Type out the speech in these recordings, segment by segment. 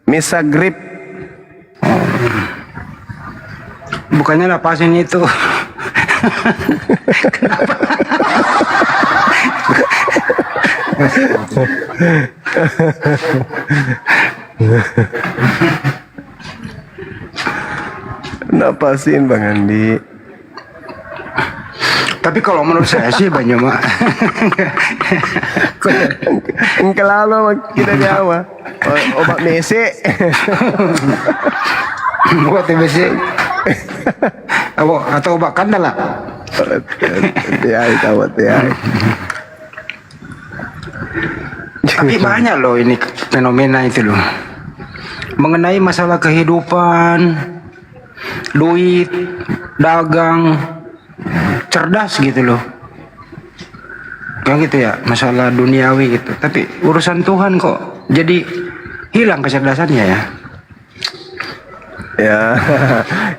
Misa grip. Bukannya napasin itu. Napasin Bang Andi. Tapi kalau menurut saya sih Bang Juma. Engke lalu kita Jawa. Obat mesek. Buat TBC. Atau obat kandala. Tiai tawat tiai. Tapi banyak loh ini fenomena itu loh. Mengenai masalah kehidupan, duit, dagang, cerdas gitu loh. Kayak gitu ya, masalah duniawi gitu. Tapi urusan Tuhan kok jadi hilang kecerdasannya ya. Ya,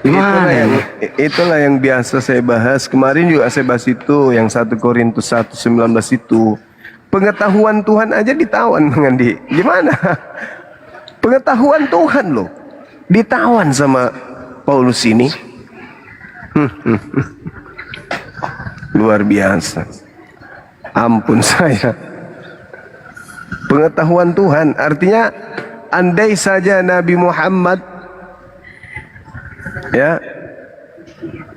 Gimana itulah yang biasa saya bahas. Kemarin juga saya bahas itu, yang 1 Korintus 1:19 itu. Pengetahuan Tuhan aja ditawan Bang Andi. Gimana? Pengetahuan Tuhan loh ditawan sama Paulus ini. Luar biasa. Ampun saya. Pengetahuan Tuhan artinya andai saja Nabi Muhammad ya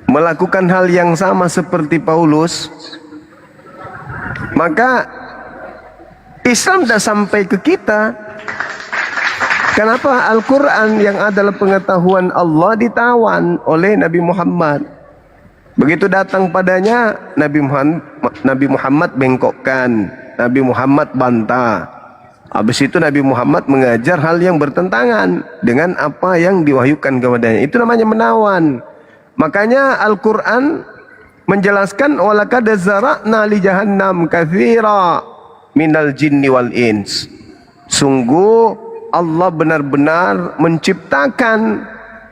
melakukan hal yang sama seperti Paulus, maka Islam sudah sampai ke kita. Kenapa Al-Quran yang adalah pengetahuan Allah ditawan oleh Nabi Muhammad? Begitu datang padanya Nabi Muhammad bengkokkan, Nabi Muhammad bantah. Habis itu Nabi Muhammad mengajar hal yang bertentangan dengan apa yang diwahyukan kepadanya. Itu namanya menawan. Makanya Al-Quran menjelaskan walaqad zara'na li jahannam katsira minal jinni wal ins. Sungguh Allah benar-benar menciptakan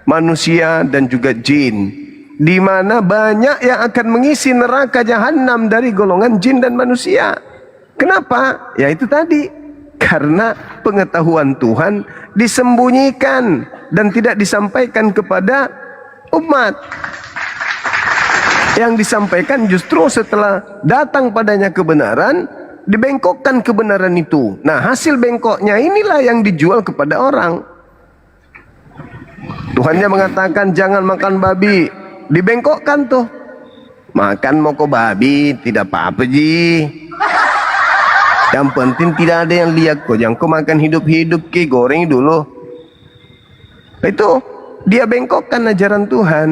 manusia dan juga jin, di mana banyak yang akan mengisi neraka jahanam dari golongan jin dan manusia. Kenapa? Ya itu tadi, karena pengetahuan Tuhan disembunyikan dan tidak disampaikan kepada umat. Yang disampaikan justru setelah datang padanya kebenaran, dibengkokkan kebenaran itu. Nah, hasil bengkoknya inilah yang dijual kepada orang. Tuhannya mengatakan jangan makan babi, dibengkokkan tuh. Makan moko babi tidak apa-apa ji. Yang penting tidak ada yang lihat kok. Jangan kau makan hidup-hidup ki, goreng dulu. Itu dia bengkokkan ajaran Tuhan.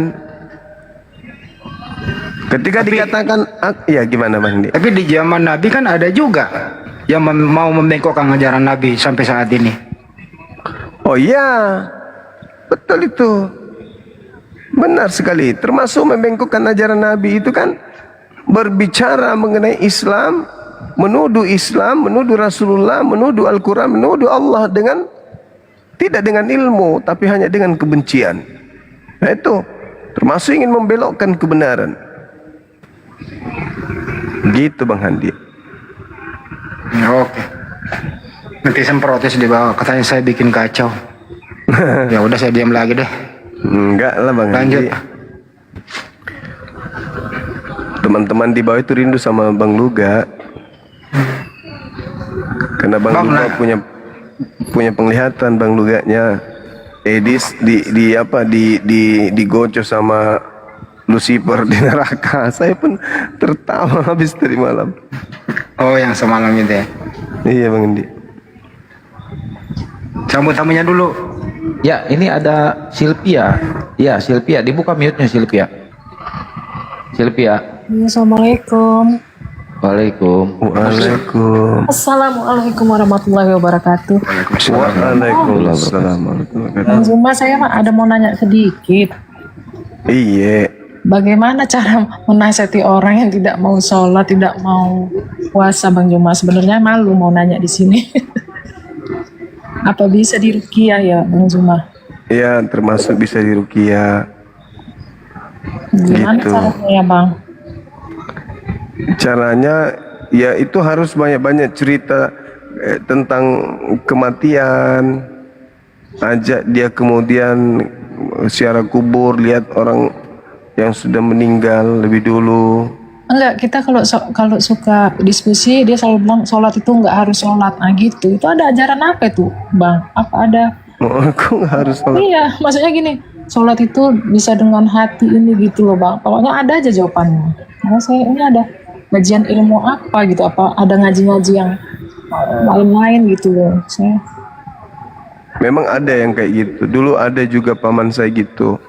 Ketika dikatakan, ya gimana Bang Di? Tapi di zaman Nabi kan ada juga yang mau membengkokkan ajaran Nabi sampai saat ini. Oh iya, betul itu. Benar sekali. Termasuk membengkokkan ajaran Nabi itu kan berbicara mengenai Islam, menuduh Rasulullah, menuduh Al-Quran, menuduh Allah dengan tidak dengan ilmu, tapi hanya dengan kebencian. Nah itu termasuk ingin membelokkan kebenaran. Gitu Bang Handi. Oke. Nanti saya protes di bawah, katanya saya bikin kacau. Ya udah saya diam lagi deh. Enggak lah Bang Lanjut. Handi. Teman-teman di bawah itu rindu sama Bang Luga. Karena Bang Luga punya penglihatan Bang Luganya. Digocok sama Lucifer di neraka. Saya pun tertawa habis tadi malam. Oh, yang semalam itu ya. Iya Bang Andi. Sambut tamunya dulu. Ya, ini ada Silvia. Ya, Silvia, dibuka mute-nya Silvia. Silvia. Assalamualaikum. Waalaikumsalam. Assalamualaikum warahmatullahi wabarakatuh. Waalaikumsalam. Bang Zuma, saya ada mau nanya sedikit. Iya. Bagaimana cara menasihati orang yang tidak mau sholat, tidak mau puasa, Bang Zuma? Sebenarnya malu mau nanya di sini. Apa bisa diruqyah ya, Bang Zuma? Iya, termasuk bisa diruqyah. Gimana Gitu. caranya ya, Bang? Caranya ya itu harus banyak-banyak cerita tentang kematian, ajak dia kemudian ziarah kubur, lihat orang yang sudah meninggal lebih dulu. Enggak, kita kalau suka diskusi dia selalu bilang sholat itu nggak harus sholat. Nah gitu, itu ada ajaran apa itu bang? Apa ada? Oh, aku nggak harus sholat. Iya, maksudnya gini, sholat itu bisa dengan hati ini gitu loh bang. Pokoknya ada aja jawabannya. Nah saya ini ada kajian ilmu apa gitu, apa ada ngaji-ngaji yang lain-lain gitu loh. Saya Memang ada yang kayak gitu. Dulu ada juga paman saya gitu.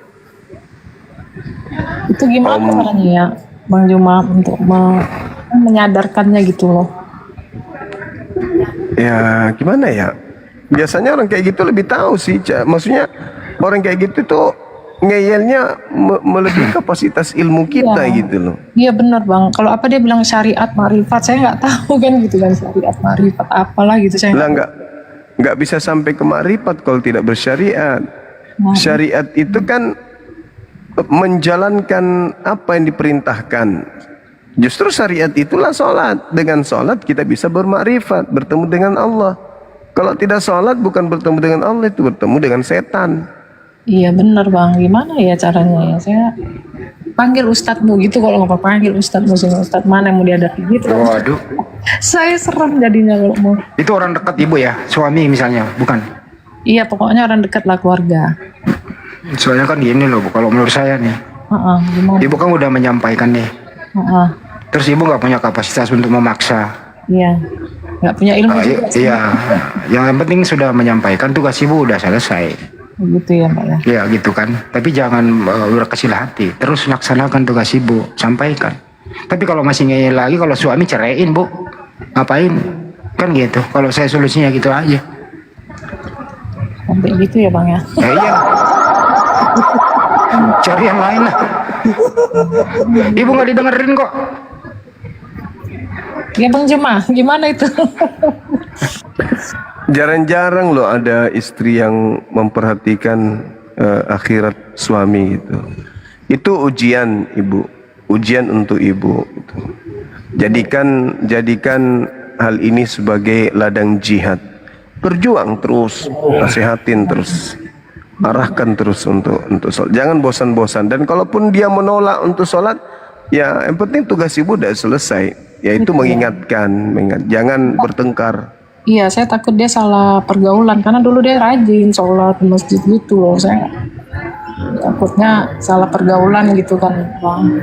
itu gimana caranya ya Bang Juma untuk menyadarkannya gitu loh. Ya gimana ya? Biasanya orang kayak gitu lebih tahu sih. Maksudnya orang kayak gitu tuh ngeyelnya melebihi kapasitas ilmu kita Iya. gitu loh. Iya benar bang. Kalau apa dia bilang syariat marifat, saya nggak tahu kan gitu kan syariat marifat apalah gitu saya. Lah nggak bisa sampai ke makrifat kalau tidak bersyariat. Nah, Syariat itu kan menjalankan apa yang diperintahkan. Justru syariat itulah sholat. Dengan sholat kita bisa bermakrifat, bertemu dengan Allah. Kalau tidak sholat bukan bertemu dengan Allah, itu bertemu dengan setan. Iya benar bang. Gimana ya caranya ya? Saya panggil ustadzmu gitu kalau nggak panggil ustadzmu sini ustadz mana yang mau dihadapi gitu. Waduh. Saya serem jadinya kalau mau. Itu orang dekat ibu ya, suami misalnya, bukan? Iya pokoknya orang dekat lah keluarga. Soalnya kan gini loh, Bu, kalau menurut saya nih, Gimana? ibu kan udah menyampaikan nih, Heeh. terus ibu nggak punya kapasitas untuk memaksa. Iya. Nggak punya ilmu juga sih. Iya, yang penting sudah menyampaikan tugas ibu udah selesai. Gitu ya mbak ya. Ya gitu kan. Tapi jangan berkecil hati. Terus laksanakan tugas ibu, sampaikan. Tapi kalau masih ngeyel lagi, kalau suami ceraiin bu, ngapain? Kan gitu. Kalau saya solusinya gitu aja. Sampai gitu ya bang ya. Ya iya. Cari yang lain lah. Ibu nggak didengerin kok. Ya bang Juma, gimana itu? Jarang-jarang loh ada istri yang memperhatikan akhirat suami gitu. Itu ujian ibu, ujian untuk ibu. Gitu. Jadikan hal ini sebagai ladang jihad. Berjuang terus, nasihatin terus, arahkan terus untuk sholat. Jangan bosan-bosan. Dan kalaupun dia menolak untuk sholat, ya yang penting tugas ibu udah selesai. Yaitu mengingatkan, jangan bertengkar. Iya, saya takut dia salah pergaulan karena dulu dia rajin sholat di masjid gitu loh. Saya takutnya salah pergaulan gitu kan, bang.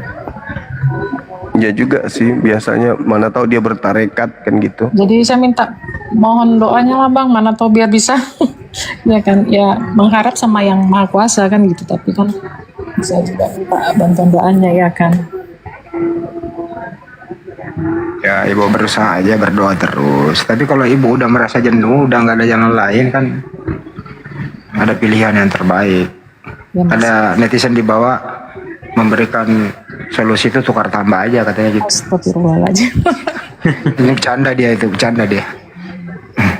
Ya juga sih, biasanya mana tahu dia bertarekat kan gitu. Jadi saya minta mohon doanya lah bang, mana tahu biar bisa, ya kan, ya mengharap sama yang maha kuasa kan gitu. Tapi kan bisa juga minta bantuan doanya ya kan. Ya ibu berusaha aja berdoa terus. Tapi kalau ibu udah merasa jenuh, udah nggak ada jalan lain kan, ada pilihan yang terbaik. Ya, Mas. Ada netizen di bawah memberikan solusi itu tukar tambah aja katanya gitu. Astagfirullahaladzim. Ini bercanda dia itu, bercanda dia.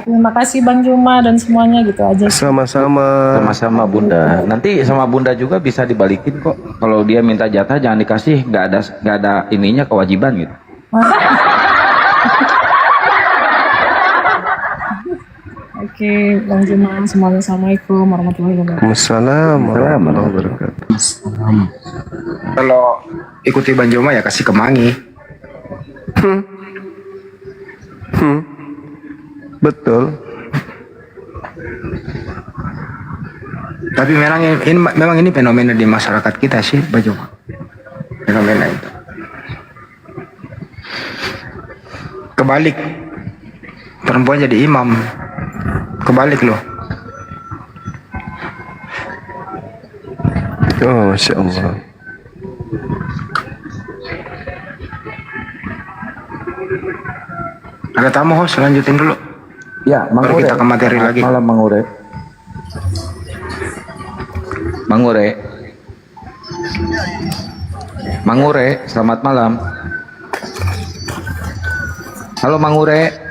Terima kasih Bang Juma dan semuanya gitu aja. Sama-sama. Sama-sama Bunda. Nanti sama Bunda juga bisa dibalikin kok. Kalau dia minta jatah jangan dikasih, nggak ada ininya kewajiban gitu. Oke, Bang Juma, semuanya assalamualaikum warahmatullahi wabarakatuh. Waalaikumsalam warahmatullahi wabarakatuh. Kalau ikuti Bang Joma ya kasih kemangi. Betul. Tapi memang ini fenomena di masyarakat kita sih, Bang Joma. Fenomena itu. Kebalik, perempuan jadi imam. Kebalik loh. Oh, Masya Allah. Ada tamu host, lanjutin dulu. Ya, Baru kita ke materi lagi. Malam Mangure. Mangure. Mangure, selamat malam. Halo Mangure.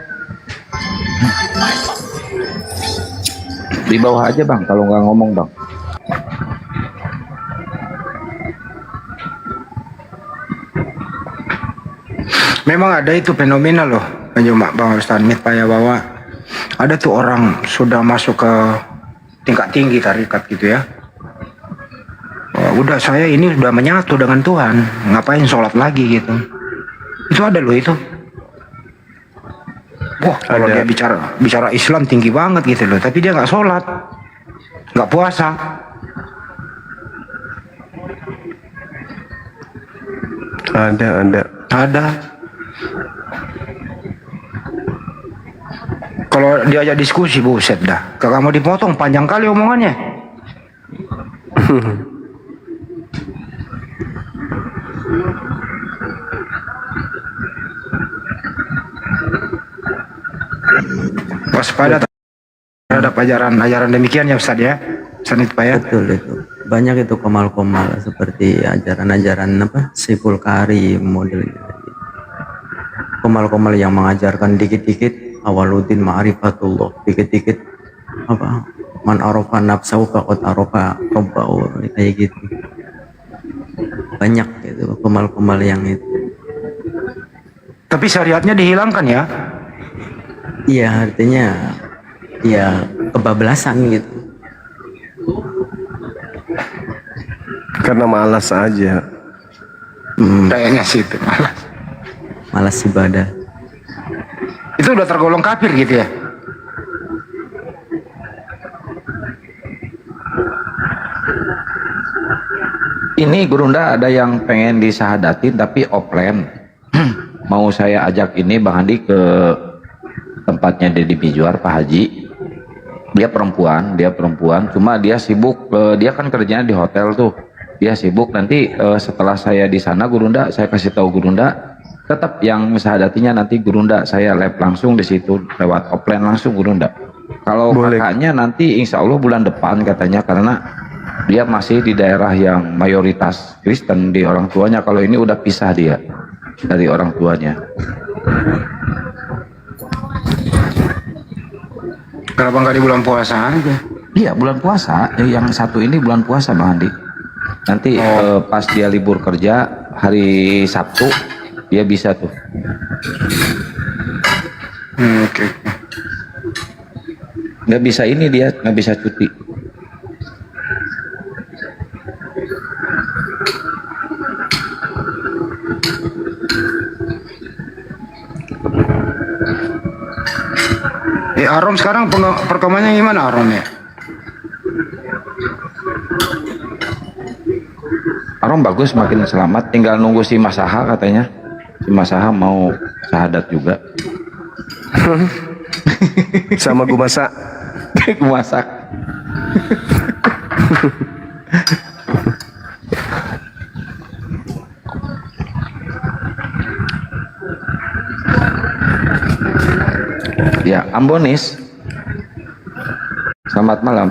Di bawah aja bang, kalau nggak ngomong bang. Memang ada itu fenomena loh, Bang Joma, Bang Ustaz Mit, bahwa ada tuh orang sudah masuk ke tingkat tinggi tarikat gitu ya. Oh, udah saya ini udah menyatu dengan Tuhan, ngapain sholat lagi gitu. Itu ada loh itu. Wah, kalau Ada. dia bicara Islam tinggi banget gitu loh, tapi dia nggak sholat, nggak puasa. Ada. Ada. Kalau diajak diskusi, buset dah. Kalau mau dipotong panjang kali omongannya. Waspada terhadap ajaran demikian ya Ustaz ya. Ustaz itu Pak ya. Betul itu. Banyak itu komal-komal seperti ajaran-ajaran apa? Syekhul Karim model gitu. Komal-komal yang mengajarkan dikit-dikit awaluddin ma'rifatullah, dikit-dikit apa? Man arafa nafsahu faqad arafa rabbahu, kayak gitu. Banyak gitu komal-komal yang itu. Tapi syariatnya dihilangkan ya. Iya, artinya ya kebablasan gitu. Karena malas aja. Kayaknya sih itu. Malas ibadah. Itu udah tergolong kafir gitu ya. Ini Gurunda ada yang pengen disahadatin tapi offline. Mau saya ajak ini Bang Andi ke tempatnya Deddy Mijuar, Pak Haji. Dia perempuan, cuma dia sibuk, dia kan kerjanya di hotel tuh. Dia sibuk, nanti setelah saya di sana Gurunda, saya kasih tahu Gurunda, tetap yang sahadatinya nanti Gurunda saya live langsung di situ lewat offline langsung Gurunda. Kalau Boleh. kakaknya nanti insya Allah bulan depan katanya, karena dia masih di daerah yang mayoritas Kristen di orang tuanya. Kalau ini udah pisah dia dari orang tuanya. Kenapa nggak di bulan puasa aja? Iya bulan puasa, yang satu ini bulan puasa Bang Andi. Nanti pas dia libur kerja hari Sabtu dia bisa tuh. Oke. Nggak bisa ini, dia nggak bisa cuti. Arom sekarang perkembangannya gimana Arom ya? Arom bagus, makin selamat, tinggal nunggu si Masaha katanya. Si Masaha mau syahadat juga. Sama gue masak. Masak. Ya, Ambonis. Selamat malam.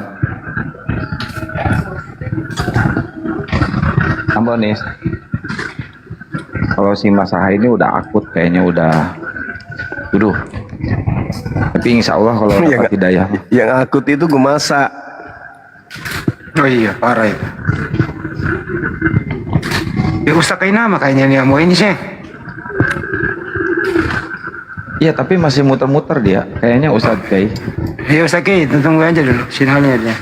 Ambonis. Kalau si Masaha ini udah akut kayaknya, udah duduh. Tapi insya Allah kalau Yang- dapat hidayah. Yang akut itu gue masak. Oh iya, parah itu. Ya Ustaz Kainama kayaknya nih mau ini sih. Iya, tapi masih muter-muter dia. Kayaknya Ustadz Kai. Ya Ustaz Kai, tunggu aja dulu sinyalnya dia.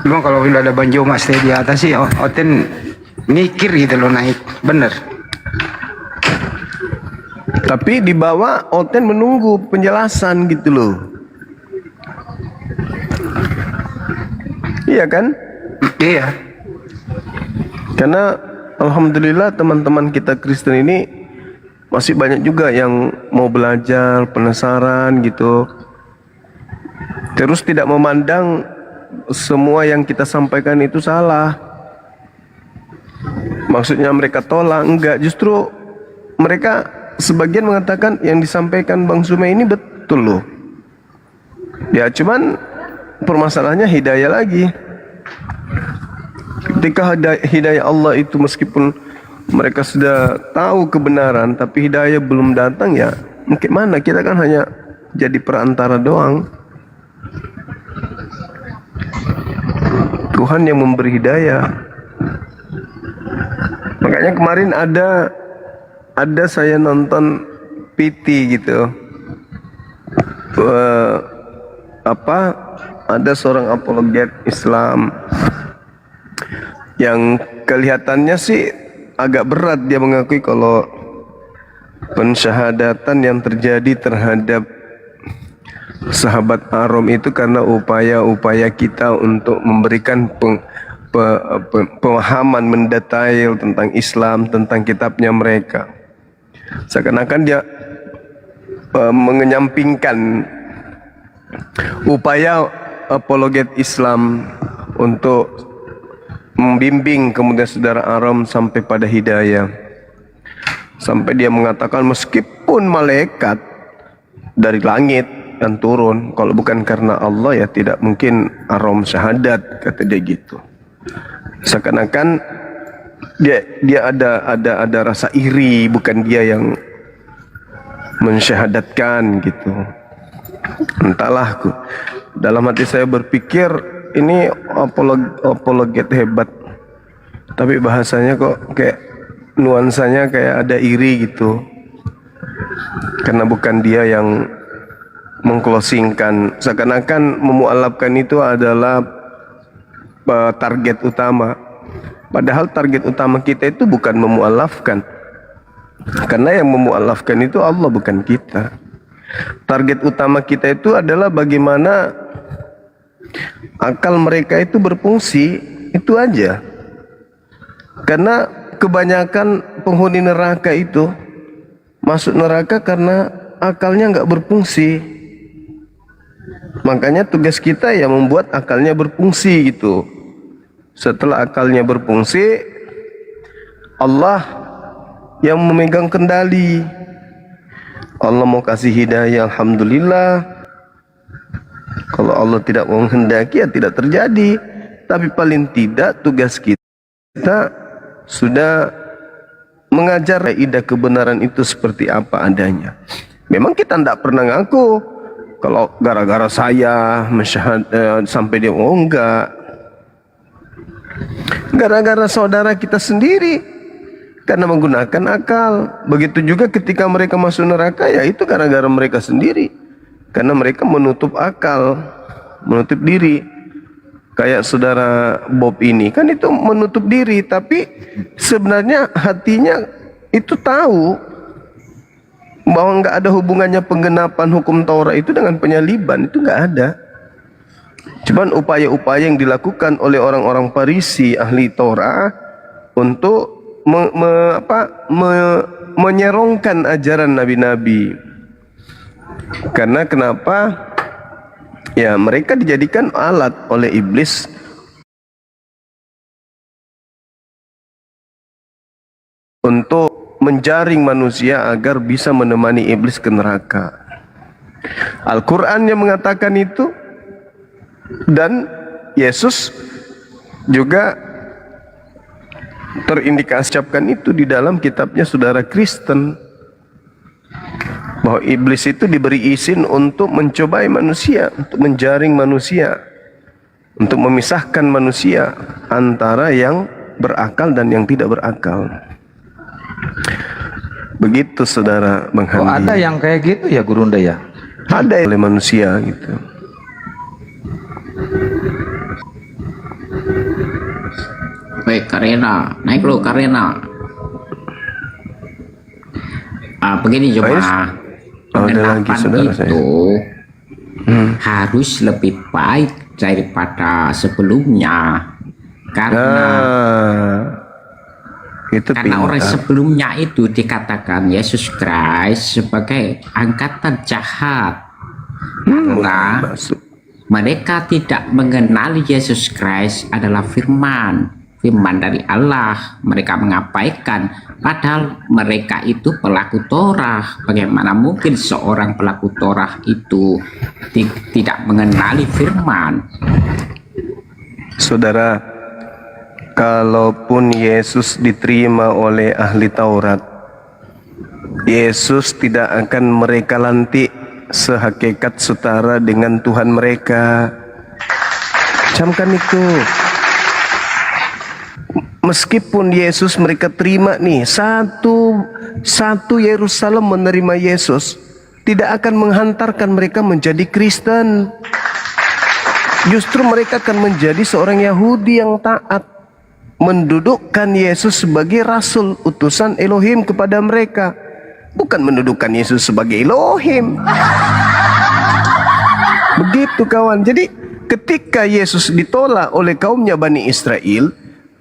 Memang kalau udah ada Banjo Mas Teh di atas sih, Oten mikir gitu loh naik, bener. Tapi di bawah Oten menunggu penjelasan gitu loh. Iya kan? Iya. Karena alhamdulillah teman-teman kita Kristen ini masih banyak juga yang mau belajar, penasaran gitu. Terus tidak memandang semua yang kita sampaikan itu salah. Maksudnya mereka tolak, enggak, justru mereka sebagian mengatakan yang disampaikan Bang Sume ini betul loh. Ya cuman permasalahannya hidayah lagi. Ketika hidayah Allah itu meskipun mereka sudah tahu kebenaran tapi hidayah belum datang, ya gimana, kita kan hanya jadi perantara doang. Tuhan yang memberi hidayah. kemarin ada saya nonton PT gitu. Ada seorang apologet Islam yang kelihatannya sih agak berat, dia mengakui kalau pensyahadatan yang terjadi terhadap sahabat Arum itu karena upaya-upaya kita untuk memberikan pemahaman mendetail tentang Islam, tentang kitabnya mereka. Seakan-akan dia mengenyampingkan upaya apologet Islam untuk membimbing kemudian saudara Arum sampai pada hidayah. Sampai dia mengatakan meskipun malaikat dari langit yang turun, kalau bukan karena Allah ya tidak mungkin Arum syahadat, kata dia gitu. Seakan-akan dia ada rasa iri, bukan dia yang mensyahadatkan gitu. Entahlah, dalam hati saya berpikir ini apologet hebat, tapi bahasanya kok kayak nuansanya kayak ada iri gitu, karena bukan dia yang mengclosingkan. Seakan-akan memualafkan itu adalah target utama, padahal target utama kita itu bukan memualafkan, karena yang memualafkan itu Allah, bukan kita. Target utama kita itu adalah bagaimana akal mereka itu berfungsi, itu aja. Karena kebanyakan penghuni neraka itu masuk neraka karena akalnya nggak berfungsi. Makanya tugas kita ya membuat akalnya berfungsi gitu. Setelah akalnya berfungsi, Allah yang memegang kendali. Allah mau kasih hidayah, alhamdulillah. Kalau Allah tidak menghendaki ya tidak terjadi. Tapi paling tidak tugas kita sudah mengajar kaidah kebenaran itu seperti apa adanya. Memang kita tidak pernah ngaku kalau gara-gara saya sampai dia enggak. Gara-gara saudara kita sendiri, karena menggunakan akal. Begitu juga ketika mereka masuk neraka, ya itu gara-gara mereka sendiri, karena mereka menutup akal, menutup diri. Kayak saudara Bob ini kan itu menutup diri, tapi sebenarnya hatinya itu tahu bahwa nggak ada hubungannya penggenapan hukum Taurat itu dengan penyaliban, itu nggak ada. Cuman upaya-upaya yang dilakukan oleh orang-orang Farisi ahli Taurat untuk menyerongkan ajaran nabi-nabi. Karena kenapa? Ya, mereka dijadikan alat oleh iblis untuk menjaring manusia agar bisa menemani iblis ke neraka. Al-Quran yang mengatakan itu, dan Yesus juga terindikasikan itu di dalam kitabnya saudara Kristen, bahwa iblis itu diberi izin untuk mencobai manusia, untuk menjaring manusia, untuk memisahkan manusia antara yang berakal dan yang tidak berakal. Begitu saudara Bang Handi. Oh, ada yang kayak gitu ya Gurunda ya? Ada oleh manusia gitu. Baik, Karena, naik lo Karena. Begini coba, penggenapan itu harus lebih baik daripada sebelumnya, karena orang sebelumnya itu dikatakan Yesus Kristus sebagai angkatan jahat, karena mereka tidak mengenali Yesus Kristus adalah firman dari Allah. Mereka mengabaikan, padahal mereka itu pelaku Torah. Bagaimana mungkin seorang pelaku Torah itu tidak mengenali firman? Saudara, kalaupun Yesus diterima oleh ahli Taurat, Yesus tidak akan mereka lantik sehakikat setara dengan Tuhan mereka. Camkan itu. meskipun Yesus mereka terima nih, satu Yerusalem menerima Yesus, tidak akan menghantarkan mereka menjadi Kristen. Justru mereka akan menjadi seorang Yahudi yang taat, mendudukkan Yesus sebagai rasul utusan Elohim kepada mereka, bukan mendudukkan Yesus sebagai Elohim. Begitu kawan. Jadi ketika Yesus ditolak oleh kaumnya Bani Israel,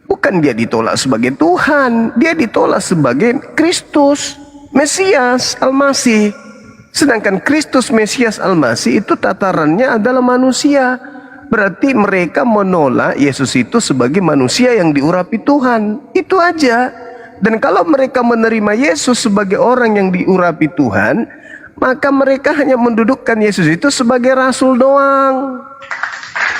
bukan dia ditolak sebagai Tuhan, dia ditolak sebagai Kristus, Mesias, Al-Masih. Sedangkan Kristus, Mesias, Al-Masih itu tatarannya adalah manusia. Berarti mereka menolak Yesus itu sebagai manusia yang diurapi Tuhan. Itu aja. Dan kalau mereka menerima Yesus sebagai orang yang diurapi Tuhan, maka mereka hanya mendudukkan Yesus itu sebagai rasul doang,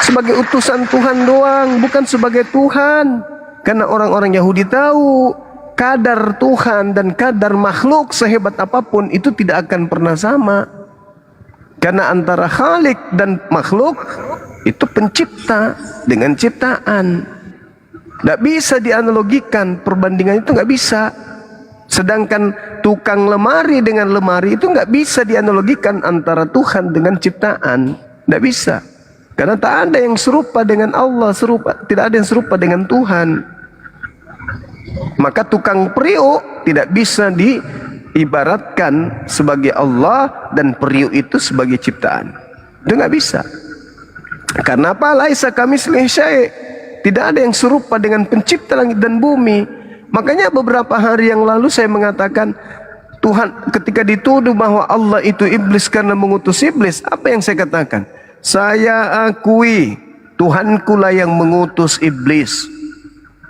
sebagai utusan Tuhan doang, bukan sebagai Tuhan. Karena orang-orang Yahudi tahu kadar Tuhan dan kadar makhluk sehebat apapun itu tidak akan pernah sama. Karena antara Khalik dan makhluk itu pencipta dengan ciptaan. Tidak bisa dianalogikan, perbandingan itu nggak bisa. Sedangkan tukang lemari dengan lemari itu nggak bisa dianalogikan antara Tuhan dengan ciptaan. Tidak bisa. Karena tak ada yang serupa dengan Allah, tidak ada yang serupa dengan Tuhan. Maka tukang periuk tidak bisa diibaratkan sebagai Allah dan periuk itu sebagai ciptaan. Itu nggak bisa. Karena apa? Laisa kamitslihi syai'. Tidak ada yang serupa dengan pencipta langit dan bumi. Makanya beberapa hari yang lalu saya mengatakan, Tuhan ketika dituduh bahwa Allah itu iblis karena mengutus iblis, apa yang saya katakan? Saya akui Tuhanku lah yang mengutus iblis.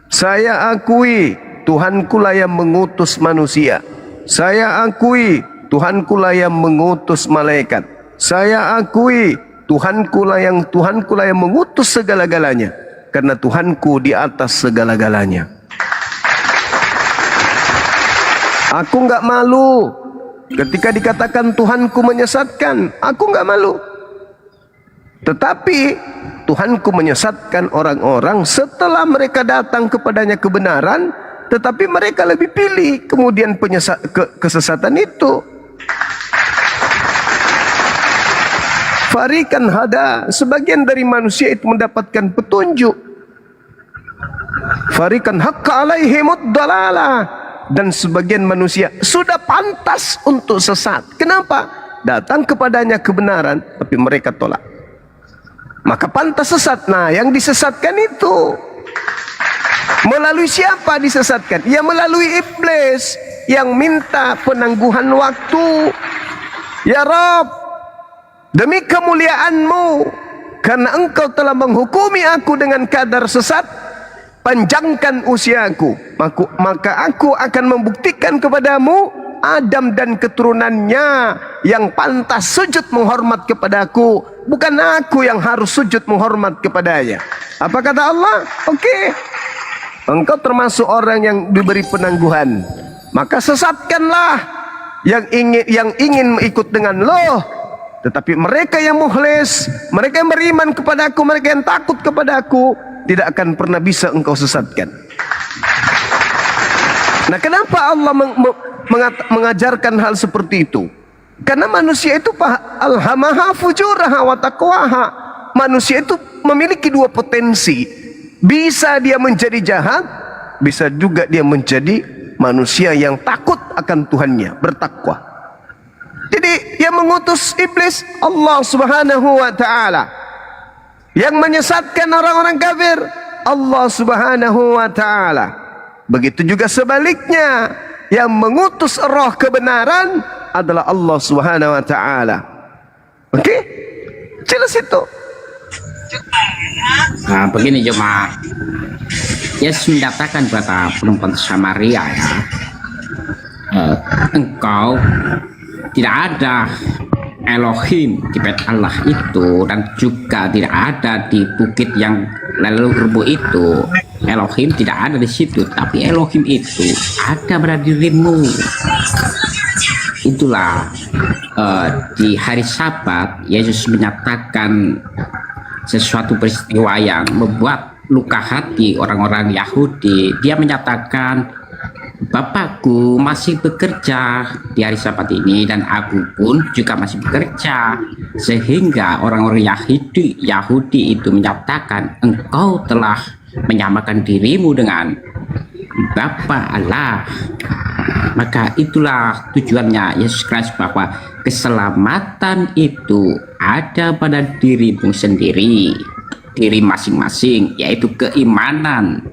Saya akui Tuhanku lah yang mengutus manusia. Saya akui Tuhanku lah yang mengutus malaikat. Saya akui Tuhanku lah yang mengutus segala-galanya. Karena Tuhanku di atas segala-galanya. Aku nggak malu ketika dikatakan Tuhanku menyesatkan. Aku nggak malu. Tetapi Tuhanku menyesatkan orang-orang setelah mereka datang kepadanya kebenaran, tetapi mereka lebih pilih kemudian kesesatan itu. Farikan hada, sebagian dari manusia itu mendapatkan petunjuk. Farikan haqqa alaihimud dalalah, dan sebagian manusia sudah pantas untuk sesat. Kenapa? Datang kepadanya kebenaran tapi mereka tolak. Maka pantas sesat. Nah, yang disesatkan itu melalui siapa disesatkan? Ya melalui iblis yang minta penangguhan waktu. Ya Rabb, demi kemuliaan-Mu, karena Engkau telah menghukumi aku dengan kadar sesat, panjangkan usiaku, maka aku akan membuktikan kepadamu Adam dan keturunannya yang pantas sujud menghormat kepadaku, bukan aku yang harus sujud menghormat kepadanya. Apa kata Allah? Oke, engkau termasuk orang yang diberi penangguhan, maka sesatkanlah yang ingin ikut dengan lo. Tetapi mereka yang mukhlis, mereka yang beriman kepada aku, mereka yang takut kepada aku, tidak akan pernah bisa engkau sesatkan. Nah, kenapa Allah mengajarkan hal seperti itu? Karena manusia itu alhamaha fujuraha wa taqwaha. Manusia itu memiliki dua potensi. Bisa dia menjadi jahat, bisa juga dia menjadi manusia yang takut akan Tuhannya, bertakwa. Jadi yang mengutus iblis Allah Subhanahu wa taala. Yang menyesatkan orang-orang kafir Allah Subhanahu wa taala. Begitu juga sebaliknya, yang mengutus roh kebenaran adalah Allah Subhanahu wa taala. Oke? Jelas itu. Nah, begini jemaah. Yesus mendatakan kepada perempuan Samaria, ya, engkau tidak ada Elohim di bait Allah itu, dan juga tidak ada di bukit yang lalu rebu itu. Elohim tidak ada di situ, tapi Elohim itu ada pada dirimu. Itulah di hari Sabat Yesus menyatakan sesuatu peristiwa yang membuat luka hati orang-orang Yahudi. Dia menyatakan, bapakku masih bekerja di hari Sabat ini dan aku pun juga masih bekerja. Sehingga orang-orang Yahudi itu menyatakan, engkau telah menyamakan dirimu dengan Bapa Allah. Maka itulah tujuannya Yesus Kristus, bahwa keselamatan itu ada pada dirimu sendiri, diri masing-masing, yaitu keimanan.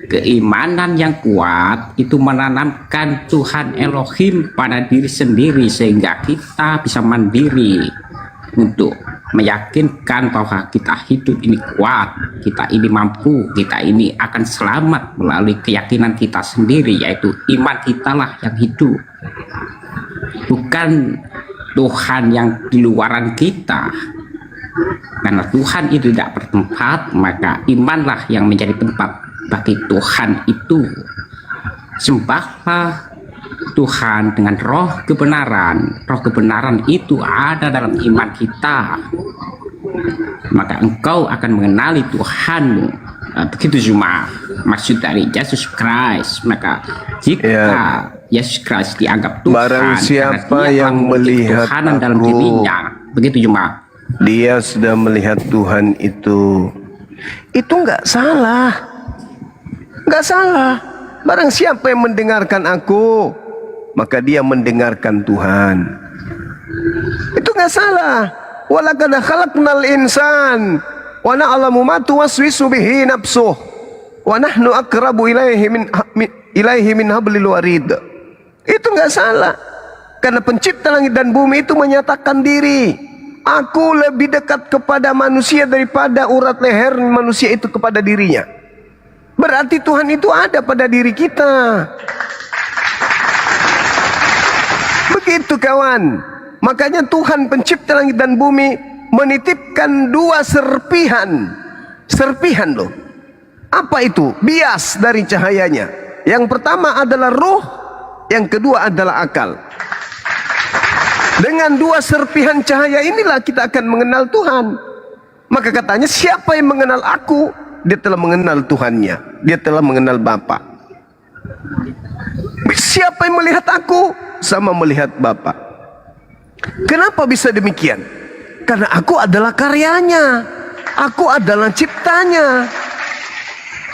Keimanan yang kuat itu menanamkan Tuhan Elohim pada diri sendiri, sehingga kita bisa mandiri untuk meyakinkan bahwa kita hidup ini kuat, kita ini mampu, kita ini akan selamat melalui keyakinan kita sendiri, yaitu iman kita lah yang hidup, bukan Tuhan yang di luaran kita. Karena Tuhan itu tidak bertempat, maka imanlah yang menjadi tempat bagi Tuhan itu. Sembahlah Tuhan dengan roh kebenaran. Roh kebenaran itu ada dalam iman kita, maka engkau akan mengenali Tuhanmu. Begitu cuma maksud dari Yesus Kristus. Maka jika Yesus Kristus dianggap Tuhan, Barang siapa karena dia yang telah memiliki melihat ketuhanan dalam aku, dirinya, begitu cuma dia sudah melihat Tuhan itu nggak salah, nggak salah. Barang siapa yang mendengarkan aku, maka dia mendengarkan Tuhan. Itu nggak salah. Walaqad khalaqnal insan wa na'lamu ma tuwaswisu bihi nafsuh wa nahnu aqrabu ilaihi min hablil warid. Itu nggak salah. Karena pencipta langit dan bumi itu menyatakan diri, aku lebih dekat kepada manusia daripada urat leher manusia itu kepada dirinya. Berarti Tuhan itu ada pada diri kita. Begitu kawan. Makanya Tuhan pencipta langit dan bumi menitipkan dua serpihan. Serpihan loh. Apa itu? Bias dari cahayanya. Yang pertama adalah ruh, yang kedua adalah akal. Dengan dua serpihan cahaya inilah kita akan mengenal Tuhan. Maka katanya, siapa yang mengenal aku, dia telah mengenal Tuhannya, dia telah mengenal Bapa. Siapa yang melihat aku, sama melihat Bapa. Kenapa bisa demikian? Karena aku adalah karyanya, aku adalah ciptanya.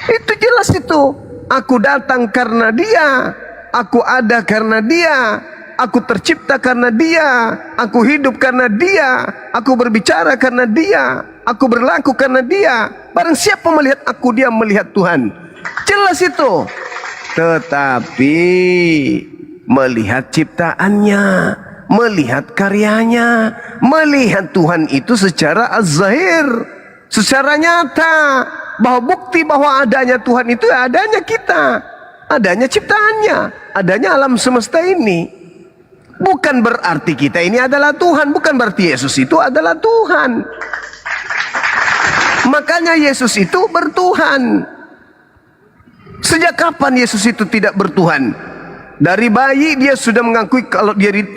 Itu jelas itu. Aku datang karena dia, aku ada karena dia, aku tercipta karena dia, aku hidup karena dia, aku berbicara karena dia, aku berlaku karena dia. Barang siapa melihat aku, dia melihat Tuhan. Jelas itu. Tetapi melihat ciptaannya, melihat karyanya, melihat Tuhan itu secara az-zahir, secara nyata, bahwa bukti bahwa adanya Tuhan itu adanya kita, adanya ciptaannya, adanya alam semesta ini. Bukan berarti kita ini adalah Tuhan, bukan berarti Yesus itu adalah Tuhan. Makanya Yesus itu bertuhan. Sejak kapan Yesus itu tidak bertuhan? Dari bayi dia sudah mengakui kalau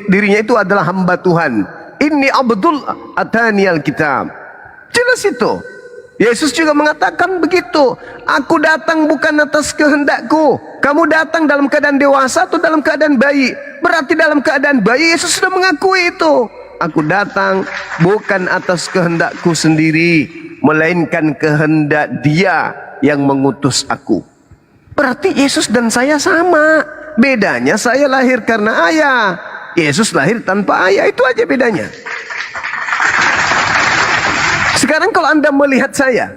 dirinya itu adalah hamba Tuhan. Inni abdul ataniyal kitab. Jelas itu. Yesus juga mengatakan begitu. Aku datang bukan atas kehendakku. Kamu datang dalam keadaan dewasa atau dalam keadaan bayi? Berarti dalam keadaan bayi Yesus sudah mengakui itu. Aku datang bukan atas kehendakku sendiri, melainkan kehendak Dia yang mengutus aku. Berarti Yesus dan saya sama. Bedanya saya lahir karena ayah, Yesus lahir tanpa ayah. Itu aja bedanya. Sekarang kalau Anda melihat saya,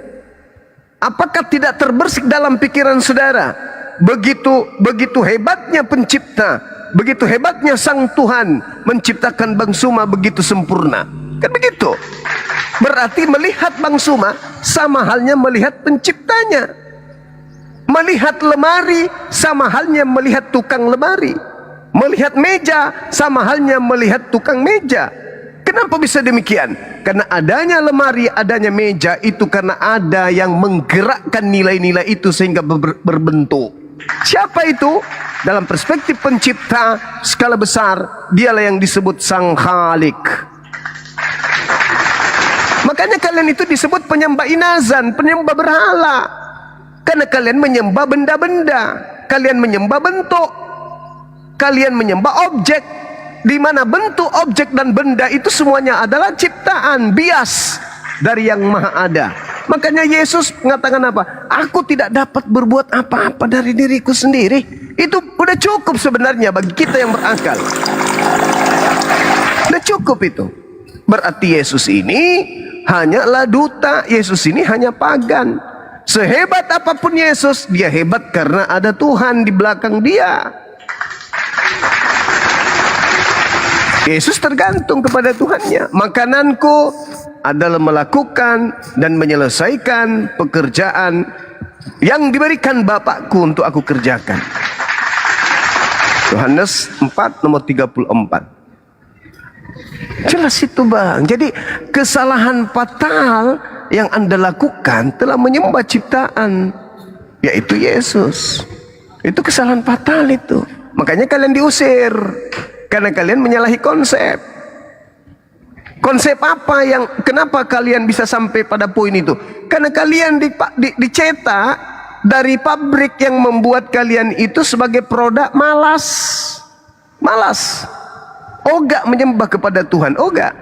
apakah tidak terbersih dalam pikiran saudara? Begitu hebatnya pencipta, begitu hebatnya sang Tuhan menciptakan Bang Suma begitu sempurna. Kan begitu. Berarti melihat Bang Suma sama halnya melihat penciptanya. Melihat lemari sama halnya melihat tukang lemari. Melihat meja sama halnya melihat tukang meja. Kenapa bisa demikian? Karena adanya lemari, adanya meja itu karena ada yang menggerakkan nilai-nilai itu sehingga berbentuk. Siapa itu? Dalam perspektif pencipta skala besar, dialah yang disebut Sang Khalik. Makanya kalian itu disebut penyembah inazan, penyembah berhala. Karena kalian menyembah benda-benda, kalian menyembah bentuk, kalian menyembah objek, di mana bentuk, objek dan benda itu semuanya adalah ciptaan bias dari yang maha ada. Makanya Yesus mengatakan apa? Aku tidak dapat berbuat apa-apa dari diriku sendiri. Itu udah cukup sebenarnya bagi kita yang berakal. Udah cukup itu. Berarti Yesus ini hanyalah duta, Yesus ini hanya pagan. Sehebat apapun Yesus, dia hebat karena ada Tuhan di belakang dia. Yesus tergantung kepada Tuhannya. Makananku adalah melakukan dan menyelesaikan pekerjaan yang diberikan Bapakku untuk aku kerjakan. Yohanes 4 nomor 34. Jelas itu bang. Jadi kesalahan fatal yang Anda lakukan telah menyembah ciptaan, yaitu Yesus. Itu kesalahan fatal itu. Makanya kalian diusir karena kalian menyalahi konsep. Konsep apa yang, kenapa kalian bisa sampai pada poin itu? Karena kalian dicetak dari pabrik yang membuat kalian itu sebagai produk malas. Malas. Ogak menyembah kepada Tuhan, ogak.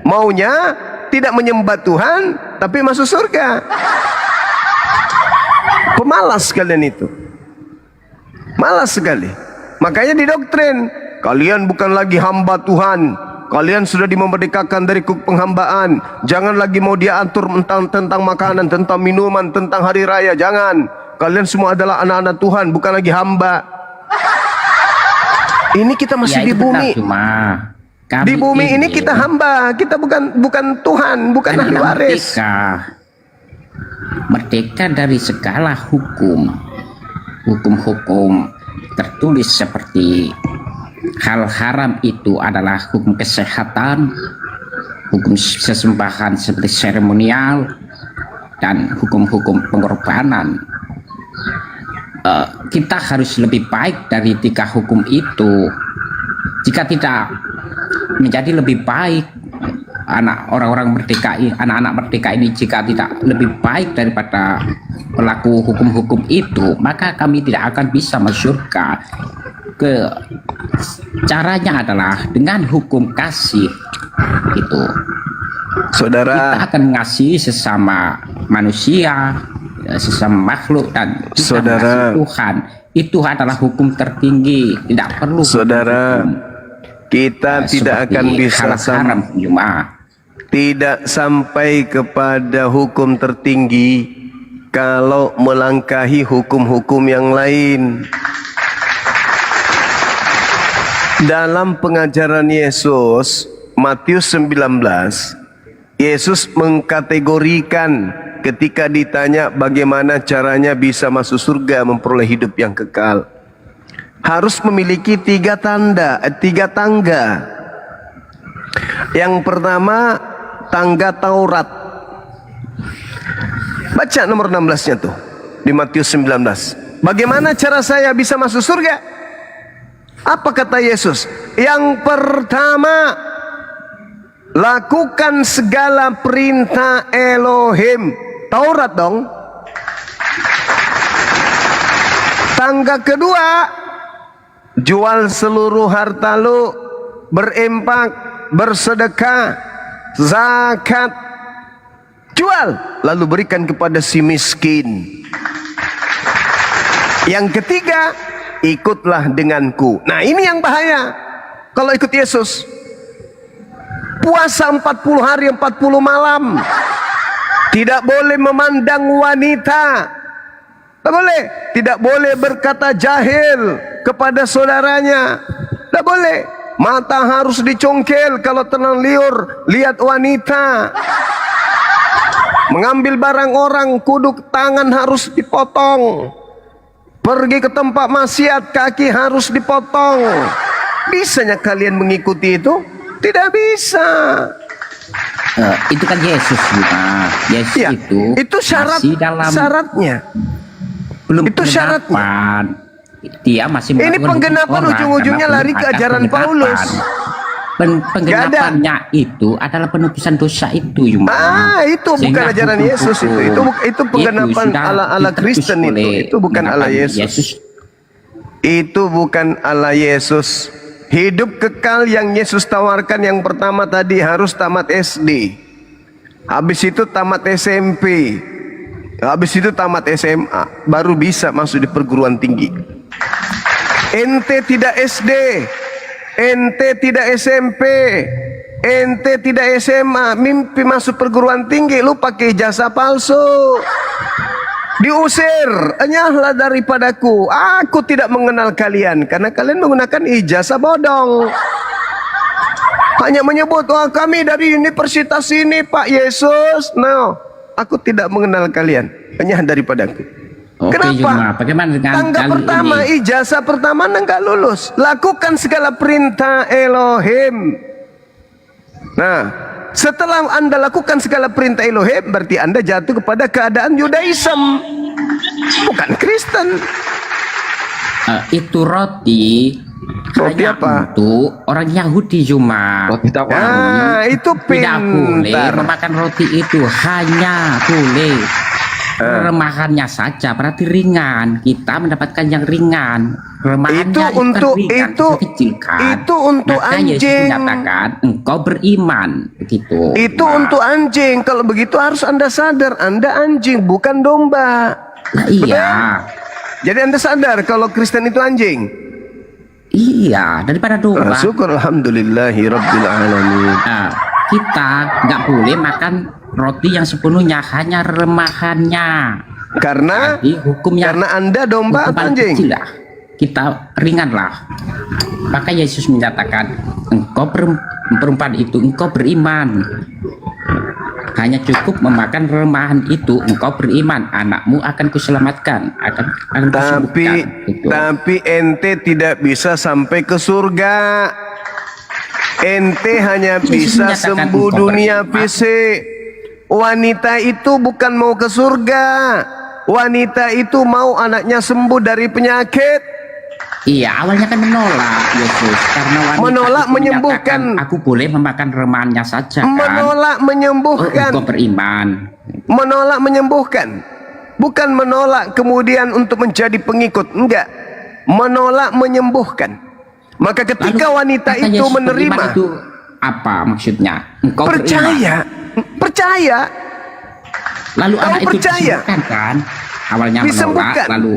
Maunya tidak menyembah Tuhan tapi masuk surga. Pemalas kalian itu. Malas sekali. Makanya didoktrin, kalian bukan lagi hamba Tuhan. Kalian sudah dimerdekakan dari penghambaan. Jangan lagi mau dia atur tentang makanan, tentang minuman, tentang hari raya. Jangan. Kalian semua adalah anak-anak Tuhan, bukan lagi hamba. Ini kita masih Ya, di itu bumi. benar, cuma kami Di bumi ini kita hamba. Kita bukan Tuhan, bukan ahli Anda waris. merdeka dari segala hukum tertulis seperti hal haram itu adalah hukum kesehatan, hukum sesembahan seperti seremonial, dan hukum-hukum pengorbanan. Kita harus lebih baik dari 3 hukum itu. Jika tidak menjadi lebih baik, anak-orang merdeka, anak-anak merdeka ini jika tidak lebih baik daripada pelaku hukum-hukum itu, maka kami tidak akan bisa masuk surga. Caranya adalah dengan hukum kasih itu. Saudara, Kita akan mengasihi sesama manusia, sesama makhluk, dan kita mengasihi Tuhan. Itu adalah hukum tertinggi. Tidak perlu saudara, kita tidak akan bisa haram cuma tidak sampai kepada hukum tertinggi kalau melangkahi hukum-hukum yang lain. Dalam pengajaran Yesus, Matius 19, Yesus mengkategorikan ketika ditanya bagaimana caranya bisa masuk surga, memperoleh hidup yang kekal. Harus memiliki 3 tangga. Yang pertama, tangga Taurat. Baca nomor 16-nya tuh di Matius 19. Bagaimana cara saya bisa masuk surga? Apa kata Yesus? Yang pertama, lakukan segala perintah Elohim. Taurat dong. Tangga kedua, jual seluruh harta lu, berimpak, bersedekah, zakat. Jual, lalu berikan kepada si miskin. Yang ketiga, ikutlah denganku. Nah, ini yang bahaya kalau ikut Yesus. Puasa 40 hari 40 malam. Tidak boleh memandang wanita. Tidak boleh. Tidak boleh berkata jahil kepada saudaranya. Tidak boleh. Mata harus dicongkel kalau tenang liur lihat wanita. Mengambil barang orang, kuduk tangan harus dipotong. Pergi ke tempat maksiat, kaki harus dipotong. Bisanya kalian mengikuti itu? Tidak bisa. itu kan Yesus juga. Yesus Ya, itu masih dalam syaratnya. belum itu syaratnya. penggenapan. Dia masih Ini melakukan penggenapan orang ujung-ujungnya karena lari ke belum ada ajaran penggenapan. Paulus. Penggenapannya itu adalah penebusan dosa itu, Yuma. Itu bukan ajaran Yesus itu penggenapan ala Kristen itu bukan ala Yesus. Itu bukan ala Yesus. Hidup kekal yang Yesus tawarkan yang pertama tadi harus tamat SD. Habis itu tamat SMP. Habis itu tamat SMA, baru bisa masuk di perguruan tinggi. Ente tidak SD, ente tidak SMP, ente tidak SMA, mimpi masuk perguruan tinggi, lu pakai ijazah palsu. Diusir, enyahlah daripadaku. Aku tidak mengenal kalian karena kalian menggunakan ijazah bodong. Hanya menyebut, wah kami dari universitas ini Pak Yesus. No, aku tidak mengenal kalian, enyah daripadaku. Oke, Kenapa? Yuma, bagaimana dengan Tangga kali pertama, ini? ijazah pertama Anda nggak lulus. Lakukan segala perintah Elohim. Nah, setelah Anda lakukan segala perintah Elohim, berarti Anda jatuh kepada keadaan Yudaism, bukan Kristen. Itu roti hanya apa? untuk orang Yahudi, Yuma. Roti tawar. Nah, itu Tidak boleh pintar. memakan roti itu, hanya boleh remahannya saja, berarti ringan. Kita mendapatkan yang ringan. Remahannya Itu kan untuk ringan, itu bisa kecilkan. itu untuk Maka Yesus anjing. menyatakan engkau beriman, begitu. Itu Nah, untuk anjing. Kalau begitu harus Anda sadar, Anda anjing bukan domba. nah, iya, Jadi Anda sadar kalau Kristen itu anjing. iya, daripada domba. Syukur alhamdulillahi rabbil alamin. Nah, kita nggak boleh makan roti yang sepenuhnya, hanya remahannya. Karena Jadi hukumnya karena Anda domba hukum atau paling anjing? kecil lah. Kita ringanlah. Maka Yesus menyatakan engkau perempuan itu engkau beriman. Hanya cukup memakan remahan itu engkau beriman, anakmu akan kuselamatkan, akan Tapi kusembuhkan. Gitu. tapi ente tidak bisa sampai ke surga. Ente hanya Yesus bisa menyatakan sembuh engkau dunia beriman. fisik. Wanita itu bukan mau ke surga. Wanita itu mau anaknya sembuh dari penyakit. Iya, awalnya kan menolak Yesus karena wanita Menolak itu menyembuhkan. menyatakan, aku boleh memakan remahannya saja kan. Menolak menyembuhkan. Engkau beriman. Menolak menyembuhkan. Bukan menolak kemudian untuk menjadi pengikut. Enggak. Menolak menyembuhkan. Maka ketika Lalu, wanita kata itu Yesus menerima, beriman itu apa maksudnya? Engkau beriman. percaya, percaya, Lalu Kau anak itu percaya? disembuhkan kan? Awalnya disembuhkan. menolak, lalu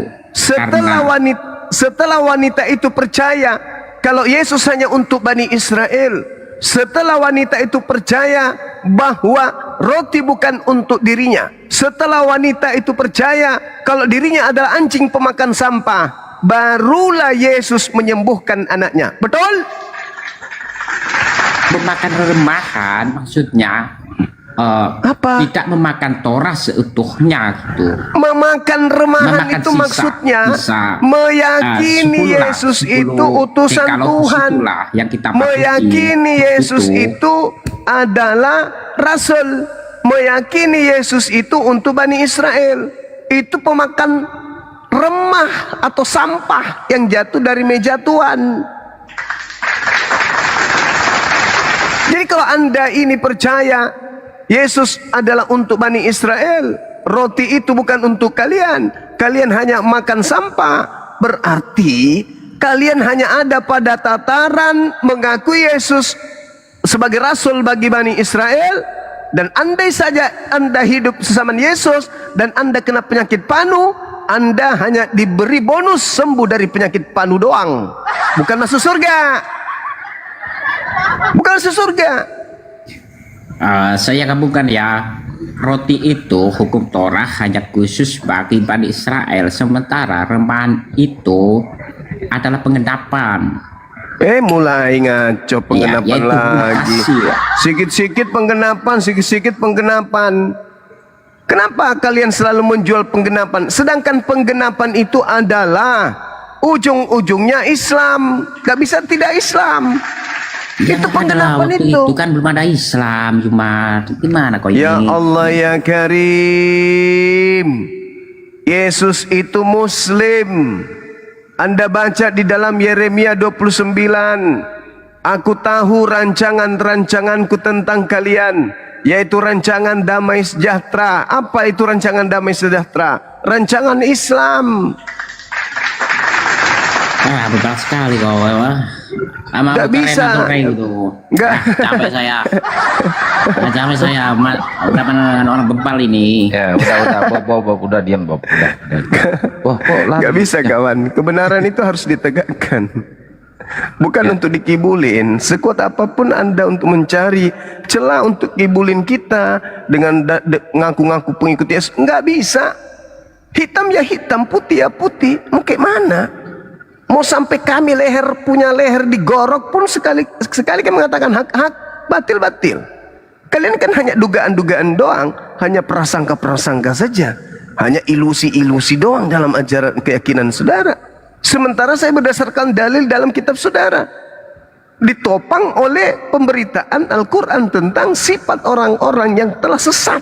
Setelah wanita itu percaya kalau Yesus hanya untuk Bani Israel, setelah wanita itu percaya bahwa roti bukan untuk dirinya, setelah wanita itu percaya kalau dirinya adalah anjing pemakan sampah, barulah Yesus menyembuhkan anaknya. Betul? memakan remahan maksudnya Apa? tidak memakan Torah seutuhnya gitu. Memakan remahan Memakan itu sisa, maksudnya sisa, meyakini 10 lah, Yesus 10 itu utusan dekalogus Tuhan. itulah yang kita patuhi. Meyakini Yesus itu adalah rasul. Meyakini Yesus itu untuk Bani Israel. Itu pemakan remah atau sampah yang jatuh dari meja Tuhan. Jadi kalau Anda ini percaya Yesus adalah untuk Bani Israel, roti itu bukan untuk kalian, kalian hanya makan sampah, berarti kalian hanya ada pada tataran mengakui Yesus sebagai rasul bagi Bani Israel. Dan andai saja Anda hidup sesama Yesus dan Anda kena penyakit panu, Anda hanya diberi bonus sembuh dari penyakit panu doang, bukan masuk surga. Bukan masuk surga. Saya gabungkan ya, roti itu hukum Torah hanya khusus bagi Bani Israel, sementara remahan itu adalah pengendapan. Mulai ngaco penggenapan yaitu lagi. hasil. Sikit-sikit penggenapan, sikit-sikit penggenapan. Kenapa kalian selalu menjual penggenapan? Sedangkan penggenapan itu adalah ujung-ujungnya Islam. Gak bisa tidak Islam. Ya, Itu kan penggenapan waktu itu. kan belum ada Islam, cuma gimana kau Ya ini? Allah ya Karim, Yesus itu Muslim. Anda baca di dalam Yeremia 29 Aku tahu rancangan-rancanganku tentang kalian, yaitu rancangan damai sejahtera. Apa itu rancangan damai sejahtera? Rancangan Islam. Betul sekali kau. Ama Nggak bisa. Gitu. Nggak. Capek saya. Capek saya. Udah orang bebal ini. Ya udah Bob, udah diam Bob, udah. Wah kok lagi? Gak bisa kawan, kebenaran itu harus ditegakkan. Bukan untuk dikibulin. Sekuat apapun Anda untuk mencari celah untuk kibulin kita dengan ngaku-ngaku pengikut Yesus, nggak bisa. Hitam ya hitam, putih ya putih. Mau kayak mana? Mau sampai kami punya leher digorok pun sekali kami mengatakan hak-hak, batil-batil. Kalian kan hanya dugaan-dugaan doang, hanya prasangka-prasangka saja, hanya ilusi-ilusi doang dalam ajaran keyakinan saudara. Sementara saya berdasarkan dalil dalam kitab saudara, ditopang oleh pemberitaan Al-Quran tentang sifat orang-orang yang telah sesat,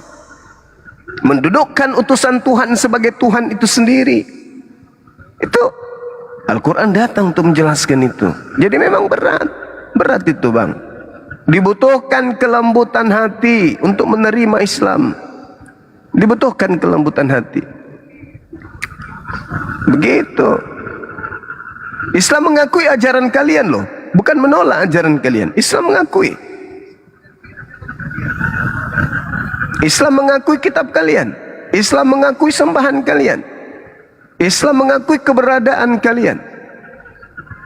mendudukkan utusan Tuhan sebagai Tuhan itu sendiri. Itu Al-Quran datang untuk menjelaskan itu. Jadi memang berat itu bang. Dibutuhkan kelembutan hati untuk menerima Islam. Dibutuhkan kelembutan hati. Begitu. Islam mengakui ajaran kalian loh, bukan menolak ajaran kalian. Islam mengakui. Islam mengakui kitab kalian. Islam mengakui sembahan kalian. Islam mengakui keberadaan kalian.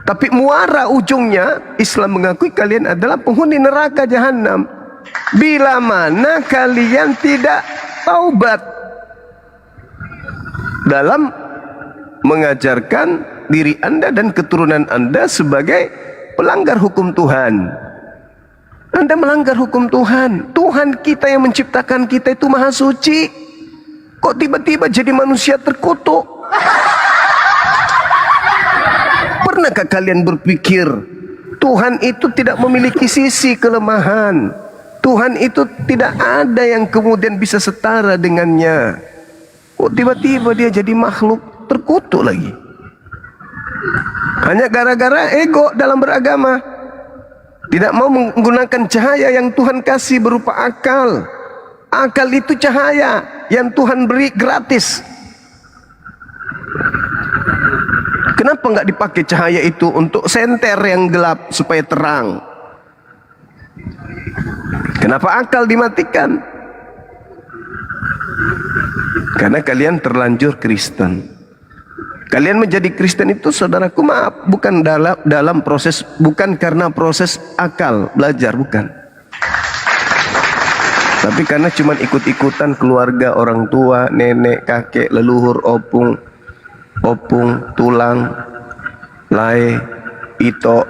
Tapi muara ujungnya Islam mengakui kalian adalah penghuni neraka jahanam. Bila mana kalian tidak taubat dalam mengajarkan diri Anda dan keturunan Anda sebagai pelanggar hukum Tuhan. Anda melanggar hukum Tuhan. Tuhan kita yang menciptakan kita itu maha suci. Kok tiba-tiba jadi manusia terkutuk? Pernahkah kalian berpikir Tuhan itu tidak memiliki sisi kelemahan? Tuhan itu tidak ada yang kemudian bisa setara dengannya. Kok tiba-tiba dia jadi makhluk terkutuk lagi? Hanya gara-gara ego dalam beragama. Tidak mau menggunakan cahaya yang Tuhan kasih berupa akal. Akal itu cahaya yang Tuhan beri gratis. Kenapa nggak dipakai cahaya itu untuk senter yang gelap supaya terang? Kenapa akal dimatikan? Karena kalian terlanjur Kristen. Kalian menjadi Kristen itu, saudaraku, maaf, bukan dalam proses, bukan karena proses akal belajar, bukan. Tapi karena cuma ikut-ikutan keluarga, orang tua, nenek, kakek, leluhur, opung, tulang, lai, ito.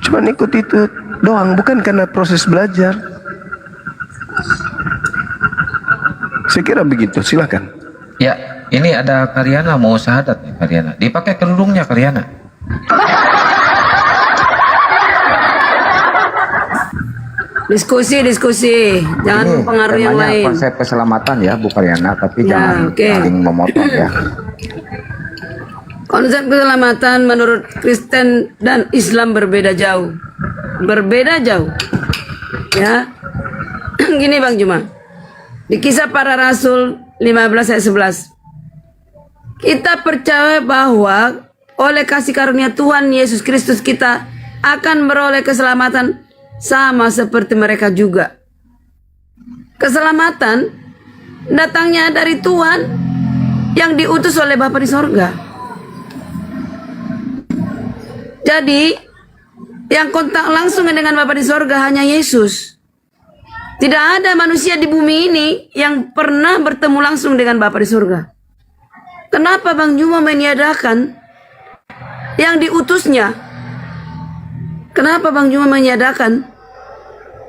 Cuma ikut itu doang, bukan karena proses belajar. Saya kira begitu, silakan. Ya, ini ada Karyana mau syahadat nih, Karyana. Dipakai kerudungnya Karyana. Diskusi, jangan Ini mempengaruhi yang temanya lain. konsep keselamatan ya, Bu Karyana, tapi Ya, jangan oke. saling memotong ya. Konsep keselamatan menurut Kristen dan Islam berbeda jauh. Berbeda jauh. Ya. Gini Bang Juma. Di Kisah Para Rasul 15 ayat 11. Kita percaya bahwa oleh kasih karunia Tuhan Yesus Kristus kita akan beroleh keselamatan sama seperti mereka juga. Keselamatan datangnya dari Tuhan yang diutus oleh Bapa di sorga. Jadi yang kontak langsung dengan Bapa di sorga hanya Yesus. Tidak ada manusia di bumi ini yang pernah bertemu langsung dengan Bapa di sorga. Kenapa Bang Juma meniadakan yang diutusnya? Kenapa Bang Juma meniadakan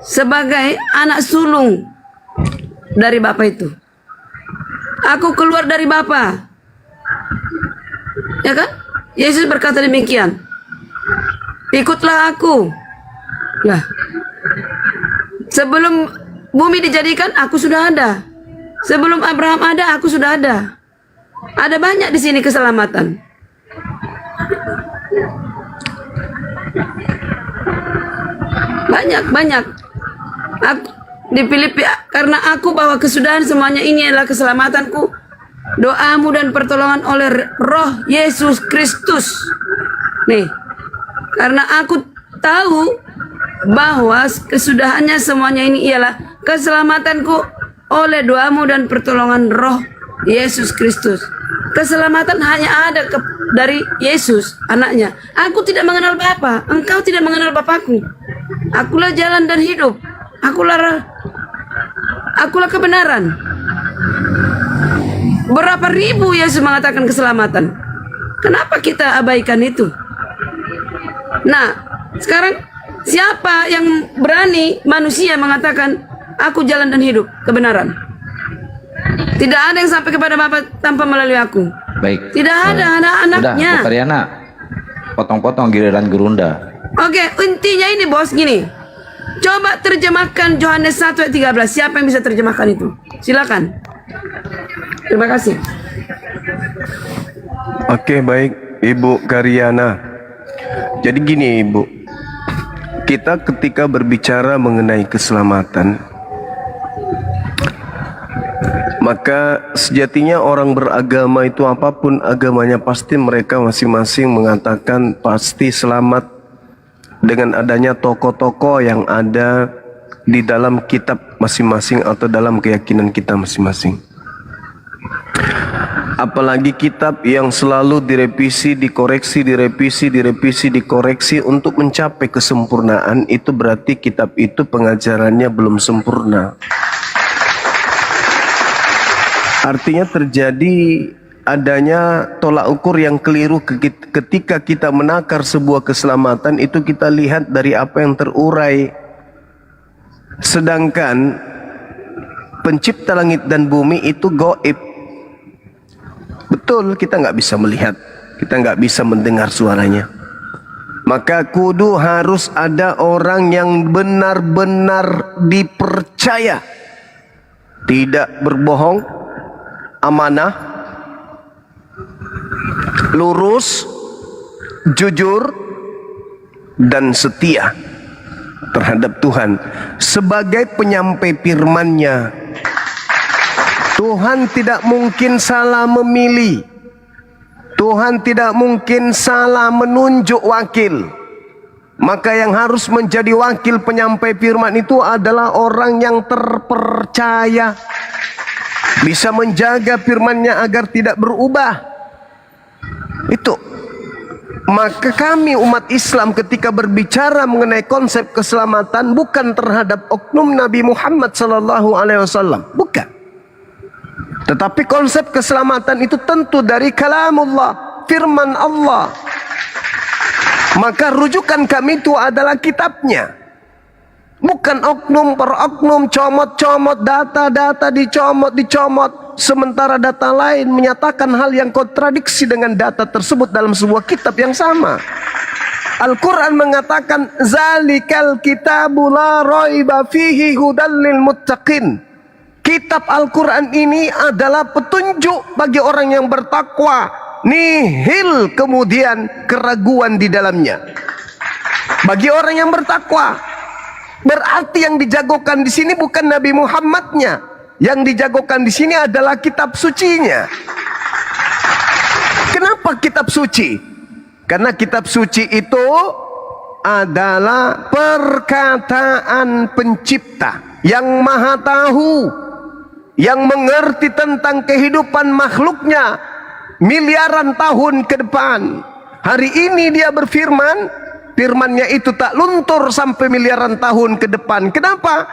sebagai anak sulung dari Bapa itu? Aku keluar dari Bapa. Ya kan? Yesus berkata demikian. Ikutlah aku. Lah. Sebelum bumi dijadikan, aku sudah ada. Sebelum Abraham ada, aku sudah ada. Ada banyak di sini keselamatan. Banyak. Aku di Filipi, karena aku bahwa kesudahan semuanya ini adalah keselamatanku, doamu dan pertolongan oleh Roh Yesus Kristus. Nih, karena aku tahu bahwa kesudahannya semuanya ini ialah keselamatanku oleh doamu dan pertolongan Roh Yesus Kristus. Keselamatan hanya ada dari Yesus, anaknya. Aku tidak mengenal Bapa, engkau tidak mengenal Bapakku. Akulah jalan dan hidup. Akulah kebenaran. Berapa ribu Yesus mengatakan keselamatan. Kenapa kita abaikan itu? Nah, sekarang siapa yang berani manusia mengatakan aku jalan dan hidup, kebenaran? Tidak ada yang sampai kepada Bapa tanpa melalui aku. Baik. Tidak ada anak-anaknya. Udah, Bu Karyana, potong-potong giliran Gurunda. Oke, intinya ini bos, gini. Coba terjemahkan Yohanes 1 ayat 13. Siapa yang bisa terjemahkan itu? Silakan. Terima kasih. Oke, baik Ibu Karyana. Jadi gini Ibu, kita ketika berbicara mengenai keselamatan, maka sejatinya orang beragama itu apapun agamanya, pasti mereka masing-masing mengatakan pasti selamat dengan adanya tokoh-tokoh yang ada di dalam kitab masing-masing atau dalam keyakinan kita masing-masing. Apalagi kitab yang selalu direvisi, dikoreksi untuk mencapai kesempurnaan, itu berarti kitab itu pengajarannya belum sempurna. Artinya terjadi adanya tolak ukur yang keliru ketika kita menakar sebuah keselamatan, itu kita lihat dari apa yang terurai. Sedangkan pencipta langit dan bumi itu gaib. Betul, kita nggak bisa melihat, kita nggak bisa mendengar suaranya. Maka kudu harus ada orang yang benar-benar dipercaya, tidak berbohong, amanah, lurus, jujur, dan setia terhadap Tuhan sebagai penyampai firman-Nya. Tuhan tidak mungkin salah memilih. Tuhan tidak mungkin salah menunjuk wakil. Maka yang harus menjadi wakil penyampai firman itu adalah orang yang terpercaya, bisa menjaga firman-Nya agar tidak berubah. Itu. Maka kami umat Islam ketika berbicara mengenai konsep keselamatan, bukan terhadap oknum Nabi Muhammad SAW, bukan. Tetapi konsep keselamatan itu tentu dari kalamullah, firman Allah. Maka rujukan kami itu adalah kitabnya, bukan oknum per oknum, comot-comot, data-data dicomot, sementara data lain menyatakan hal yang kontradiksi dengan data tersebut dalam sebuah kitab yang sama. Al-Quran mengatakan zalikal kitabu la raiba fihi hudal lil muttaqin. Kitab Al-Quran ini adalah petunjuk bagi orang yang bertakwa, nihil kemudian keraguan di dalamnya. Bagi orang yang bertakwa, berarti yang dijagokan di sini bukan Nabi Muhammadnya, yang dijagokan di sini adalah kitab sucinya. Kenapa kitab suci? Karena kitab suci itu adalah perkataan pencipta yang maha tahu, yang mengerti tentang kehidupan makhluknya miliaran tahun ke depan. Hari ini dia berfirman, firman-Nya itu tak luntur sampai miliaran tahun ke depan. Kenapa?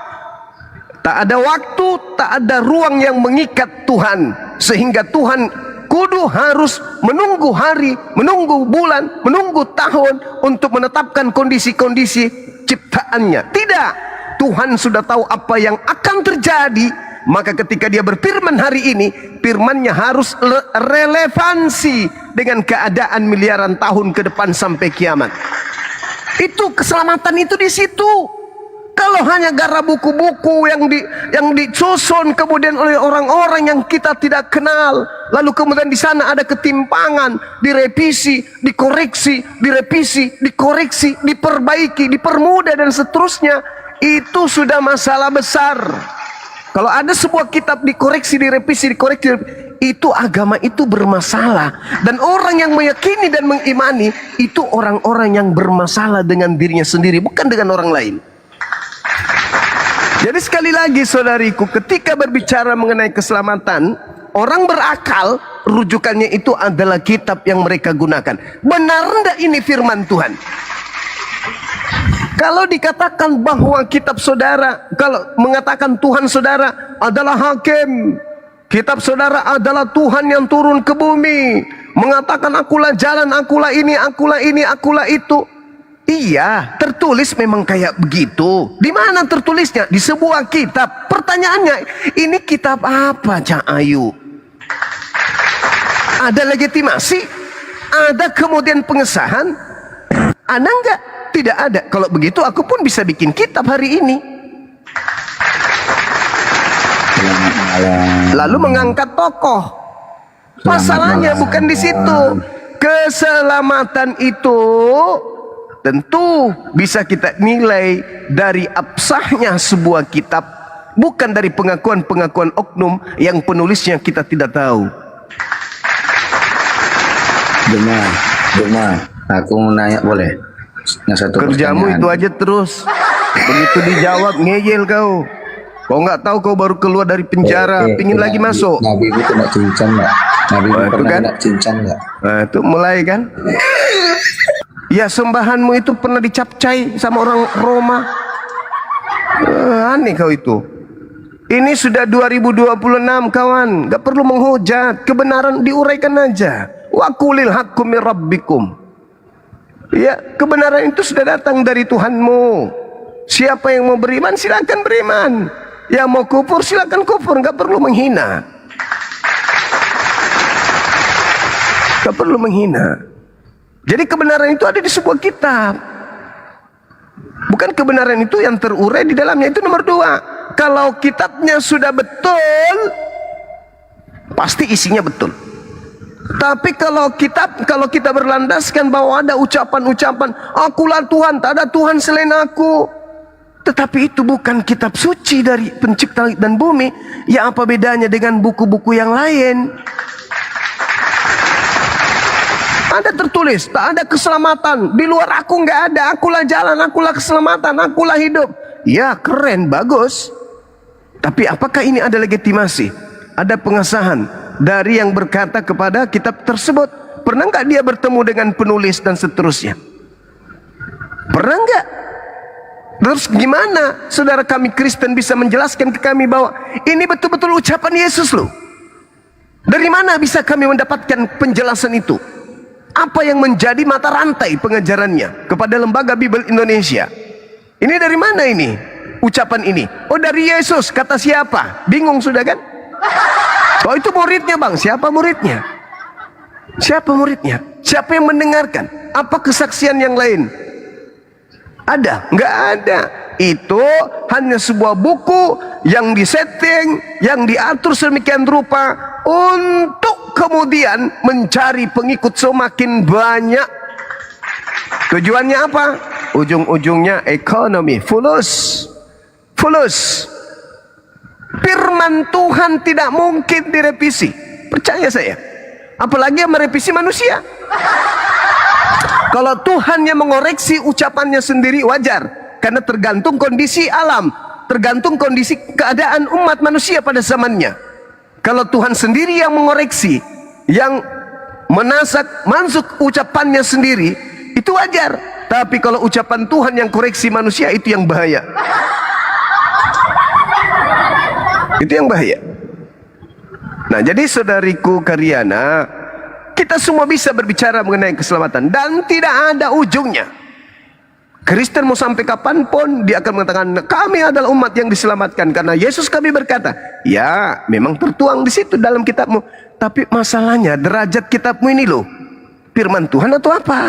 Tak ada waktu, tak ada ruang yang mengikat Tuhan, sehingga Tuhan kudu harus menunggu hari, menunggu bulan, menunggu tahun untuk menetapkan kondisi-kondisi ciptaannya. Tidak, Tuhan sudah tahu apa yang akan terjadi. Maka ketika dia berfirman hari ini, firman-Nya harus relevansi dengan keadaan miliaran tahun ke depan sampai kiamat. Itu keselamatan itu di situ. Kalau hanya gara buku-buku yang disusun kemudian oleh orang-orang yang kita tidak kenal, lalu kemudian di sana ada ketimpangan, direvisi, dikoreksi, direvisi, dikoreksi, diperbaiki, dipermudah dan seterusnya, itu sudah masalah besar. Kalau ada sebuah kitab dikoreksi, direvisi, dikoreksi, itu agama itu bermasalah. Dan orang yang meyakini dan mengimani itu orang-orang yang bermasalah dengan dirinya sendiri, bukan dengan orang lain. Jadi sekali lagi saudariku, ketika berbicara mengenai keselamatan, orang berakal rujukannya itu adalah kitab yang mereka gunakan. Benar enggak ini firman Tuhan? Kalau dikatakan bahwa kitab saudara, kalau mengatakan Tuhan saudara adalah hakim, kitab saudara adalah Tuhan yang turun ke bumi, mengatakan akulah jalan, akulah ini, akulah ini, akulah itu. Iya, tertulis memang kayak begitu. Di mana tertulisnya? Di sebuah kitab. Pertanyaannya, ini kitab apa, Cak Ayu? Ada legitimasi? Ada kemudian pengesahan? Ada enggak? Tidak ada. Kalau begitu aku pun bisa bikin kitab hari ini. Lalu mengangkat tokoh. Masalahnya bukan di situ. Keselamatan itu tentu bisa kita nilai dari absahnya sebuah kitab, bukan dari pengakuan-pengakuan oknum yang penulisnya kita tidak tahu. Jemaah, aku mau nanya boleh? Yang satu Kerjamu pertanyaan. itu aja terus. Begitu dijawab ngeyel kau. Kau nggak tahu kau baru keluar dari penjara, pingin lagi masuk. Nabi itu kena cincang nggak? Nabi itu itu pernah kan? kena cincang nggak? Nah, itu mulai kan? Ya sembahanmu itu pernah dicapcai sama orang Roma. Aneh kau itu. Ini sudah 2026 kawan, gak perlu menghujat, kebenaran diuraikan aja. Wa qulil haqqu mir rabbikum. Ya, kebenaran itu sudah datang dari Tuhanmu. Siapa yang mau beriman silakan beriman. Yang mau kufur silakan kufur, gak perlu menghina. Gak perlu menghina. Jadi kebenaran itu ada di sebuah kitab. Bukan kebenaran itu yang terurai di dalamnya. Itu nomor 2. Kalau kitabnya sudah betul, pasti isinya betul. Tapi kalau kita berlandaskan bahwa ada ucapan-ucapan, akulah Tuhan, tak ada Tuhan selain aku. Tetapi itu bukan kitab suci dari pencipta langit dan bumi. Ya apa bedanya dengan buku-buku yang lain? Ada tertulis, tak ada keselamatan. Di luar aku nggak ada. Akulah jalan, akulah keselamatan, akulah hidup. Ya keren, bagus. Tapi apakah ini ada legitimasi? Ada pengesahan dari yang berkata kepada kitab tersebut? Pernah nggak dia bertemu dengan penulis dan seterusnya? Pernah nggak? Terus gimana saudara kami Kristen bisa menjelaskan ke kami bahwa ini betul-betul ucapan Yesus loh? Dari mana bisa kami mendapatkan penjelasan itu? Apa yang menjadi mata rantai pengajarannya kepada Lembaga Bible Indonesia? Ini dari mana ini? Ucapan ini? Oh dari Yesus, kata siapa? Bingung sudah kan? Oh itu muridnya bang, siapa muridnya? Siapa muridnya? Siapa yang mendengarkan? Apa kesaksian yang lain? Ada? Nggak ada. Itu hanya sebuah buku yang disetting, yang diatur sedemikian rupa untuk kemudian mencari pengikut semakin banyak. Tujuannya apa? Ujung-ujungnya ekonomi, fulus. Firman Tuhan tidak mungkin direvisi, percaya saya. Apalagi yang merevisi manusia. Kalau Tuhan yang mengoreksi ucapannya sendiri wajar, karena tergantung kondisi alam, tergantung kondisi keadaan umat manusia pada zamannya. Kalau Tuhan sendiri yang mengoreksi, yang masuk ucapannya sendiri, itu wajar. Tapi kalau ucapan Tuhan yang koreksi manusia, itu yang bahaya. Itu yang bahaya. Nah, jadi saudariku Karyana, kita semua bisa berbicara mengenai keselamatan dan tidak ada ujungnya. Kristen mau sampai kapanpun dia akan mengatakan kami adalah umat yang diselamatkan karena Yesus kami berkata. Ya, memang tertuang di situ dalam kitabmu. Tapi masalahnya derajat kitabmu ini loh, firman Tuhan atau apa?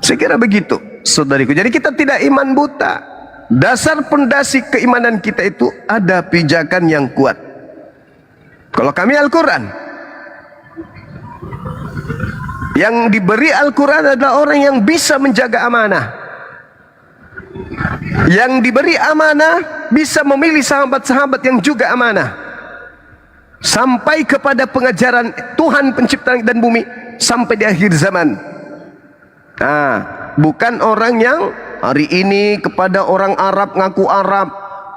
Saya kira begitu, saudariku. Jadi kita tidak iman buta. Dasar pondasi keimanan kita itu ada pijakan yang kuat. Kalau kami Al-Quran, yang diberi Al-Quran adalah orang yang bisa menjaga amanah. Yang diberi amanah bisa memilih sahabat-sahabat yang juga amanah, sampai kepada pengajaran Tuhan pencipta langit dan bumi sampai di akhir zaman. Nah, bukan orang yang hari ini kepada orang Arab ngaku Arab,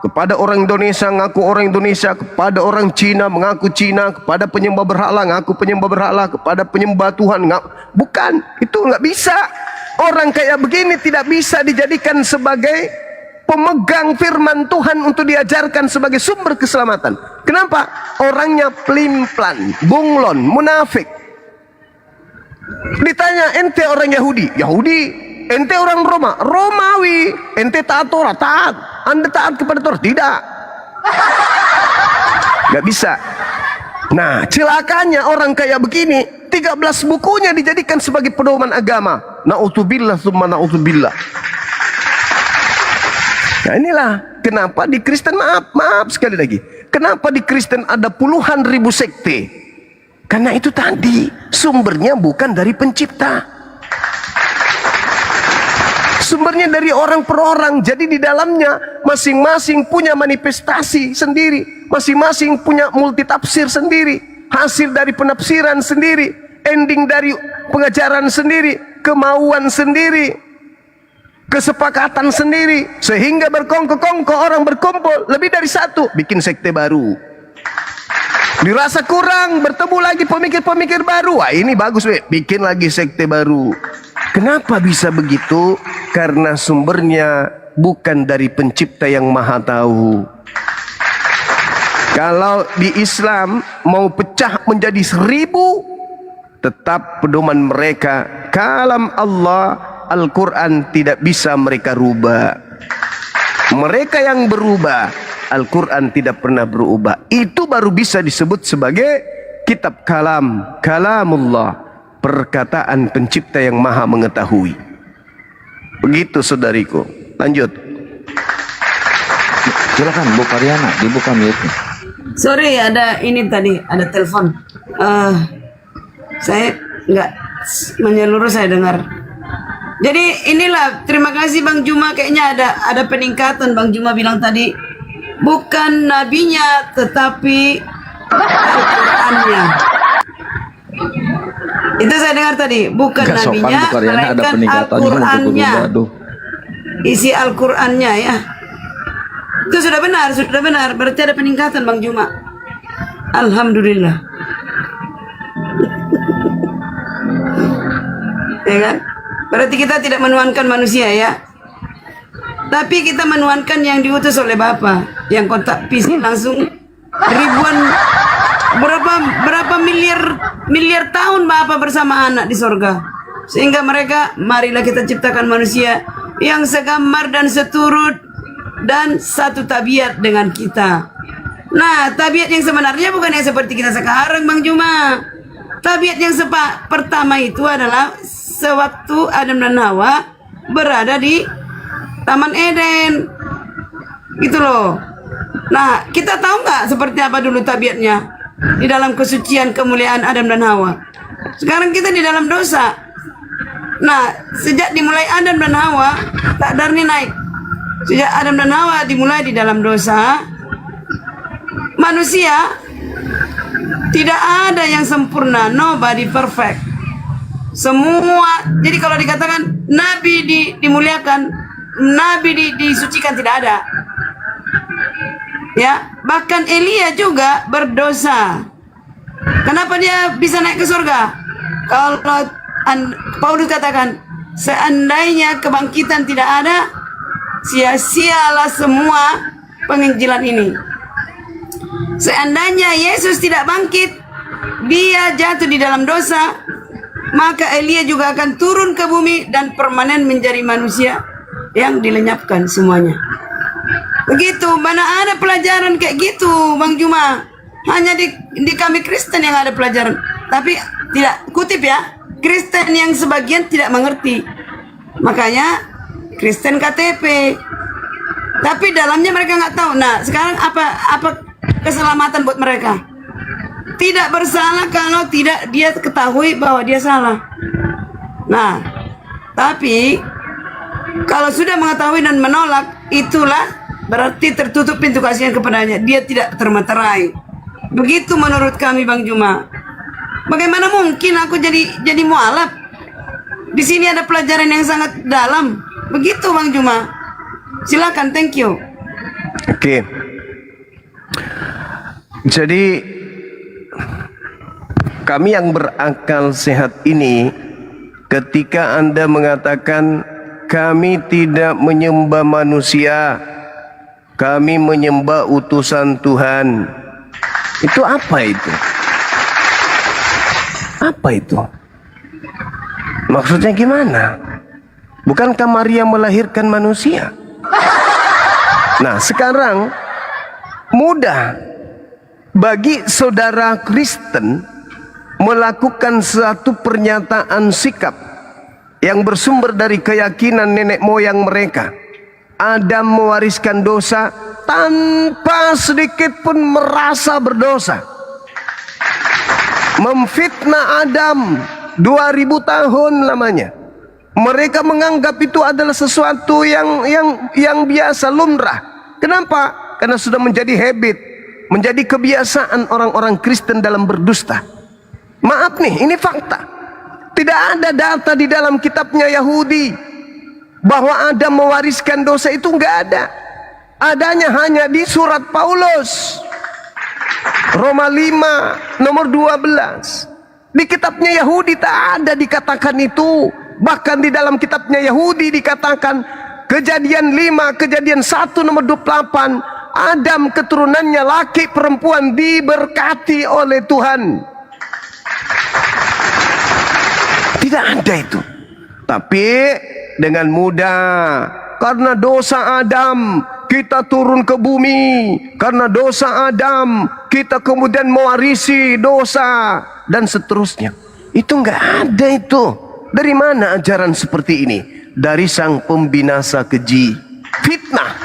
kepada orang Indonesia ngaku orang Indonesia, kepada orang Cina mengaku Cina, kepada penyembah berhala ngaku penyembah berhala, kepada penyembah Tuhan ngaku. Bukan, itu nggak bisa. Orang kayak begini tidak bisa dijadikan sebagai pemegang firman Tuhan untuk diajarkan sebagai sumber keselamatan. Kenapa? Orangnya pelin-pelan, bunglon, munafik. Ditanya, ente orang Yahudi? Yahudi. Ente orang Roma? Romawi. Ente taat Torah? Taat. Anda taat kepada Torah? Tidak. Gak bisa. Nah, celakanya orang kayak begini, 13 bukunya dijadikan sebagai pedoman agama. Na'udzubillah summa na'udzubillah. Nah, inilah kenapa di Kristen, maaf sekali lagi, kenapa di Kristen ada puluhan ribu sekte. Karena itu tadi sumbernya bukan dari pencipta, sumbernya dari orang per orang. Jadi di dalamnya masing-masing punya manifestasi sendiri, masing-masing punya multitafsir sendiri, hasil dari penafsiran sendiri, ending dari pengajaran sendiri, kemauan sendiri, kesepakatan sendiri, sehingga berkongko-kongko orang berkumpul lebih dari satu, bikin sekte baru. Dirasa kurang, bertemu lagi pemikir-pemikir baru. Wah, ini bagus, bikin lagi sekte baru. Kenapa bisa begitu? Karena sumbernya bukan dari pencipta yang maha tahu. Kalau di Islam mau pecah menjadi 1000, tetap pedoman mereka kalam Allah, Al-Quran tidak bisa mereka rubah. Mereka yang berubah, Al-Quran tidak pernah berubah. Itu baru bisa disebut sebagai kitab kalamullah, perkataan pencipta yang maha mengetahui. Begitu saudariku. Lanjut. Silakan Bu Karyana, dibuka mute. Sorry, ada ini tadi, ada telepon. Saya nggak menyeluruh, saya dengar. Jadi inilah, terima kasih Bang Juma. Kayaknya ada peningkatan. Bang Juma bilang tadi, bukan nabinya tetapi Al-Qurannya. Itu saya dengar tadi, bukan Gak sopan nabinya, Bu Karyana, ada melainkan peningkatannya untuk Al-Qurannya, aduh. isi Al-Qurannya ya. Itu sudah benar. Berarti ada peningkatan Bang Juma. Alhamdulillah. Ya kan? Berarti kita tidak menuhankan manusia ya, tapi kita menuhankan yang diutus oleh Bapa, yang kontak fisik langsung ribuan, berapa miliar tahun Bapa bersama anak di sorga, sehingga mereka, marilah kita ciptakan manusia yang segambar dan seturut dan satu tabiat dengan kita. Nah, tabiat yang sebenarnya bukan yang seperti kita sekarang Bang Juma. Tabiat yang pertama itu adalah sewaktu Adam dan Hawa berada di Taman Eden, gitu loh. Nah, kita tahu nggak seperti apa dulu tabiatnya di dalam kesucian kemuliaan Adam dan Hawa. Sekarang kita di dalam dosa. Nah, sejak dimulai Adam dan Hawa, takdarnya naik. Sejak Adam dan Hawa dimulai di dalam dosa, manusia tidak ada yang sempurna, nobody perfect. Semua, jadi kalau dikatakan Nabi dimuliakan, Nabi disucikan, tidak ada. Ya, bahkan Elia juga berdosa. Kenapa dia bisa naik ke surga? Kalau Paulus katakan, seandainya kebangkitan tidak ada, sia-sialah semua penginjilan ini. Seandainya Yesus tidak bangkit, dia jatuh di dalam dosa, maka Elia juga akan turun ke bumi dan permanen menjadi manusia yang dilenyapkan semuanya. Begitu, mana ada pelajaran kayak gitu Bang Juma. Hanya di kami Kristen yang ada pelajaran. Tapi tidak, kutip ya, Kristen yang sebagian tidak mengerti. Makanya Kristen KTP. Tapi dalamnya mereka nggak tahu. Nah, sekarang apa keselamatan buat mereka? Tidak bersalah kalau tidak dia ketahui bahwa dia salah. Nah, tapi kalau sudah mengetahui dan menolak, itulah berarti tertutup pintu kasihan kepadanya. Dia tidak termeterai. Begitu menurut kami, Bang Juma. Bagaimana mungkin aku jadi mualaf? Di sini ada pelajaran yang sangat dalam. Begitu, Bang Juma. Silakan, thank you. Oke. Jadi kami yang berakal sehat ini, ketika Anda mengatakan kami tidak menyembah manusia, kami menyembah utusan Tuhan, itu apa itu? Apa itu? Maksudnya gimana? Bukankah Maria melahirkan manusia? Nah, sekarang mudah bagi saudara Kristen melakukan suatu pernyataan sikap yang bersumber dari keyakinan nenek moyang mereka. Adam mewariskan dosa tanpa sedikit pun merasa berdosa. Memfitnah Adam 2000 tahun lamanya. Mereka menganggap itu adalah sesuatu yang biasa, lumrah. Kenapa? Karena sudah menjadi habit, menjadi kebiasaan orang-orang Kristen dalam berdusta. Maaf nih, ini fakta. Tidak ada data di dalam kitabnya Yahudi bahwa Adam mewariskan dosa, itu enggak ada. Adanya hanya di surat Paulus Roma 5 nomor 12. Di kitabnya Yahudi tak ada dikatakan itu. Bahkan di dalam kitabnya Yahudi dikatakan Kejadian 5, Kejadian 1 nomor 28, Adam keturunannya laki perempuan diberkati oleh Tuhan. Tidak ada itu. Tapi dengan mudah, karena dosa Adam kita turun ke bumi, karena dosa Adam kita kemudian mewarisi dosa, dan seterusnya. Itu enggak ada itu. Dari mana ajaran seperti ini? Dari sang pembinasa keji, fitnah.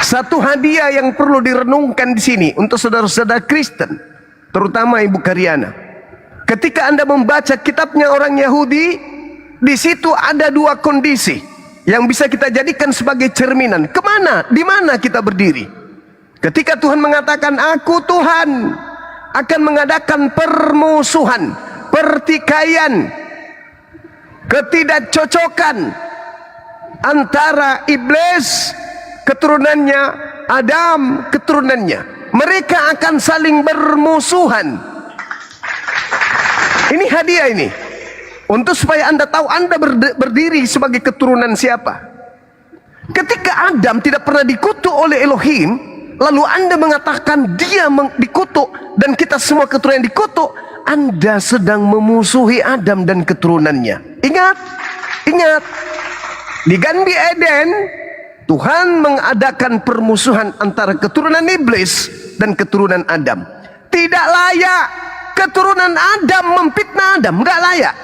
Satu hadiah yang perlu direnungkan di sini untuk saudara-saudara Kristen, terutama Ibu Karyana. Ketika Anda membaca kitabnya orang Yahudi, di situ ada dua kondisi yang bisa kita jadikan sebagai cerminan. Kemana? Di mana kita berdiri? Ketika Tuhan mengatakan, aku Tuhan akan mengadakan permusuhan, pertikaian, ketidakcocokan antara iblis keturunannya, Adam keturunannya. Mereka akan saling bermusuhan. Ini hadiah ini, untuk supaya Anda tahu Anda berdiri sebagai keturunan siapa. Ketika Adam tidak pernah dikutuk oleh Elohim, lalu Anda mengatakan dia dikutuk dan kita semua keturunan dikutuk, Anda sedang memusuhi Adam dan keturunannya. Ingat, ingat, di Gan Eden Tuhan mengadakan permusuhan antara keturunan iblis dan keturunan Adam. Tidak layak keturunan Adam memfitnah Adam, enggak layak.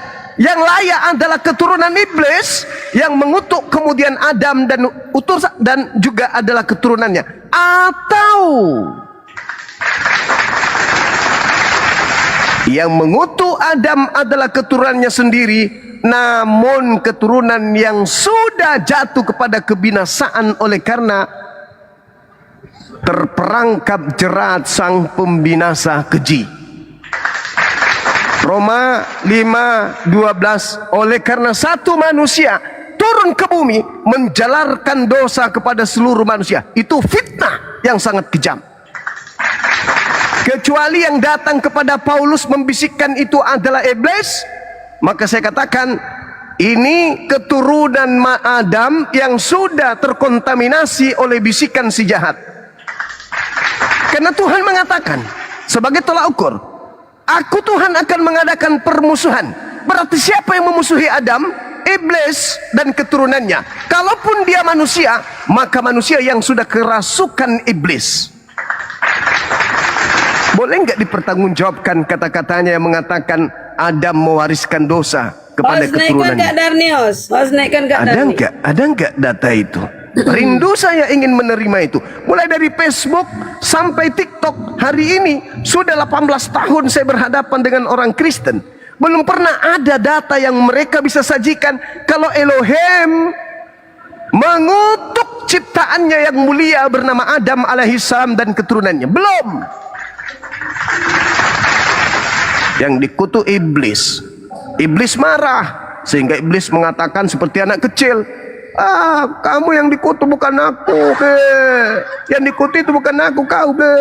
Yang layak adalah keturunan iblis yang mengutuk kemudian Adam dan utusan, dan juga adalah keturunannya. Atau yang mengutuk Adam adalah keturunannya sendiri, namun keturunan yang sudah jatuh kepada kebinasaan oleh karena terperangkap jerat sang pembinasa keji. Roma 5:12, oleh karena satu manusia turun ke bumi menjalarkan dosa kepada seluruh manusia. Itu fitnah yang sangat kejam. Kecuali yang datang kepada Paulus membisikkan itu adalah iblis, maka saya katakan ini keturunan Adam yang sudah terkontaminasi oleh bisikan si jahat. Karena Tuhan mengatakan sebagai tolak ukur, aku Tuhan akan mengadakan permusuhan. Berarti siapa yang memusuhi Adam? Iblis dan keturunannya. Kalaupun dia manusia, maka manusia yang sudah kerasukan iblis. Boleh nggak dipertanggungjawabkan kata-katanya yang mengatakan Adam mewariskan dosa kepada keturunannya? Harus naikkan Kak Darnius. Harus naikkan Kak Darnius. Ada nggak data itu? Rindu saya ingin menerima itu. Mulai dari Facebook sampai TikTok, hari ini sudah 18 tahun saya berhadapan dengan orang Kristen. Belum pernah ada data yang mereka bisa sajikan kalau Elohim mengutuk ciptaannya yang mulia bernama Adam alaihissalam dan keturunannya. Belum. Yang dikutuk iblis. Iblis marah sehingga iblis mengatakan seperti anak kecil, kamu yang dikutuk bukan aku, be. Yang dikutuk itu bukan aku, kau, be.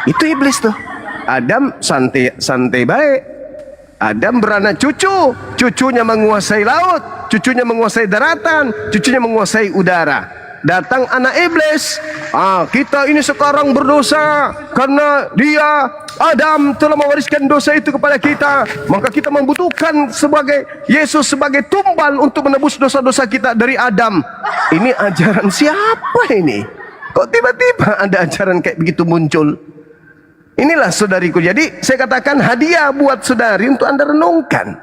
Itu iblis tuh. Adam santai baik. Adam beranak cucu, cucunya menguasai laut, cucunya menguasai daratan, cucunya menguasai udara. Datang anak iblis, kita ini sekarang berdosa karena dia Adam telah mewariskan dosa itu kepada kita, maka kita membutuhkan sebagai Yesus sebagai tumbal untuk menebus dosa-dosa kita dari Adam. Ini ajaran siapa ini? Kok tiba-tiba ada ajaran kayak begitu muncul? Inilah saudariku. Jadi saya katakan hadiah buat saudari untuk Anda renungkan.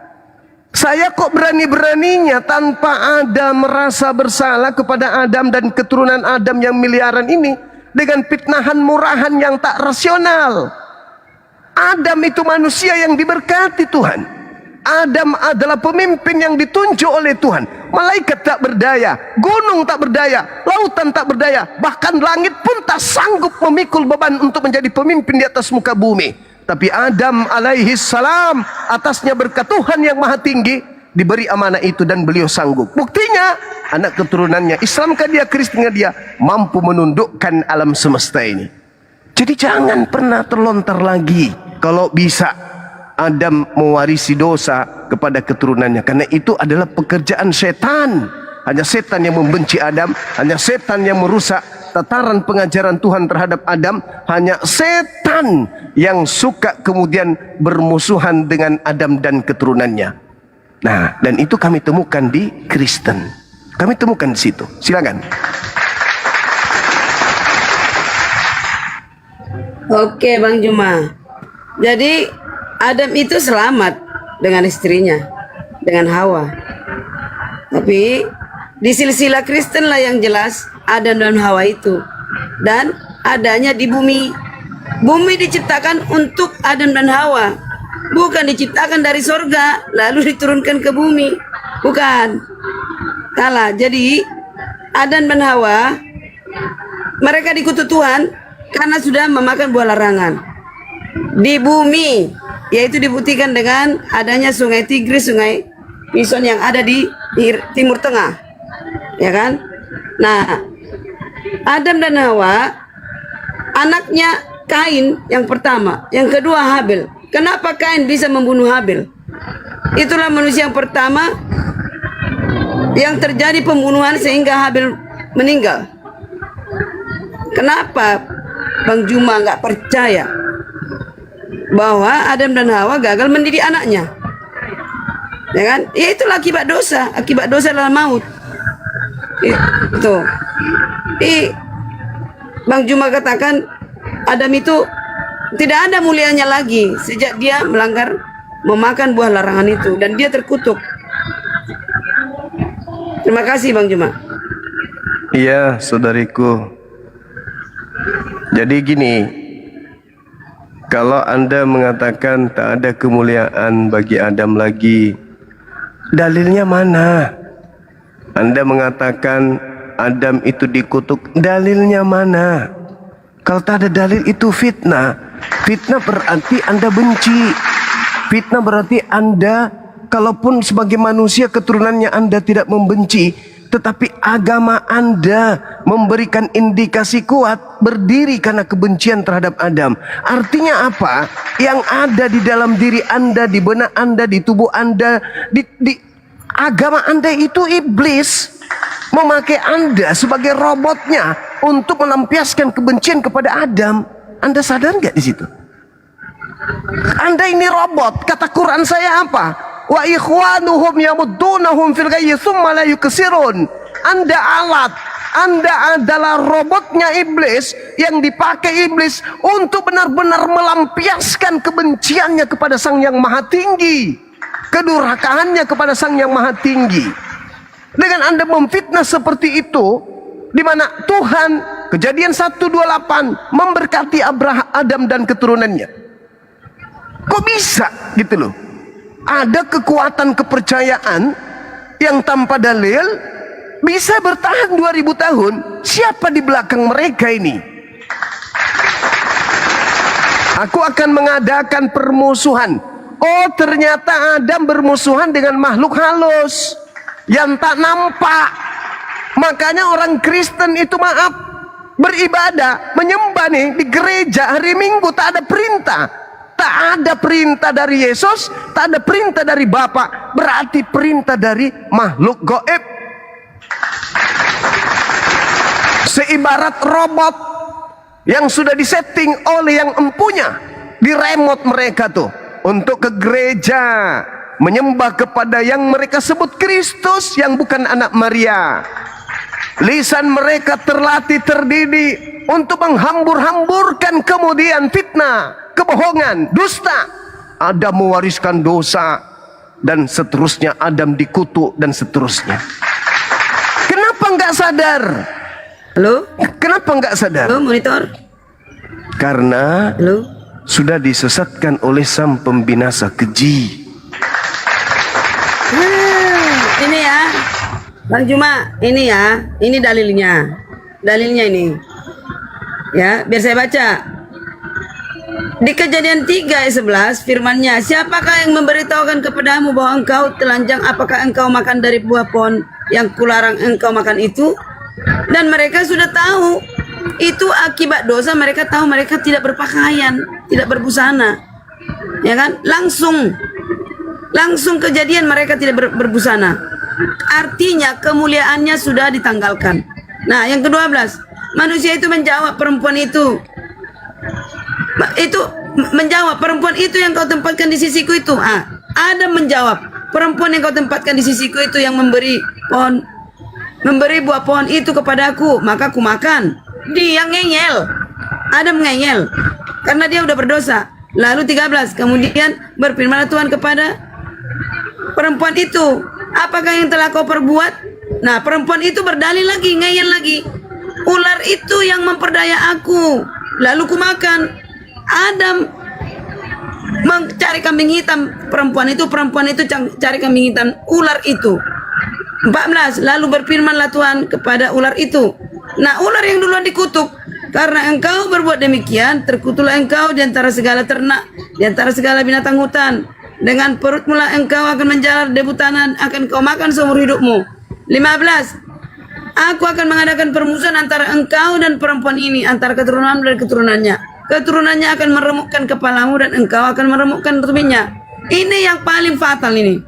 Saya kok berani-beraninya tanpa ada merasa bersalah kepada Adam dan keturunan Adam yang miliaran ini dengan fitnahan murahan yang tak rasional. Adam itu manusia yang diberkati Tuhan. Adam adalah pemimpin yang ditunjuk oleh Tuhan. Malaikat tak berdaya, gunung tak berdaya, lautan tak berdaya, bahkan langit pun tak sanggup memikul beban untuk menjadi pemimpin di atas muka bumi. Tapi Adam alaihi salam, atasnya berkat Tuhan yang maha tinggi, diberi amanah itu dan beliau sanggup. Buktinya anak keturunannya, Islamkah dia, Kristenkah dia, mampu menundukkan alam semesta ini. Jadi jangan pernah terlontar lagi kalau bisa Adam mewarisi dosa kepada keturunannya, karena itu adalah pekerjaan setan. Hanya setan yang membenci Adam, hanya setan yang merusak tataran pengajaran Tuhan terhadap Adam, hanya setan yang suka kemudian bermusuhan dengan Adam dan keturunannya. Nah, dan itu kami temukan di Kristen. Kami temukan di situ. Silakan. Oke, Bang Juma. Jadi Adam itu selamat dengan istrinya, dengan Hawa. Tapi di silsilah Kristen lah yang jelas Adam dan Hawa itu, dan adanya di bumi. Bumi diciptakan untuk Adam dan Hawa, bukan diciptakan dari sorga lalu diturunkan ke bumi. Bukan. Salah. Jadi Adam dan Hawa mereka dikutuk Tuhan karena sudah memakan buah larangan di bumi, yaitu dibuktikan dengan adanya sungai Tigris, sungai Pison yang ada di Timur Tengah, ya kan? Nah, Adam dan Hawa anaknya Kain yang pertama, yang kedua Habil. Kenapa Kain bisa membunuh Habil? Itulah manusia yang pertama yang terjadi pembunuhan sehingga Habil meninggal. Kenapa Bang Juma nggak percaya bahwa Adam dan Hawa gagal mendidik anaknya? Ya kan? Ya itulah akibat dosa. Akibat dosa adalah maut. Itu. Bang Juma katakan Adam itu tidak ada mulianya lagi sejak dia melanggar, memakan buah larangan itu, dan dia terkutuk. Terima kasih Bang Juma. Iya, saudariku. Jadi gini, kalau Anda mengatakan tak ada kemuliaan bagi Adam lagi, dalilnya mana? Anda mengatakan Adam itu dikutuk, dalilnya mana? Kalau tak ada dalil itu fitnah. Fitnah berarti Anda benci. Fitnah berarti Anda, kalaupun sebagai manusia keturunannya Anda tidak membenci, tetapi agama Anda memberikan indikasi kuat berdiri karena kebencian terhadap Adam. Artinya apa? Yang ada di dalam diri Anda, di benak Anda, di tubuh Anda, di agama Anda itu iblis memakai Anda sebagai robotnya untuk melampiaskan kebencian kepada Adam. Anda sadar nggak di situ? Anda ini robot. Kata Quran saya apa? Wa ikhwanuhum yamuddunahum fil ghayyi tsumma la yuksirun. Anda alat, Anda adalah robotnya iblis yang dipakai iblis untuk benar-benar melampiaskan kebenciannya kepada Sang Yang Maha Tinggi, kedurhakaannya kepada Sang Yang Maha Tinggi. Dengan Anda memfitnah seperti itu, di mana Tuhan, Kejadian 1:28 memberkati Adam dan keturunannya. Kok bisa gitu loh? Ada kekuatan kepercayaan yang tanpa dalil bisa bertahan 2000 tahun. Siapa di belakang mereka ini? Aku akan mengadakan permusuhan. Oh, ternyata Adam bermusuhan dengan makhluk halus yang tak nampak. Makanya orang Kristen itu beribadah, menyembah nih di gereja hari Minggu tak ada perintah. Tak ada perintah dari Yesus, tak ada perintah dari Bapa. Berarti perintah dari makhluk gaib. Seibarat robot yang sudah disetting oleh yang empunya di remote mereka tuh untuk ke gereja menyembah kepada yang mereka sebut Kristus yang bukan anak Maria. Lisan mereka terlatih, terdidik untuk menghambur-hamburkan kemudian fitnah, kebohongan, dusta. Adam mewariskan dosa dan seterusnya, Adam dikutuk dan seterusnya. Kenapa nggak sadar? Halo? Kenapa nggak sadar? Halo, monitor? Karena Halo? sudah disesatkan oleh sang pembinasa keji. Ini ya, Bang Juma, ini ya, ini dalilnya. Dalilnya ini. Ya, biar saya baca. Di Kejadian 3 ayat 11 firman-Nya, siapakah yang memberitahukan kepadamu bahwa engkau telanjang, apakah engkau makan dari buah pohon yang kularang engkau makan itu? Dan mereka sudah tahu itu akibat dosa. Mereka tahu mereka tidak berpakaian, tidak berbusana. Ya kan? Langsung kejadian mereka tidak berbusana. Artinya kemuliaannya sudah ditanggalkan. Nah, yang ke-12, manusia itu menjawab perempuan itu menjawab, perempuan itu yang kau tempatkan di sisiku itu. Adam menjawab, perempuan yang kau tempatkan di sisiku itu yang memberi buah pohon itu kepadaku, maka aku makan. Dia ngeyel, Adam ngeyel karena dia udah berdosa. Lalu 13, kemudian berfirmanlah Tuhan kepada perempuan itu, apakah yang telah kau perbuat? Nah, perempuan itu berdalil lagi, ngeyel lagi, ular itu yang memperdaya aku, lalu ku makan. Adam mencari kambing hitam, perempuan itu cari kambing hitam, ular itu. 14, lalu berfirmanlah Tuhan kepada ular itu. Nah, ular yang duluan dikutuk, karena engkau berbuat demikian, terkutuklah engkau di antara segala ternak, di antara segala binatang hutan. Dengan perut mula engkau akan menjalar debu tanah, akan kau makan seumur hidupmu. 15, aku akan mengadakan permusuhan antara engkau dan perempuan ini, antara keturunan dan keturunannya. Keturunannya akan meremukkan kepalamu dan engkau akan meremukkan tumitnya. Ini yang paling fatal ini.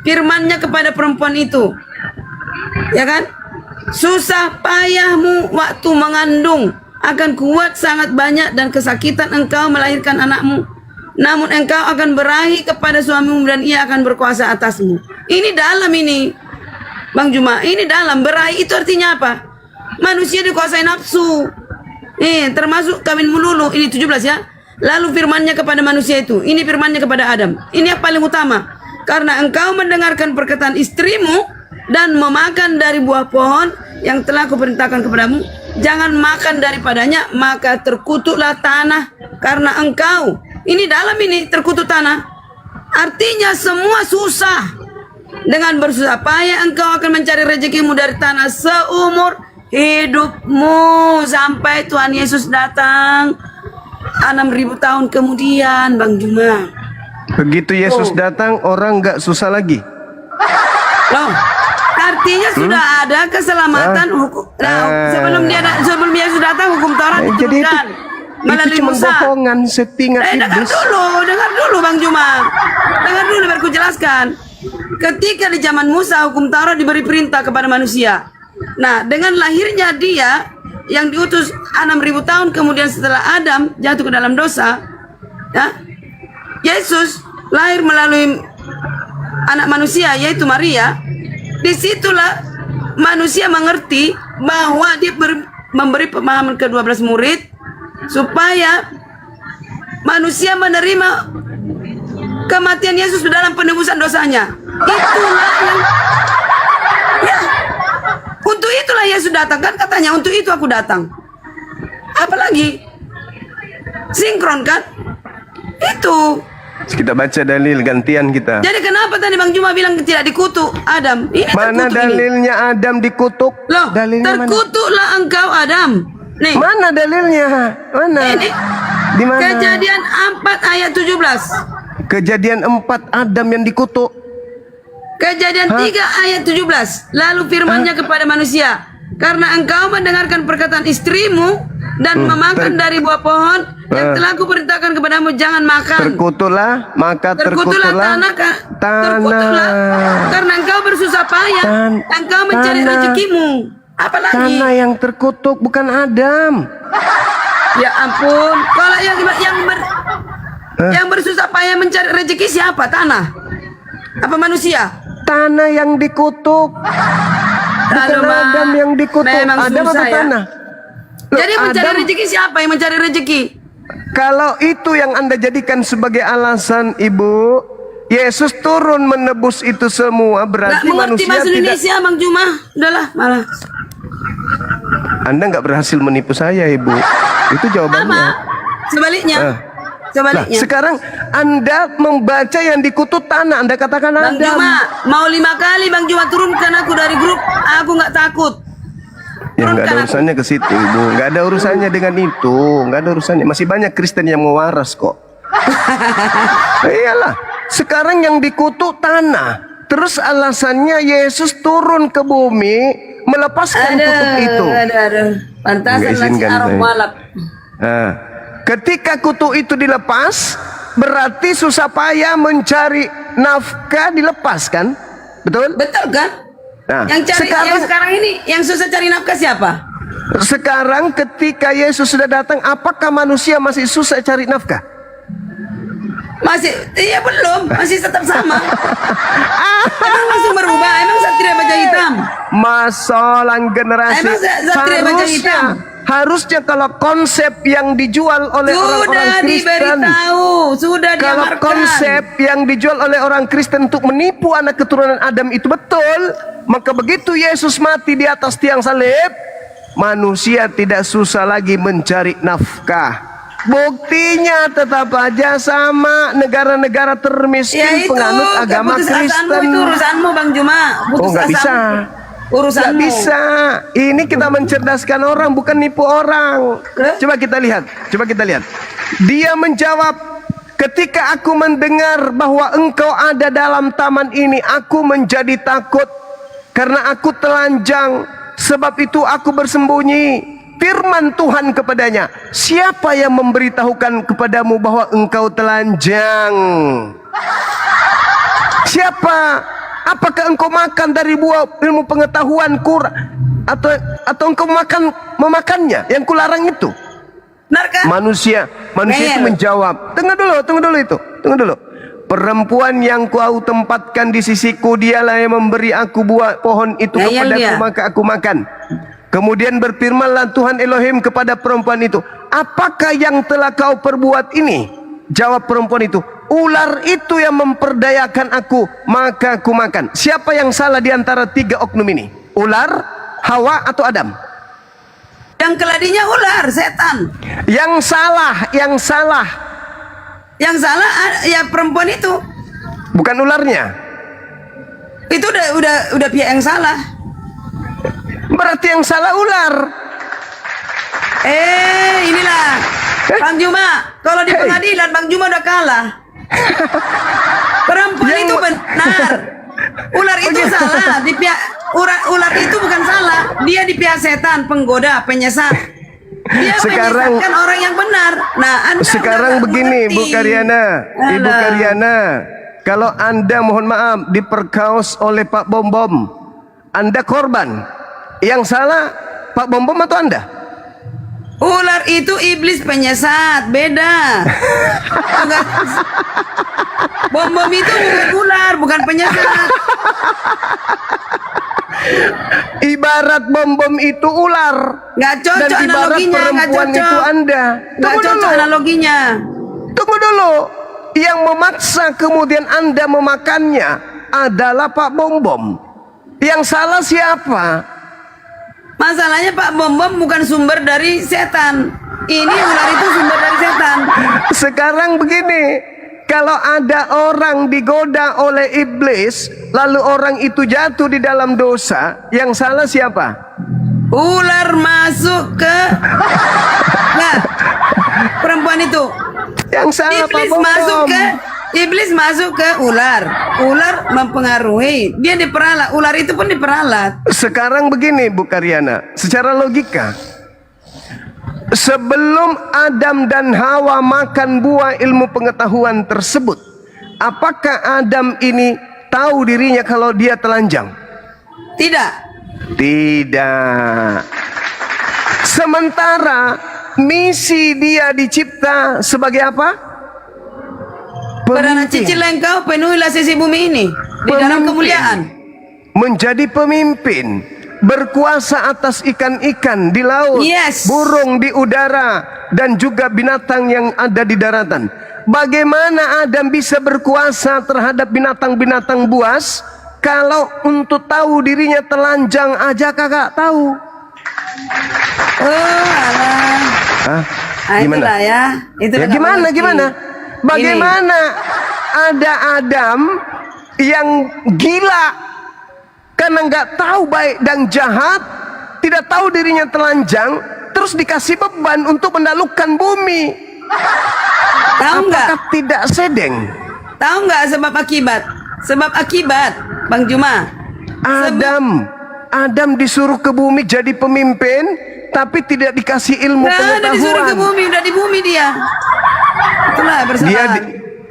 Firman-Nya kepada perempuan itu. Ya kan? Susah payahmu waktu mengandung akan kuat sangat banyak dan kesakitan engkau melahirkan anakmu. Namun engkau akan berahi kepada suamimu dan ia akan berkuasa atasmu. Ini dalam ini, Bang Juma, ini dalam. Berahi itu artinya apa? Manusia dikuasai nafsu. Termasuk kawin melulu. Ini 17 ya. Lalu firman-Nya kepada manusia itu. Ini firman-Nya kepada Adam. Ini yang paling utama. Karena engkau mendengarkan perkataan istrimu dan memakan dari buah pohon yang telah kuperintahkan kepadamu, jangan makan daripadanya, maka terkutuklah tanah karena engkau. Ini dalam ini terkutuk tanah. Artinya semua susah. Dengan bersusah payah engkau akan mencari rezekimu dari tanah seumur hidupmu sampai Tuhan Yesus datang 6.000 tahun kemudian, Bang Juma. Begitu Yesus datang, orang nggak susah lagi. Loh, artinya sudah ada keselamatan hukum. Nah, sebelum Yesus datang, hukum Taurat Jadi diturunkan melalui itu cuma Musa. bohongan, settingan Dengar iblis. dulu Bang Juma. Dengar dulu biar ku jelaskan. Ketika di zaman Musa, hukum Taurat diberi perintah kepada manusia. Nah, dengan lahirnya dia yang diutus 6.000 tahun kemudian setelah Adam jatuh ke dalam dosa, ya, Yesus lahir melalui anak manusia yaitu Maria. Disitulah manusia mengerti bahwa dia memberi pemahaman ke 12 murid supaya manusia menerima kematian Yesus dalam penebusan dosanya. Itulah yang Untuk itulah Yesus datang, kan katanya untuk itu aku datang. Apalagi sinkron kan? Itu. Kita baca dalil gantian kita. Jadi kenapa tadi Bang Juma bilang tidak dikutuk Adam? Ini Mana terkutuk ini. dalilnya Adam dikutuk? Loh, Dalilnya mana? terkutuklah engkau Adam. Nih. Mana dalilnya? Mana? Ini. Di mana? Kejadian 4 ayat 17. Kejadian 4 Adam yang dikutuk. Kejadian 3 ayat 17. Lalu firman-Nya kepada manusia, karena engkau mendengarkan perkataan istrimu dan memakan dari buah pohon yang telah kuperintahkan kepadamu, jangan makan. Terkutuklah, maka Terkutuklah tanah, terkutuklah karena engkau bersusah payah, engkau mencari tanah. rezekimu. Apalagi? Tanah yang terkutuk bukan Adam. Ya ampun, kalau yang bersusah payah mencari rezeki siapa? Tanah? Apa manusia? Tanah yang dikutuk. Bukan Aduh, Ma. Adam yang dikutuk. Memang Adam susah apa ya. tanah? Loh, Jadi mencari Adam- rezeki siapa yang mencari rezeki? Kalau itu yang Anda jadikan sebagai alasan, Ibu, Yesus turun menebus itu semua, Gak berarti mengerti manusia bahasa tidak. Indonesia Bang Juma. Udahlah, malah. Anda nggak berhasil menipu saya, Ibu. Itu jawabannya. Sama. Sebaliknya. Nah, Sebaliknya. sekarang Anda membaca yang dikutuk tanah, Anda katakan Bang Adam. Juma, mau 5 kali Bang Juma turunkan aku dari grup, aku nggak takut. Ya nggak ada Turunkan aku. urusannya ke situ, Ibu. Nggak ada urusannya dengan itu. Nggak ada urusannya. Masih banyak Kristen yang mau waras kok. Iyalah. Sekarang yang dikutuk tanah. Terus alasannya Yesus turun ke bumi melepaskan kutuk itu. Aduh. Pantasan Nggak lagi izinkan arah saya. malap. Nah, ketika kutuk itu dilepas, berarti susah payah mencari nafkah dilepaskan. Betul? Betul kan? Nah, Yang sekarang ini yang susah cari nafkah siapa? Sekarang ketika Yesus sudah datang, apakah manusia masih susah cari nafkah? Masih, iya belum, masih tetap sama. Emang langsung berubah, emang satria baja hitam. Masalah generasi. Emang satria baja hitam? Harusnya kalau konsep yang dijual oleh orang-orang Sudah Kristen, diberitahu, sudah kalau diamarkan. konsep yang dijual oleh orang Kristen untuk menipu anak keturunan Adam itu betul, maka begitu Yesus mati di atas tiang salib, manusia tidak susah lagi mencari nafkah. Buktinya tetap aja sama negara-negara termiskin Ya itu, penganut agama keputusasaanmu Kristen. itu urusanmu Bang Juma. Oh, nggak bisa. Putusasaanmu. Nggak Urusanmu. bisa. Ini kita mencerdaskan orang, bukan nipu orang. Coba kita lihat. Coba kita lihat. Dia menjawab, ketika aku mendengar bahwa engkau ada dalam taman ini, aku menjadi takut karena aku telanjang. Sebab itu aku bersembunyi. Firman Tuhan kepadanya, siapa yang memberitahukan kepadamu bahwa engkau telanjang? Siapa? Apakah engkau makan dari buah ilmu pengetahuan atau engkau memakannya yang kularang itu? Narka? Manusia itu menjawab, tunggu dulu. Perempuan yang kau tempatkan di sisiku, dialah yang memberi aku buah pohon itu kepadaku, maka aku makan. Kemudian berfirmanlah Tuhan Elohim kepada perempuan itu, apakah yang telah kau perbuat ini? Jawab perempuan itu, ular itu yang memperdayakan aku, maka aku makan. Siapa yang salah di antara 3 oknum ini? Ular, Hawa, atau Adam? Yang keladinya ular, setan. Yang salah Yang salah ya perempuan itu. bukan ularnya. Itu udah pihak yang salah. Berarti yang salah ular. Inilah Bang Juma, kalau di pengadilan Bang Juma udah kalah. Perempuan itu benar. Ular itu salah. Di pihak ular itu bukan salah. Dia di pihak setan, penggoda, penyesat. Dia Sekarang- menyesatkan orang yang benar. Nah, Anda Sekarang udah begini, mengerti. Bu Karyana, Ibu Alah. Karyana, kalau Anda mohon maaf diperkaos oleh Pak Bom Bom, Anda korban. Yang salah Pak Bom Bom atau Anda? Ular itu iblis penyesat, beda. Bom-bom itu bukan ular, bukan penyesat. Ibarat Bom Bom itu ular. Nggak cocok Dan ibarat analoginya, nggak perempuan cocok. itu Anda. Nggak cocok analoginya. Tunggu dulu. Yang memaksa kemudian Anda memakannya adalah Pak Bom Bom. Yang salah siapa? Masalahnya Pak Bom Bom bukan sumber dari setan. Ini ular itu sumber dari setan. Sekarang begini, kalau ada orang digoda oleh iblis, lalu orang itu jatuh di dalam dosa, yang salah siapa? Ular masuk ke nah, perempuan itu. Yang salah Pak Iblis Bom masuk Bom. ke ular. Ular mempengaruhi. Dia diperalat. Ular itu pun diperalat. Sekarang begini Bu Karyana, secara logika, sebelum Adam dan Hawa makan buah ilmu pengetahuan tersebut, apakah Adam ini tahu dirinya kalau dia telanjang? Tidak. Tidak. Sementara misi dia dicipta sebagai apa? Perdana cicil engkau penuhilah sisi bumi ini di dalam kemuliaan. Menjadi pemimpin, berkuasa atas ikan-ikan di laut, Yes. burung di udara, dan juga binatang yang ada di daratan. Bagaimana Adam bisa berkuasa terhadap binatang-binatang buas kalau untuk tahu dirinya telanjang aja kagak tahu? Oh, alah. Hah? Nah, itulah ya. Itulah Ya gimana ngerti. gimana? Bagaimana ada Adam yang gila karena nggak tahu baik dan jahat, tidak tahu dirinya telanjang, terus dikasih beban untuk menaklukkan bumi. Tahu nggak? Apakah tidak sedeng? Tahu nggak sebab akibat? Sebab akibat, Bang Juma. Adam disuruh ke bumi jadi pemimpin, tapi tidak disuruh ilmu Nah, udah disuruh ke pengetahuan. bumi, udah di bumi dia. Itulah persalahan.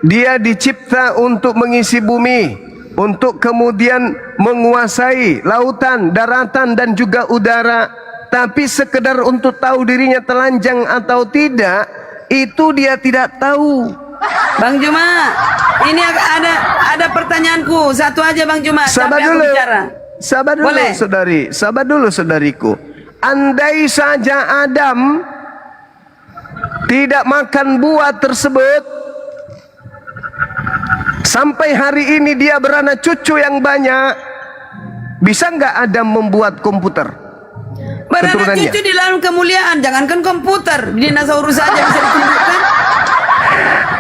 Dia dicipta untuk mengisi bumi, untuk kemudian menguasai lautan, daratan, dan juga udara. Tapi sekedar untuk tahu dirinya telanjang atau tidak, itu dia tidak tahu. Bang Juma, ini ada pertanyaanku. Satu aja Bang Juma. Sabar sampai aku dulu, bicara. sabar dulu Boleh? saudari, sabar dulu saudariku. Andai saja Adam tidak makan buah tersebut, sampai hari ini dia beranak cucu yang banyak, bisa nggak Adam membuat komputer? Beranak Keturunannya. cucu di dalam kemuliaan. Jangankan komputer, dinosaurus saja bisa ditundukkan.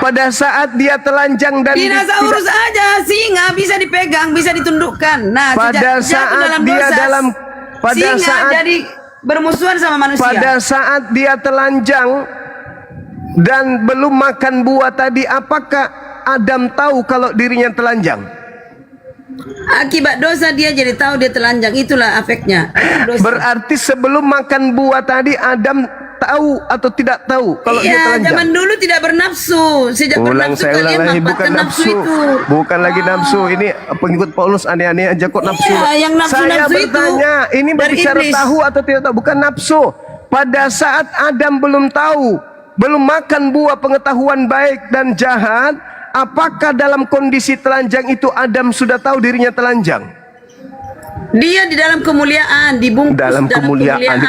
Pada saat dia telanjang dan Dinosaurus aja, singa bisa dipegang, bisa ditundukkan. Nah, pada sejak jatuh saat dalam dia dosa, dalam pada singa saat jadi bermusuhan sama manusia. pada saat dia telanjang dan belum makan buah tadi, apakah Adam tahu kalau dirinya telanjang? Akibat dosa dia jadi tahu dia telanjang. Itulah efeknya. Dosa. Berarti sebelum makan buah tadi Adam tahu atau tidak tahu kalau dia Iya, telanjang? zaman dulu tidak bernafsu. Sejak Ulang bernafsu saya ulang kalian lagi, bukan manfaatkan nafsu nafsu, itu. bukan lagi nafsu. Ini pengikut Paulus aneh-aneh aja kok nafsu. Iya, yang Saya nafsu-nafsu itu bertanya, ini dari berbicara iblis. tahu atau tidak tahu, bukan nafsu. Pada saat Adam belum tahu, belum makan buah pengetahuan baik dan jahat, apakah dalam kondisi telanjang itu Adam sudah tahu dirinya telanjang? Dia di dalam kemuliaan, dibungkus Dalam kemuliaan.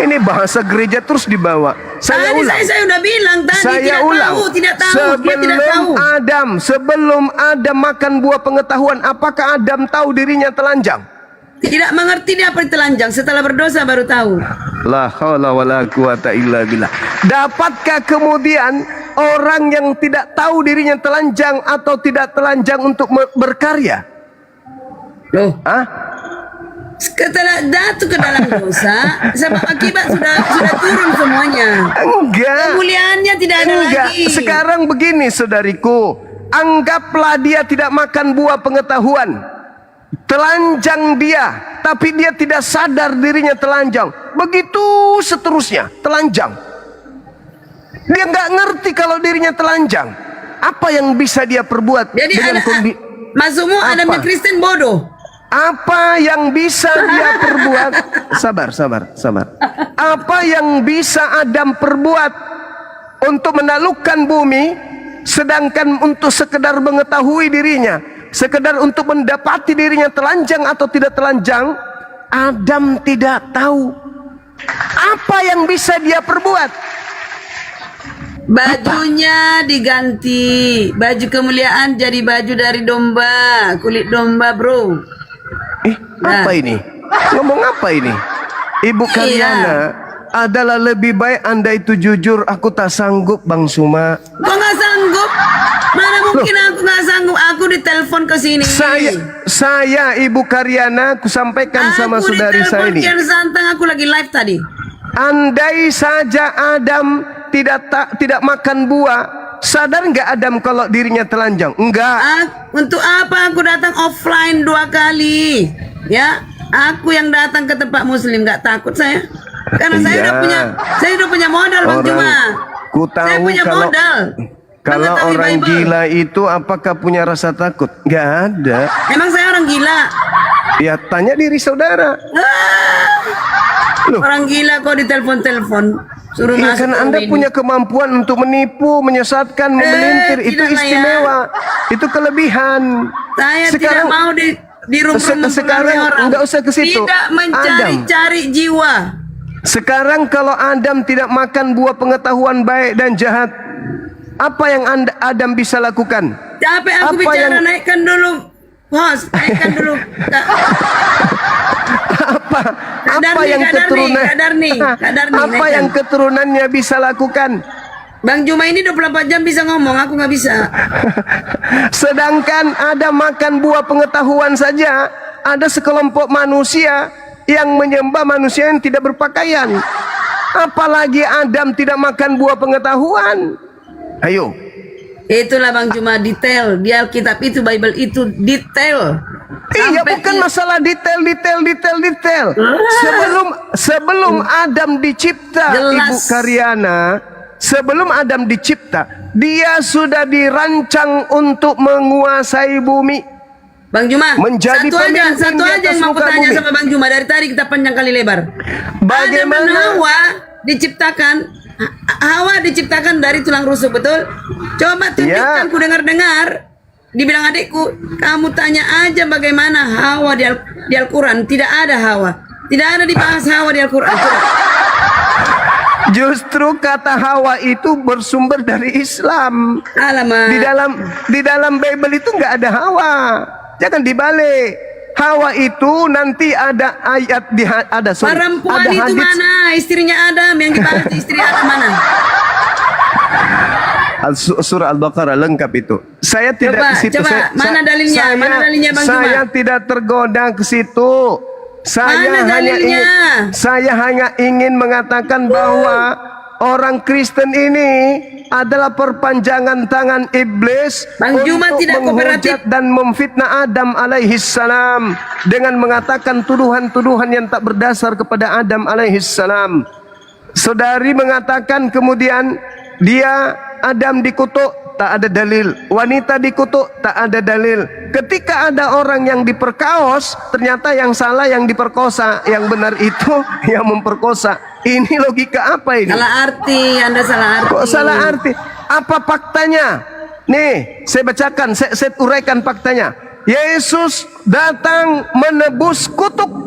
Ini bahasa gereja terus dibawa. Saya Tadi ulang. saya sudah bilang tadi Saya tidak ulang. tahu, dia tidak tahu. Sebelum Adam makan buah pengetahuan, apakah Adam tahu dirinya telanjang? Tidak mengerti dia apa itu telanjang, setelah berdosa baru tahu. La haula wala quwata illa billah. Dapatkah kemudian orang yang tidak tahu dirinya telanjang atau tidak telanjang untuk berkarya? Loh, Hah? setelah jatuh ke dalam dosa, sebab akibat sudah turun semuanya. Enggak. Kemuliaannya tidak ada Enggak. lagi. Sekarang begini saudariku, anggaplah dia tidak makan buah pengetahuan, telanjang dia, tapi dia tidak sadar dirinya telanjang. Begitu seterusnya, telanjang. Dia nggak ngerti kalau dirinya telanjang. Apa yang bisa dia perbuat Jadi dengan maksudmu Apa? Adam Kristen bodoh? Apa yang bisa dia perbuat? Sabar. Apa yang bisa Adam perbuat untuk menaklukkan bumi, sedangkan untuk sekedar mengetahui dirinya, sekedar untuk mendapati dirinya telanjang atau tidak telanjang, Adam tidak tahu. Apa yang bisa dia perbuat? Bajunya diganti, baju kemuliaan jadi baju dari domba, kulit domba, bro. Apa ini? Ngomong apa ini? Ibu Karyana, adalah lebih baik Anda itu jujur. Aku tak sanggup, Bang Suma. Kok nggak sanggup? Mana mungkin aku nggak sanggup? Aku ditelepon ke sini. Saya Ibu Karyana, aku sampaikan sama saudari saya ini. Kian Santang, aku lagi live tadi. Andai saja Adam tidak makan buah, sadar nggak Adam kalau dirinya telanjang? Enggak. Untuk apa aku datang offline 2 kali? Ya, aku yang datang ke tempat Muslim, nggak takut saya. Karena saya udah punya modal, Bang Juma. Ku tahu Saya punya modal. Kalau Mengetahui orang Bible. gila itu apakah punya rasa takut? Nggak ada. Emang saya orang gila? Ya tanya diri saudara. Loh. Orang gila kok ditelepon-telepon. Suruh Ya masuk kan ke Anda ini. punya kemampuan untuk menipu, menyesatkan, memelintir. Itu tidak lah ya. istimewa. Itu kelebihan. Saya tidak mau di rumah sekarang orang. nggak usah ke situ. Tidak mencari-cari jiwa. Sekarang kalau Adam tidak makan buah pengetahuan baik dan jahat, apa yang Adam bisa lakukan? Capek aku Apa bicara, yang- naikkan dulu. Bos, naikkan dulu. Apa yang keturunan? Kak Darni, Apa naikkan. yang keturunannya bisa lakukan? Bang Juma ini 24 jam bisa ngomong, aku nggak bisa. Sedangkan ada makan buah pengetahuan saja, ada sekelompok manusia yang menyembah manusia yang tidak berpakaian. Apalagi Adam tidak makan buah pengetahuan. Ayo. Itulah Bang Juma, detail di Alkitab itu, Bible itu detail. Iya, Sampai bukan masalah detail. Sebelum Adam dicipta, Jelas. Ibu Karyana, sebelum Adam dicipta, dia sudah dirancang untuk menguasai bumi. Bang Juma, Menjadi satu aja pemimpin di atas yang mau muka tanya bumi. sama Bang Juma, dari tadi kita panjang kali lebar. Bagaimana? Adam dan Hawa diciptakan, Hawa diciptakan dari tulang rusuk, betul? Coba tunjukkan, Ya. ku dengar-dengar. Dibilang adikku, kamu tanya aja bagaimana Hawa di Al-Quran. Tidak ada Hawa, tidak ada dibahas Hawa di Al-Quran. Coba. Justru kata Hawa itu bersumber dari Islam. Alamak. Di dalam Bible itu nggak ada Hawa. Jangan dibalik. Hawa itu nanti ada ayat Perempuan ada itu hadits. mana? Istrinya Adam yang dibahas, istri Adam mana? Surah Al-Baqarah lengkap itu. Saya tidak Coba, ke situ. coba. Mana dalilnya? Mana dalilnya, Bang Juma? Saya tidak tergoda ke situ. Saya hanya ingin mengatakan bahwa orang Kristen ini adalah perpanjangan tangan iblis Bang Juma untuk tidak menghujat kooperatif. dan memfitnah Adam alaihissalam dengan mengatakan tuduhan-tuduhan yang tak berdasar kepada Adam alaihissalam. Saudari mengatakan kemudian Adam dikutuk, tak ada dalil. Wanita dikutuk, tak ada dalil. Ketika ada orang yang diperkaos, ternyata yang salah yang diperkosa, yang benar itu yang memperkosa. Ini logika apa ini? Salah arti, Anda salah arti. Kok salah arti? Apa faktanya? Nih, saya bacakan, saya uraikan faktanya. Yesus datang menebus kutuk.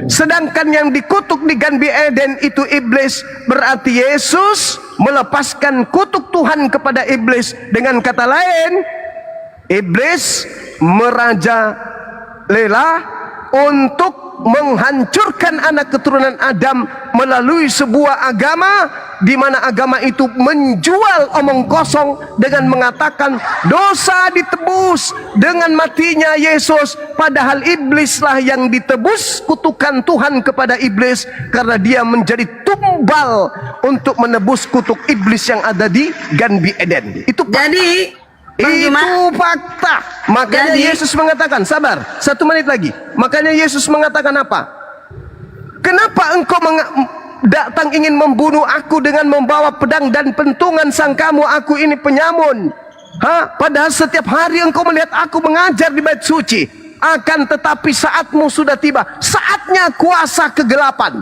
Sedangkan yang dikutuk di Gan Eden itu iblis. Berarti Yesus melepaskan kutuk Tuhan kepada iblis. Dengan kata lain, iblis merajalela untuk menghancurkan anak keturunan Adam melalui sebuah agama di mana agama itu menjual omong kosong dengan mengatakan dosa ditebus dengan matinya Yesus, padahal iblislah yang ditebus kutukan Tuhan kepada iblis karena dia menjadi tumbal untuk menebus kutuk iblis yang ada di Gan Eden. Itu Jadi, Bang itu Juma, fakta. Makanya Jadi- Yesus mengatakan, sabar, 1 menit lagi. Makanya Yesus mengatakan apa? Kenapa engkau datang ingin membunuh aku dengan membawa pedang dan pentungan, sangkamu aku ini penyamun? Padahal setiap hari engkau melihat aku mengajar di bait suci. Akan tetapi saatmu sudah tiba, saatnya kuasa kegelapan.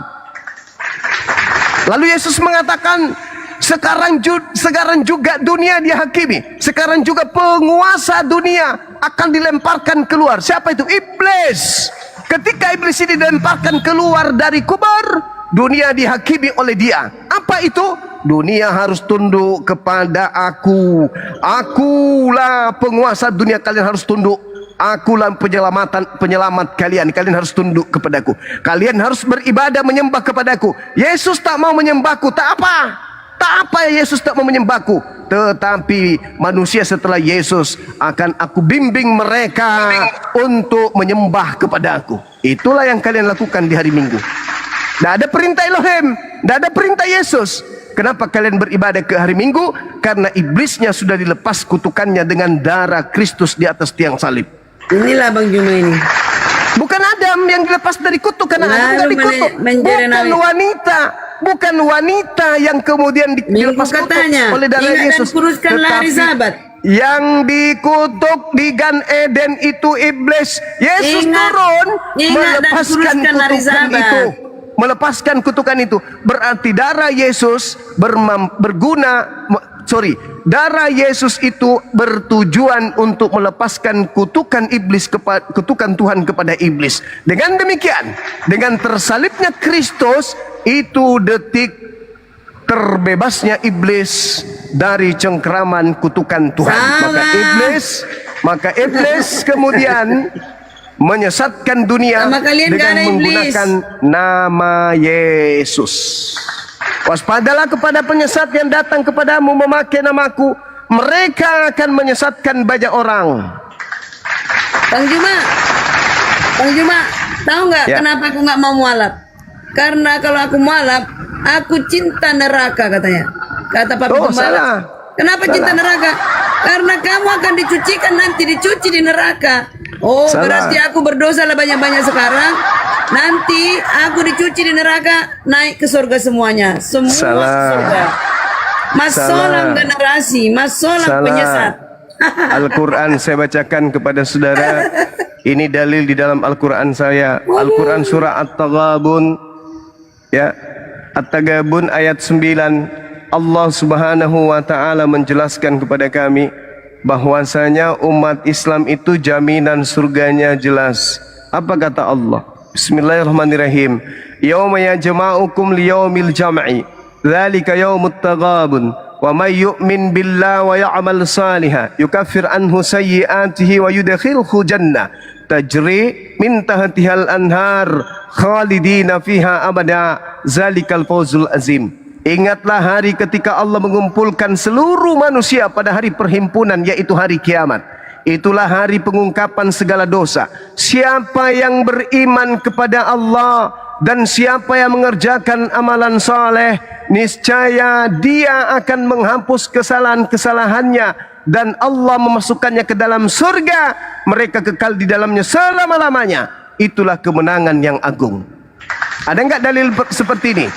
Lalu Yesus mengatakan, sekarang juga dunia dihakimi. Sekarang juga penguasa dunia akan dilemparkan keluar. Siapa itu? Iblis. Ketika iblis ini dilemparkan keluar dari kubur, dunia dihakimi oleh dia. Apa itu? Dunia harus tunduk kepada aku. Akulah penguasa dunia, kalian harus tunduk. Akulah penyelamat kalian. Kalian harus tunduk kepadaku. Kalian harus beribadah menyembah kepadaku. Yesus tak mau menyembahku. Tak apa Yesus tak mau menyembahku. Tetapi manusia setelah Yesus akan aku bimbing mereka untuk menyembah kepadaku. Itulah yang kalian lakukan di hari Minggu. Tidak ada perintah Elohim, tidak ada perintah Yesus. Kenapa kalian beribadah ke hari Minggu? Karena iblisnya sudah dilepas kutukannya dengan darah Kristus di atas tiang salib. Inilah Bang Juma ini. Bukan Adam yang dilepas dari kutuk, karena Adam Lalu dikutuk. menjadi Bukan nabi. bukan wanita yang kemudian Minggu dilepas kutuk katanya, oleh darah ingat dan Yesus. kuruskanlah hari Sabat. Yang dikutuk di Gan Eden itu iblis. Yesus turun ingat dan melepaskan kuruskan hari kutukan Sabat. itu. Melepaskan kutukan itu berarti darah Yesus darah Yesus itu bertujuan untuk melepaskan kutukan kutukan Tuhan kepada iblis. Dengan demikian, dengan tersalibnya Kristus, itu detik terbebasnya iblis dari cengkeraman kutukan Tuhan. Maka iblis kemudian menyesatkan dunia Sama kalian dengan gak ada iblis. menggunakan nama Yesus. Waspadalah kepada penyesat yang datang kepadamu memakai namaku. Mereka akan menyesatkan banyak orang. Bang Juma, tahu nggak Ya. kenapa aku nggak mau mualaf? Karena kalau aku mualaf, aku cinta neraka katanya. Kata Papi Pembalap. Salah. Kenapa cinta neraka? Karena kamu akan dicucikan nanti, dicuci di neraka. Oh, Salah. berarti aku berdosa lah banyak-banyak sekarang. Nanti aku dicuci di neraka, naik ke surga semuanya. Semua Salah. surga. Masolam generasi, masolam penyesat. Al-Quran saya bacakan kepada saudara. Ini dalil di dalam Al-Quran saya. Al-Quran surah At-Taghabun, ya, At-Taghabun ayat 9. Allah Subhanahu wa taala menjelaskan kepada kami bahwasanya umat Islam itu jaminan surganya jelas. Apa kata Allah? Bismillahirrahmanirrahim. Yauma yajma'ukum liyaumil jam'i. Dzalika yaumut taghabun. Wa may yu'min billahi wa ya'mal salihan yukaffir anhu sayyi'atihi wa yudkhilhu jannah tajri min tahtihal anhar khalidina fiha abada. Zalikal fawzul azim. Ingatlah hari ketika Allah mengumpulkan seluruh manusia pada hari perhimpunan, yaitu hari kiamat. Itulah hari pengungkapan segala dosa. Siapa yang beriman kepada Allah dan siapa yang mengerjakan amalan saleh, niscaya dia akan menghapus kesalahan-kesalahannya dan Allah memasukkannya ke dalam surga. Mereka kekal di dalamnya selama-lamanya. Itulah kemenangan yang agung. Ada enggak dalil seperti ini?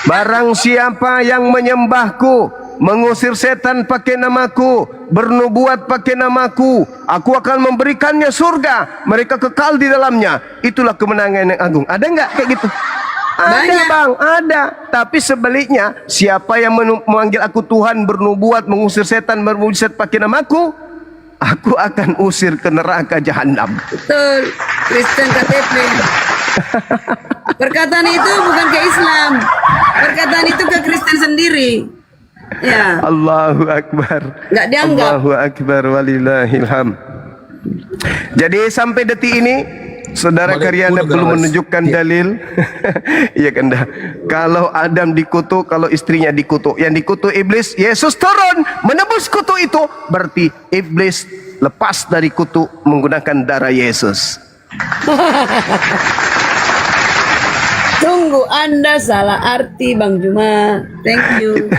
Barang siapa yang menyembahku, mengusir setan pakai namaku, bernubuat pakai namaku, aku akan memberikannya surga, mereka kekal di dalamnya. Itulah kemenangan yang agung. Ada enggak kayak gitu? Ada bang, ada. Tapi sebaliknya, siapa yang memanggil aku Tuhan, bernubuat, mengusir setan, bermujizat pakai namaku, aku akan usir ke neraka jahanam. Betul, Kristen KTP. Perkataan itu bukan ke Islam. Perkataan itu ke Kristen sendiri. Ya. Allahu Akbar. Nggak dianggap. Allahu Akbar walillahilham. Jadi sampai detik ini saudara Karyana belum menunjukkan dalil. Iya kan dah. Kalau Adam dikutuk, kalau istrinya dikutuk, yang dikutuk iblis, Yesus turun menebus kutuk itu, berarti iblis lepas dari kutuk menggunakan darah Yesus. Tunggu, Anda salah arti Bang Juma. Thank you.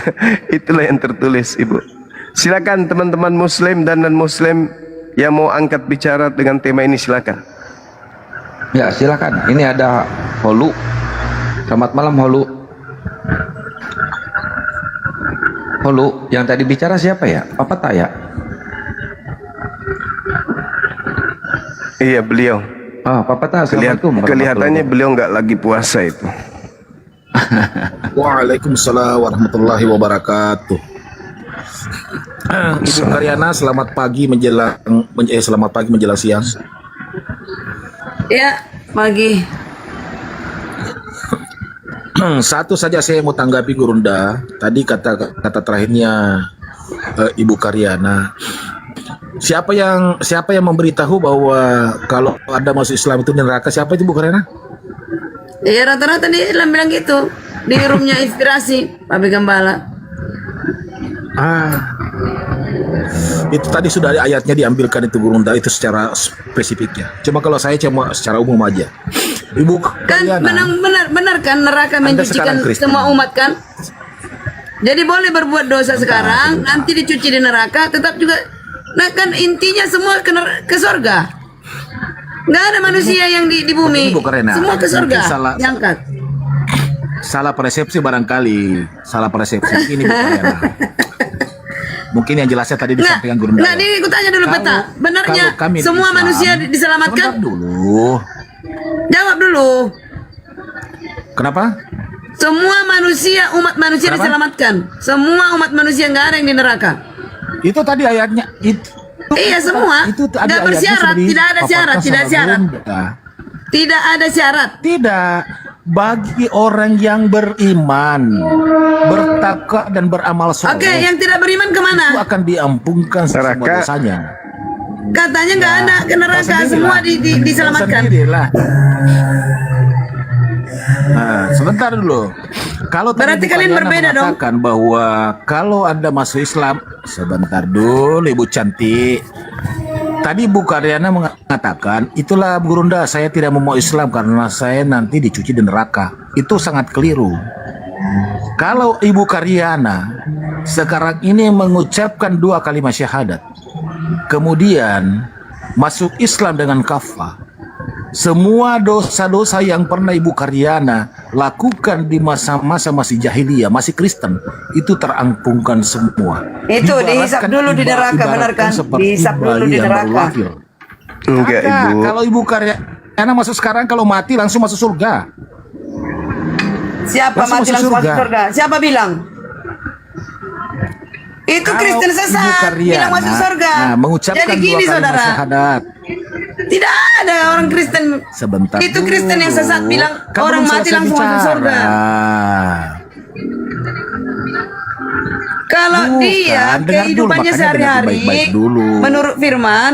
Itulah yang tertulis, Ibu. Silakan teman-teman muslim dan non-muslim yang mau angkat bicara dengan tema ini, silakan. Ya silakan. Ini ada Holu. Selamat malam Holu. Holu, yang tadi bicara siapa ya? Papa Taya? Iya, beliau. Ah, Papa Taya. Assalamualaikum. Kelihatannya beliau nggak lagi puasa itu. Waalaikumsalam warahmatullahi wabarakatuh. Ibu Karyana, selamat pagi menjelang siang. Ya, pagi. Satu saja saya mau tanggapi Gurunda. Tadi kata terakhirnya Ibu Karyana. Siapa yang memberitahu bahwa kalau ada masuk Islam itu di neraka? Siapa itu Bu Karena? Ya rata-rata di Islam bilang gitu. Di roomnya inspirasi, Pak Gembala. Itu tadi sudah ada ayatnya diambilkan itu Gurunda itu secara spesifik ya. Cuma kalau saya cuma secara umum aja. Ibu Kan Kaliana, benar kan neraka Anda mencucikan sekarang Kristen. semua umat kan? Jadi boleh berbuat dosa sekarang, nanti dicuci di neraka, tetap juga. Nah kan intinya semua ke surga. Nggak ada manusia yang di bumi. Ini Bu Karena, Semua ke surga. mungkin Diangkat. salah persepsi barangkali. Salah persepsi ini Bu Karena. Mungkin yang jelasnya tadi disampaikan Gurunda. Nggak, ini aku tanya dulu Peta. Benarnya kalau kami di semua Islam- manusia diselamatkan? Sebentar dulu. Jawab dulu. Kenapa? Semua manusia, umat manusia Kenapa? diselamatkan. Semua umat manusia nggak ada yang di neraka. Itu tadi ayatnya. Iya semua. Itu tadi Nggak ayatnya bersyarat, sudah tidak ada syarat, dipaparkan tidak sama syarat. Gurunda. Tidak ada syarat. Tidak, bagi orang yang beriman, bertakwa dan beramal soleh, Oke, yang tidak beriman itu kemana? akan diampunkan semua Neraka. dosanya. Katanya nggak ada ke neraka, semua diselamatkan. Sendirilah. Nah, sebentar dulu. Kalau tadi Berarti Bu kalian Kaliana berbeda dong. mengatakan bahwa kalau Anda masuk Islam, sebentar dulu Ibu cantik. Tadi Bu Karyana mengatakan, itulah Bu Gurunda, saya tidak mau Islam karena saya nanti dicuci di neraka. Itu sangat keliru. Kalau Ibu Karyana sekarang ini mengucapkan 2 kalimat syahadat, kemudian masuk Islam dengan kafah, semua dosa-dosa yang pernah Ibu Karyana lakukan di masa-masa masih jahiliyah, masih Kristen, itu terampunkan semua. Itu dihisap Dibaratkan dulu di neraka, benar kan? seperti Dihisap dulu bayi di yang baru neraka. lahir. Enggak, Kagak. Ibu. Kalau Ibu Karyana masuk sekarang, kalau mati langsung masuk surga. Siapa Langsung mati masuk langsung masuk surga. surga? Siapa bilang? Itu Kalau Kristen Ibu sesat Karyana, bilang masuk surga. nah, mengucapkan Jadi 2 gini kalimat saudara, syahadat. tidak ada orang Kristen. Sebentar Itu Kristen yang dulu. sesat bilang Kan orang belum mati selesai langsung masuk bicara. surga. Kalau Bukan, dia dengar dulu, kehidupannya makanya sehari-hari dengar baik-baik dulu. menurut firman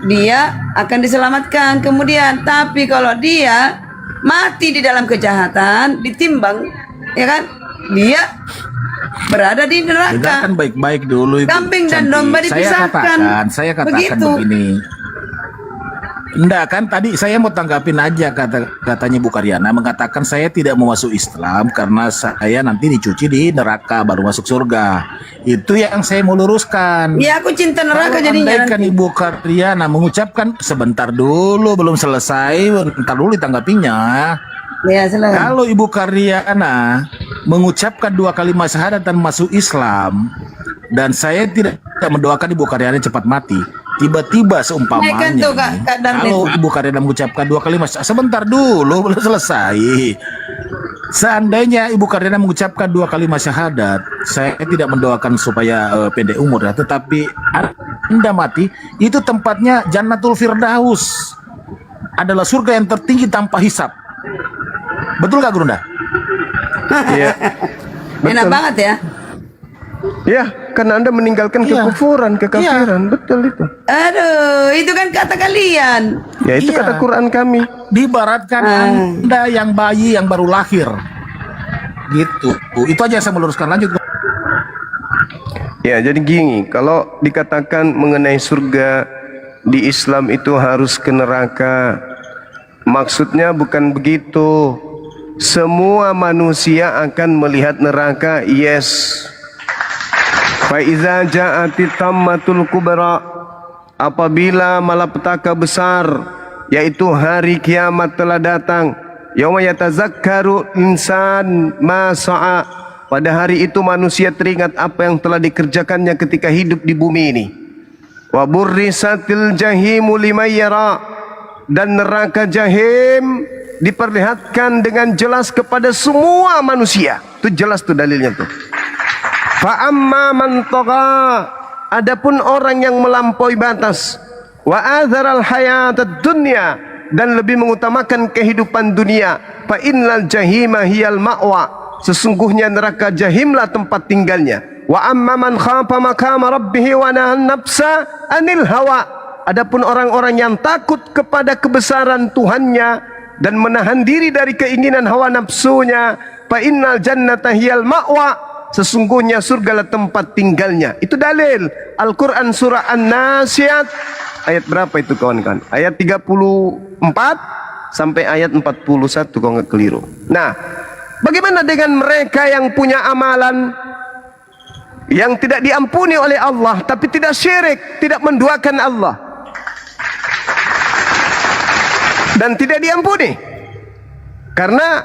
dia akan diselamatkan. Kemudian tapi kalau dia mati di dalam kejahatan ditimbang, ya kan? Dia berada di neraka. Dengarkan baik-baik dulu Ibu Kambing dan cantik. domba dipisahkan. Saya katakan Begitu. begini. Enggak kan tadi saya mau tanggapin aja katanya Bu Karyana mengatakan saya tidak mau masuk Islam karena saya nanti dicuci di neraka baru masuk surga. Itu yang saya mau luruskan. Ya aku cinta neraka Kalau jadinya. andaikan Ibu Karyana mengucapkan sebentar dulu belum selesai, bentar dulu ditanggapinya. Ya silakan. Kalau Ibu Karyana mengucapkan 2 kalimat syahadat dan masuk Islam, dan saya tidak mendoakan Ibu Karyana cepat mati, tiba-tiba seumpamanya Naikkan tuh, Kak Darmin. kalau Ibu Karyana mengucapkan 2 kalimat sebentar dulu belum selesai. Seandainya Ibu Karyana mengucapkan 2 kalimat syahadat, saya tidak mendoakan supaya pendek umur ya, tetapi Anda mati, itu tempatnya Jannatul Firdaus, adalah surga yang tertinggi tanpa hisab. Betul gak Gurunda? Iya. Enak Betul. banget ya. Ya, karena Anda meninggalkan Iya. kekufuran, kekafiran. Betul itu. Aduh, itu kan kata kalian. Ya, itu Iya. kata Quran kami. Diibaratkan Anda yang bayi yang baru lahir. Gitu. Itu aja yang saya meluruskan. Lanjut. Ya, jadi gini, kalau dikatakan mengenai surga di Islam itu harus ke neraka, maksudnya bukan begitu. Semua manusia akan melihat neraka, yes. Fa iza ja'atit tammatul kubra, apabila malapetaka besar yaitu hari kiamat telah datang, yauma yatazakkaru insan ma sa'a, pada hari itu manusia teringat apa yang telah dikerjakannya ketika hidup di bumi ini. Wa burrisatil jahimu liman yara, dan neraka jahim diperlihatkan dengan jelas kepada semua manusia. Itu jelas tuh dalilnya tuh. Fa amma man tagha, adapun orang yang melampaui batas, wa adzaral hayatad dunya, dan lebih mengutamakan kehidupan dunia, fa innal jahima hiyal ma'wa, sesungguhnya neraka jahimlah tempat tinggalnya. Wa amma man khafa maqama rabbih wa nahan nafsa anil hawa. Adapun orang-orang yang takut kepada kebesaran Tuhannya dan menahan diri dari keinginan hawa nafsunya, fa innal jannata hiyal ma'wa. Sesungguhnya surgalah tempat tinggalnya. Itu dalil Al-Quran surah An-Nasiyat ayat berapa itu kawan-kawan? Ayat 34 sampai ayat 41 kalau nggak keliru. Nah, bagaimana dengan mereka yang punya amalan yang tidak diampuni oleh Allah, tapi tidak syirik, tidak menduakan Allah, dan tidak diampuni karena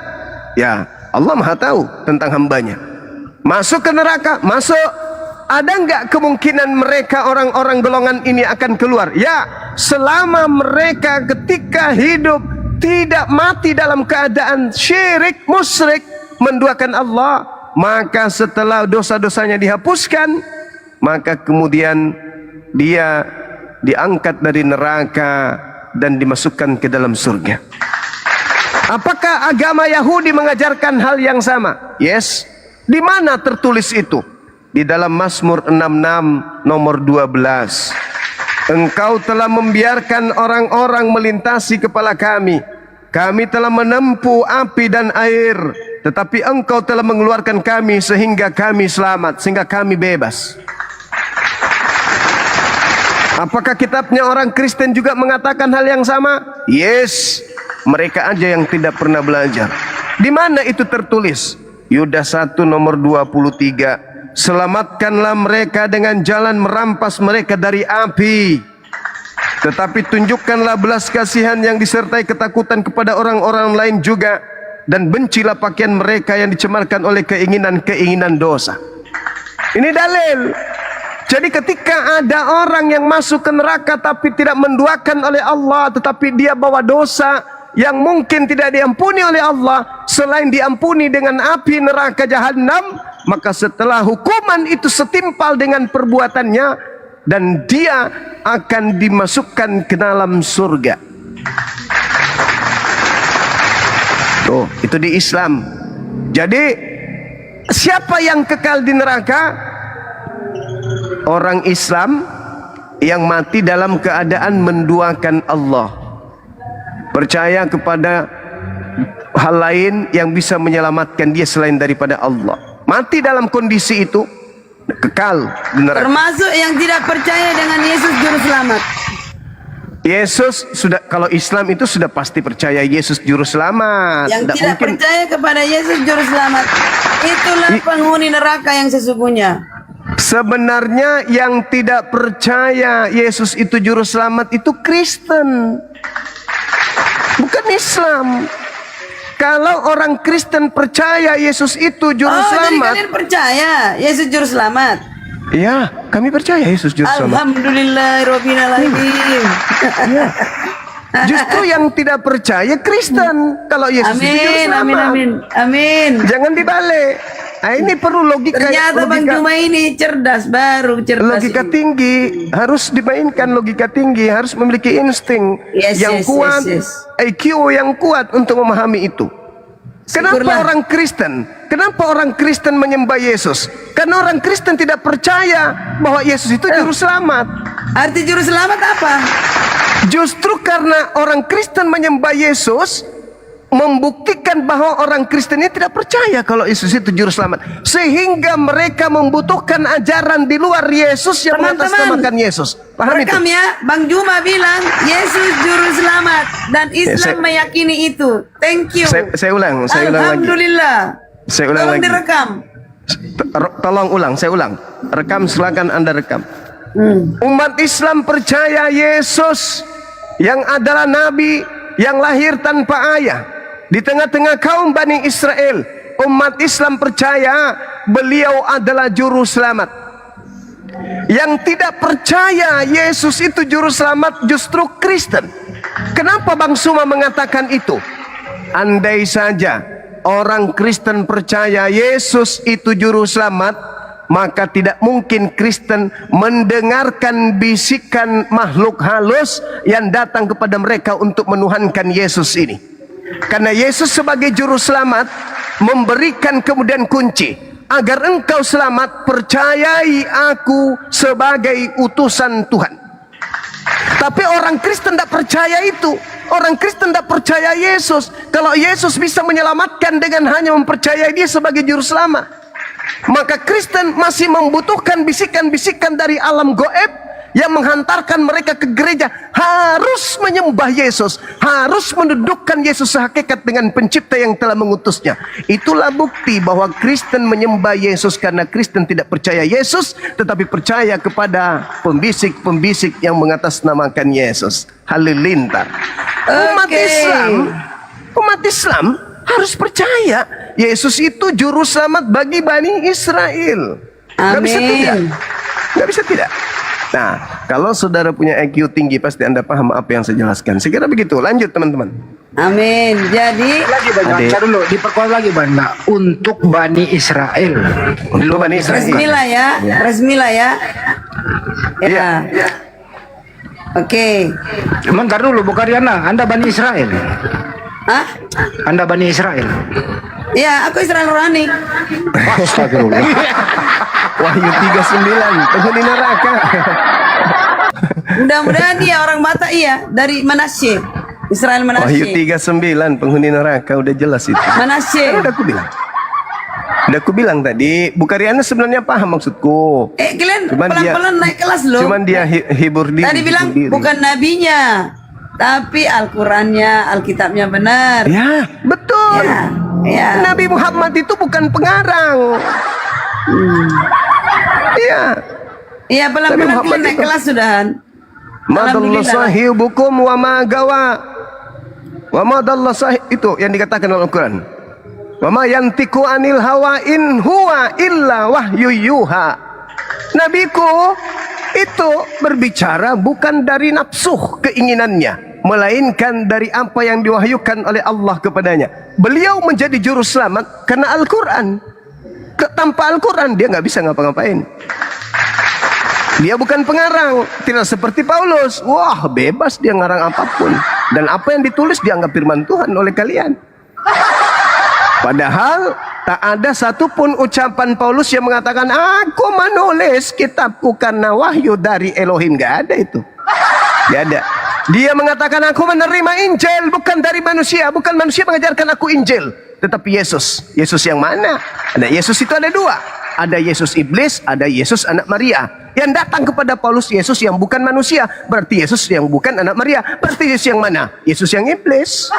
ya Allah Maha tahu tentang hambanya. Masuk ke neraka, masuk. Ada nggak kemungkinan mereka orang-orang golongan ini akan keluar? Ya, selama mereka ketika hidup tidak mati dalam keadaan syirik, musyrik, menduakan Allah, maka setelah dosa-dosanya dihapuskan, maka kemudian dia diangkat dari neraka dan dimasukkan ke dalam surga. Apakah agama Yahudi mengajarkan hal yang sama? Yes. Di mana tertulis itu? Di dalam Mazmur 66 nomor 12. Engkau telah membiarkan orang-orang melintasi kepala kami. Kami telah menempuh api dan air, tetapi engkau telah mengeluarkan kami sehingga kami selamat, sehingga kami bebas. Apakah kitabnya orang Kristen juga mengatakan hal yang sama? Yes. Mereka aja yang tidak pernah belajar. Di mana itu tertulis? Yudas 1 nomor 23. Selamatkanlah mereka dengan jalan merampas mereka dari api, tetapi tunjukkanlah belas kasihan yang disertai ketakutan kepada orang-orang lain juga, dan bencilah pakaian mereka yang dicemarkan oleh keinginan-keinginan dosa. Ini dalil. Jadi ketika ada orang yang masuk ke neraka tapi tidak menduakan oleh Allah, tetapi dia bawa dosa yang mungkin tidak diampuni oleh Allah, selain diampuni dengan api neraka jahanam, maka setelah hukuman itu setimpal dengan perbuatannya, dan dia akan dimasukkan ke dalam surga. Tuh, itu di Islam. Jadi siapa yang kekal di neraka? Orang Islam yang mati dalam keadaan menduakan Allah, percaya kepada hal lain yang bisa menyelamatkan dia selain daripada Allah. Mati dalam kondisi itu, kekal di neraka. Termasuk yang tidak percaya dengan Yesus juru selamat. Yesus sudah, kalau Islam itu sudah pasti percaya Yesus juru selamat. Yang tidak mungkin percaya kepada Yesus juru selamat, itulah penghuni neraka yang sesungguhnya. Sebenarnya yang tidak percaya Yesus itu juru selamat itu Kristen, bukan Islam. Kalau orang Kristen percaya Yesus itu juru Jadi selamat. kalian percaya Yesus juru selamat? Ya, kami percaya Yesus juru selamat. Alhamdulillahirabbil alamin. Justru yang tidak percaya Kristen kalau Yesus itu juru Amin, selamat. amin, amin, amin. Jangan dibalik. Nah, ini perlu logika. Ternyata Bang Juma ini cerdas, baru cerdas. Logika ini. tinggi, harus dimainkan logika tinggi, harus memiliki insting yang kuat, IQ yang kuat untuk memahami itu. Kenapa orang Kristen menyembah Yesus? Karena orang Kristen tidak percaya bahwa Yesus itu juru selamat. Arti juru selamat apa? Justru karena orang Kristen menyembah Yesus, membuktikan bahwa orang Kristen ini tidak percaya kalau Yesus itu juru selamat, sehingga mereka membutuhkan ajaran di luar Yesus yang mengatasnamakan Yesus. Paham itu? Rekam ya, Bang Juma bilang Yesus juru selamat dan Islam meyakini itu. Thank you. Saya ulang lagi. Alhamdulillah. Saya ulang Tolong lagi. direkam. Tolong ulang, saya ulang. Rekam, silakan Anda rekam. Umat Islam percaya Yesus yang adalah nabi yang lahir tanpa ayah di tengah-tengah kaum Bani Israel. Umat Islam percaya beliau adalah juru selamat. Yang tidak percaya Yesus itu juru selamat justru Kristen. Kenapa Bang Suma mengatakan itu? Andai saja orang Kristen percaya Yesus itu juru selamat, maka tidak mungkin Kristen mendengarkan bisikan makhluk halus yang datang kepada mereka untuk menuhankan Yesus ini. Karena Yesus sebagai juru selamat memberikan kemudian kunci. agar engkau selamat, percayai aku sebagai utusan Tuhan. Tapi orang Kristen tidak percaya itu. Orang Kristen tidak percaya Yesus. Kalau Yesus bisa menyelamatkan dengan hanya mempercayai dia sebagai juru selamat, maka Kristen masih membutuhkan bisikan-bisikan dari alam goib yang menghantarkan mereka ke gereja, harus menyembah Yesus, harus mendudukkan Yesus sehakikat dengan pencipta yang telah mengutusnya. Itulah bukti bahwa Kristen menyembah Yesus karena Kristen tidak percaya Yesus, tetapi percaya kepada pembisik-pembisik yang mengatasnamakan Yesus. Halilintar. Umat Islam harus percaya Yesus itu juru selamat bagi Bani Israel. Gak bisa tidak. Gak bisa tidak. Nah, kalau saudara punya IQ tinggi, pasti Anda paham apa yang saya jelaskan. Sekira begitu. Lanjut teman-teman. Amin. Jadi Lagi banyak. Adik. Dulu diperkuat lagi Banda untuk Bani Israel. Untuk Bani Israel. resmilah ya, resmilah ya. Ya. Oke. Bentar dulu Bu Karyana, Anda Bani Israel. Hah? Anda Bani Israel. Ya, aku Israel Rohani. Astagfirullah. Wahyu 39, penghuni neraka. Mudah-mudahan dia orang mata iya dari Manasye. Israel Wahyu Manasye. 39, penghuni neraka, udah jelas itu. Manasye. Udah aku bilang tadi, Bu Karyana sebenarnya paham maksudku. Kalian Cuman dia- pelan-pelan naik kelas loh. Cuman dia hibur diri. Tadi bilang hibur diri. bukan nabinya, tapi Al-Qurannya, Alkitabnya benar. Ya, betul. Ya. Nabi Muhammad itu bukan pengarang. Iya. Iya, Nabi pelan-pelan Muhammad kalian naik itu- kelas sudahan. Madallah Alhamdulillah. sahibukum wa ma gawa. Wa madallah sahib itu yang dikatakan dalam Al-Quran. Wa ma yantiku anil hawa in huwa illa wahyu yuha. Nabiku itu berbicara bukan dari nafsu keinginannya, melainkan dari apa yang diwahyukan oleh Allah kepadanya. Beliau menjadi juru selamat karena Al-Quran. Tanpa Al-Quran dia nggak bisa ngapa-ngapain. Dia bukan pengarang, tidak seperti Paulus. Wah, bebas dia ngarang apapun. Dan apa yang ditulis dianggap firman Tuhan oleh kalian. Padahal tak ada satupun ucapan Paulus yang mengatakan, aku menulis kitabku karena wahyu dari Elohim. Gak ada itu. Gak ada. Dia mengatakan, aku menerima Injil bukan dari manusia. Bukan manusia mengajarkan aku Injil, tetapi Yesus. Yesus yang mana? Ada Yesus itu ada dua. Ada Yesus iblis, ada Yesus anak Maria. Yang datang kepada Paulus Yesus yang bukan manusia, berarti Yesus yang bukan anak Maria. Berarti Yesus yang mana? Yesus yang iblis.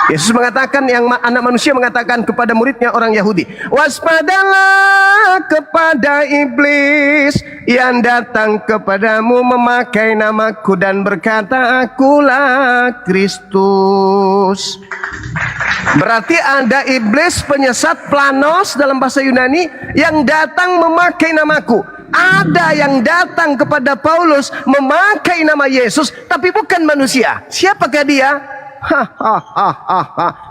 Yesus mengatakan, yang anak manusia mengatakan kepada muridnya orang Yahudi, waspadalah kepada iblis yang datang kepadamu memakai namaku dan berkata, akulah Kristus. Berarti ada iblis penyesat planos dalam bahasa Yunani yang datang memakai namaku. Ada yang datang kepada Paulus memakai nama Yesus tapi bukan manusia. Siapakah dia?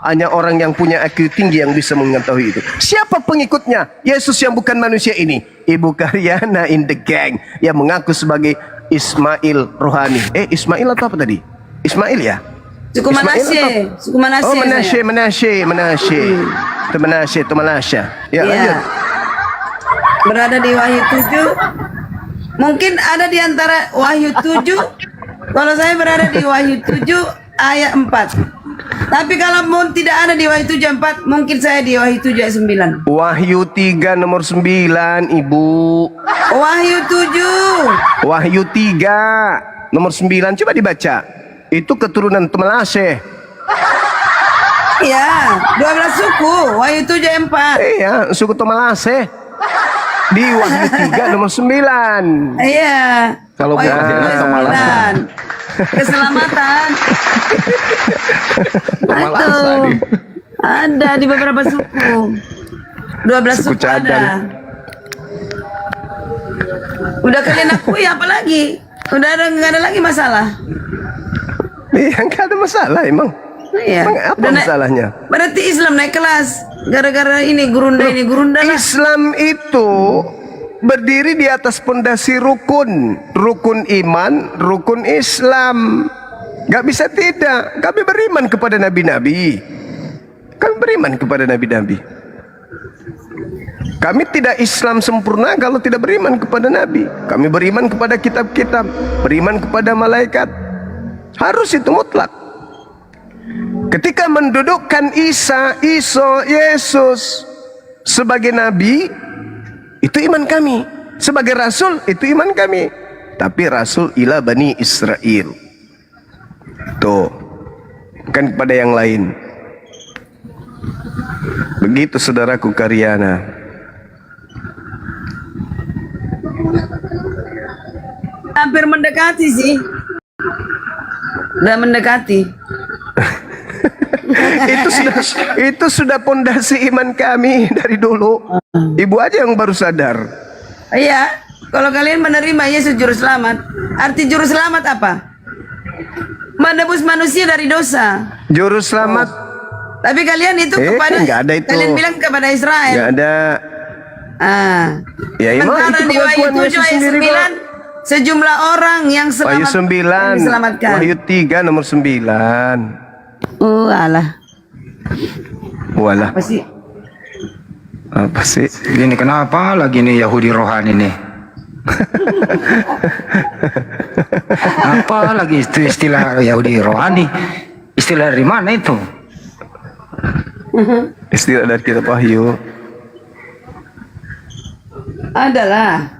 Hanya orang yang punya IQ tinggi yang bisa mengetahui itu. Siapa pengikutnya? Yesus yang bukan manusia ini. Ibu Karyana in the gang yang mengaku sebagai Ismail Rohani. Ismail atau apa tadi? Ismail ya? Suku Manasye. Suku Manasye. Oh, saya. Manasye. Itu Manasye. Ya, lanjut. Berada di Wahyu 7. Mungkin ada di antara Wahyu 7. Kalau saya berada di Wahyu 7 ayat 4. Tapi kalau mau tidak ada di Wahyu 7 4, mungkin saya di Wahyu 7 ayat 9. Wahyu 3 nomor 9, Ibu. Wahyu 7. Wahyu 3 nomor 9, coba dibaca. Itu keturunan Temelaseh. Iya, 12 suku. Wahyu 7 ayat 4. Iya, suku Temelaseh. Di Wahyu 3 nomor 9. Iya. Kalau Wahyu bukan 7 ayat Temalasan. 9. Keselamatan. Aduh. Ada di beberapa suku. 12 Suku suku cadang. ada. Udah kalian akui apa lagi? Nggak ada lagi masalah. Iya, nggak ada masalah emang. Iya. Emang apa Udah masalahnya? Berarti Islam naik kelas gara-gara ini gurunda lah. Islam itu berdiri di atas pondasi rukun iman, rukun Islam. Gak bisa tidak. Kami beriman kepada nabi-nabi. Kami beriman kepada nabi-nabi. Kami tidak Islam sempurna kalau tidak beriman kepada Nabi. Kami beriman kepada kitab-kitab, beriman kepada malaikat. Harus itu mutlak. Ketika mendudukkan Isa, Yesus sebagai Nabi, itu iman kami. Sebagai Rasul, itu iman kami. Tapi Rasul ila Bani Israel. Tuh, bukan kepada yang lain. Begitu saudaraku Karyana. Hampir mendekati sih. Udah mendekati. itu sudah pondasi iman kami dari dulu. Ibu aja yang baru sadar. Iya, kalau kalian menerima Yesus juru selamat, arti juru selamat apa? Menebus manusia dari dosa. Juru selamat. Tapi kalian itu kepada, nggak ada itu. kalian bilang kepada Israel. Nggak ada. Ya emang Sementara itu di Wahyu pengakuan 7 Yesus ayat sendiri kok. 9, sejumlah orang yang Wahyu selamat, 9, yang diselamatkan. Wahyu 3 nomor 9. Alah. Walah. Apa sih? Apa sih? Gini kenapa lagi nih Yahudi rohani nih? Apa lagi itu istilah Yahudi rohani? Istilah dari mana itu? Istilah dari kitab Wahyu. Adalah.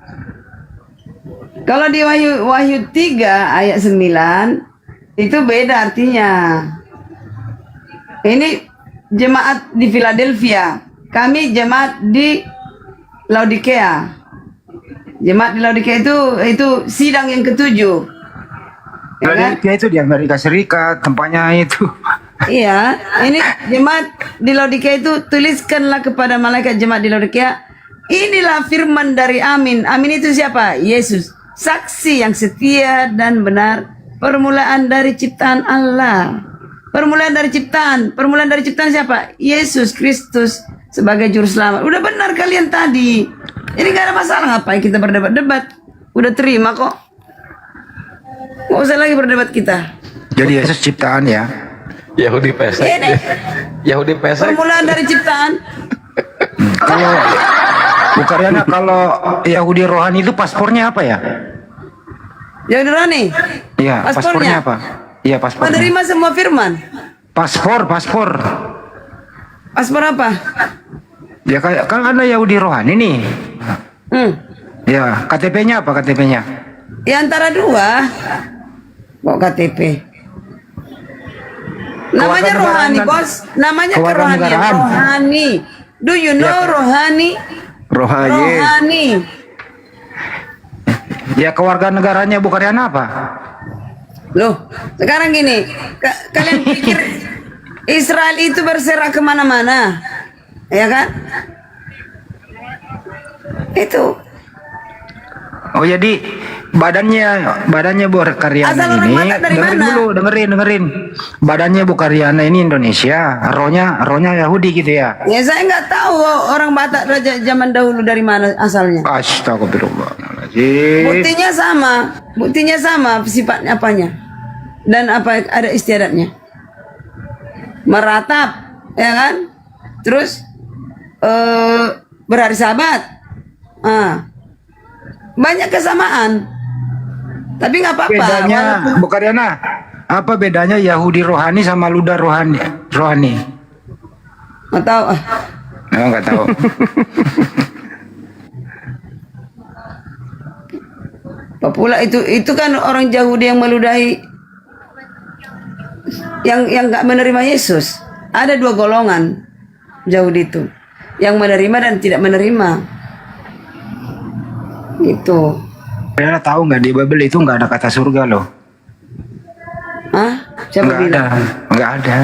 Kalau di Wahyu 3 ayat 9 itu beda artinya. Ini jemaat di Philadelphia. Kami jemaat di Laodikea. Jemaat di Laodikea itu sidang yang ketujuh. Ya kan? Dia itu di Amerika Serikat, tempatnya itu. Iya, ini jemaat di Laodikea itu tuliskanlah kepada malaikat jemaat di Laodikea, inilah firman dari Amin. Amin itu siapa? Yesus, saksi yang setia dan benar, permulaan dari ciptaan Allah. Permulaan dari ciptaan siapa? Yesus Kristus sebagai juru selamat. Udah benar kalian tadi. Ini gak ada masalah, ngapain kita berdebat-debat? Udah terima kok. Gak usah lagi berdebat kita. Jadi Yesus ciptaan ya. Yahudi pesek. Ini Yahudi pesek. permulaan dari ciptaan. Kalau Bu Karyana, kalau Yahudi rohani itu paspornya apa ya? Yang Rani, Iya, paspornya apa? Iya, paspornya. menerima semua firman. Paspor. Paspor apa? Ya kan ada Yahudi rohani nih. Ya, KTP-nya apa KTP-nya? Ya antara dua. Kok KTP? Namanya rohani, bos. Namanya kerohanian. Kewarganegaraan. Rohani. Do you know rohani? Rohaye. Rohani. Ya kewarganegaranya Bu Karyana apa? Loh, sekarang gini. Kalian pikir Israel itu berserah kemana-mana? Ya kan? Itu. Oh jadi badannya Bu Karyana Asal orang ini Batak dari dengerin mana? dulu, dengerin. Badannya Bu Karyana ini Indonesia, rohnya Yahudi gitu ya. Ya saya nggak tahu orang Batak raja zaman dahulu dari mana asalnya. Astagfirullahaladzim. Buktinya sama sifatnya apanya dan apa ada istiadatnya. Meratap, ya kan? Terus berhari Sabat, banyak kesamaan. Tapi nggak apa-apa. Bedanya Bu Karyana, apa bedanya Yahudi rohani sama luda rohani? Nggak tahu. Nggak tahu. Apa pula itu kan orang Yahudi yang meludahi yang nggak menerima Yesus. Ada dua golongan Yahudi itu, yang menerima dan tidak menerima. Gitu. Karyana tahu nggak di Bible itu nggak ada kata surga loh? Hah? Siapa bilang? Nggak ada.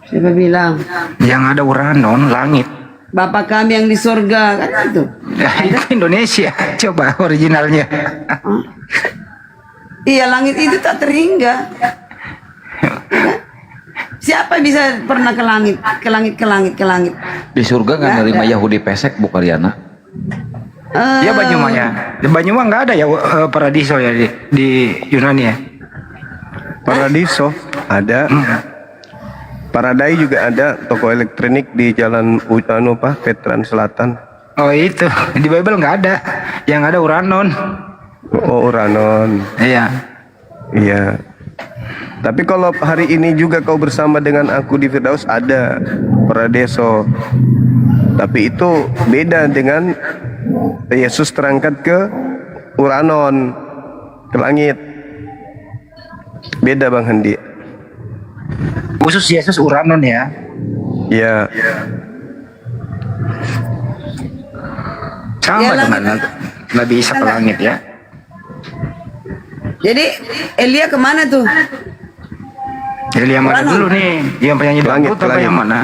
Siapa bilang? Yang ada uranon, langit. Bapa kami yang di surga, kan itu. Ya, itu Indonesia. Coba originalnya. Iya, langit itu tak terhingga. Siapa bisa pernah ke langit? Di surga nggak Nggak nerima ada. Yahudi pesek Bu Karyana. Ya Banyuwannya. Di Banyuwangi nggak ada ya paradiso ya di Yunani ya. Paradiso ada. Paradai juga ada, toko elektronik di Jalan Veteran Selatan. Oh itu di Bible nggak ada, yang ada Uranon. Oh, Uranon. Iya. Iya. Tapi kalau hari ini juga kau bersama dengan aku di Firdaus, ada Paradeso. Tapi itu beda dengan Yesus terangkat ke Uranon, ke langit. Beda Bang Handi. Khusus Yesus Uranon ya. Ya. Sama Ya, dengan Nabi Isa ke langit ya. Jadi Elia kemana tuh? Jadi yang mana Uranon. dulu nih? Yang penyanyi Langit, dangdut apa langit. yang mana?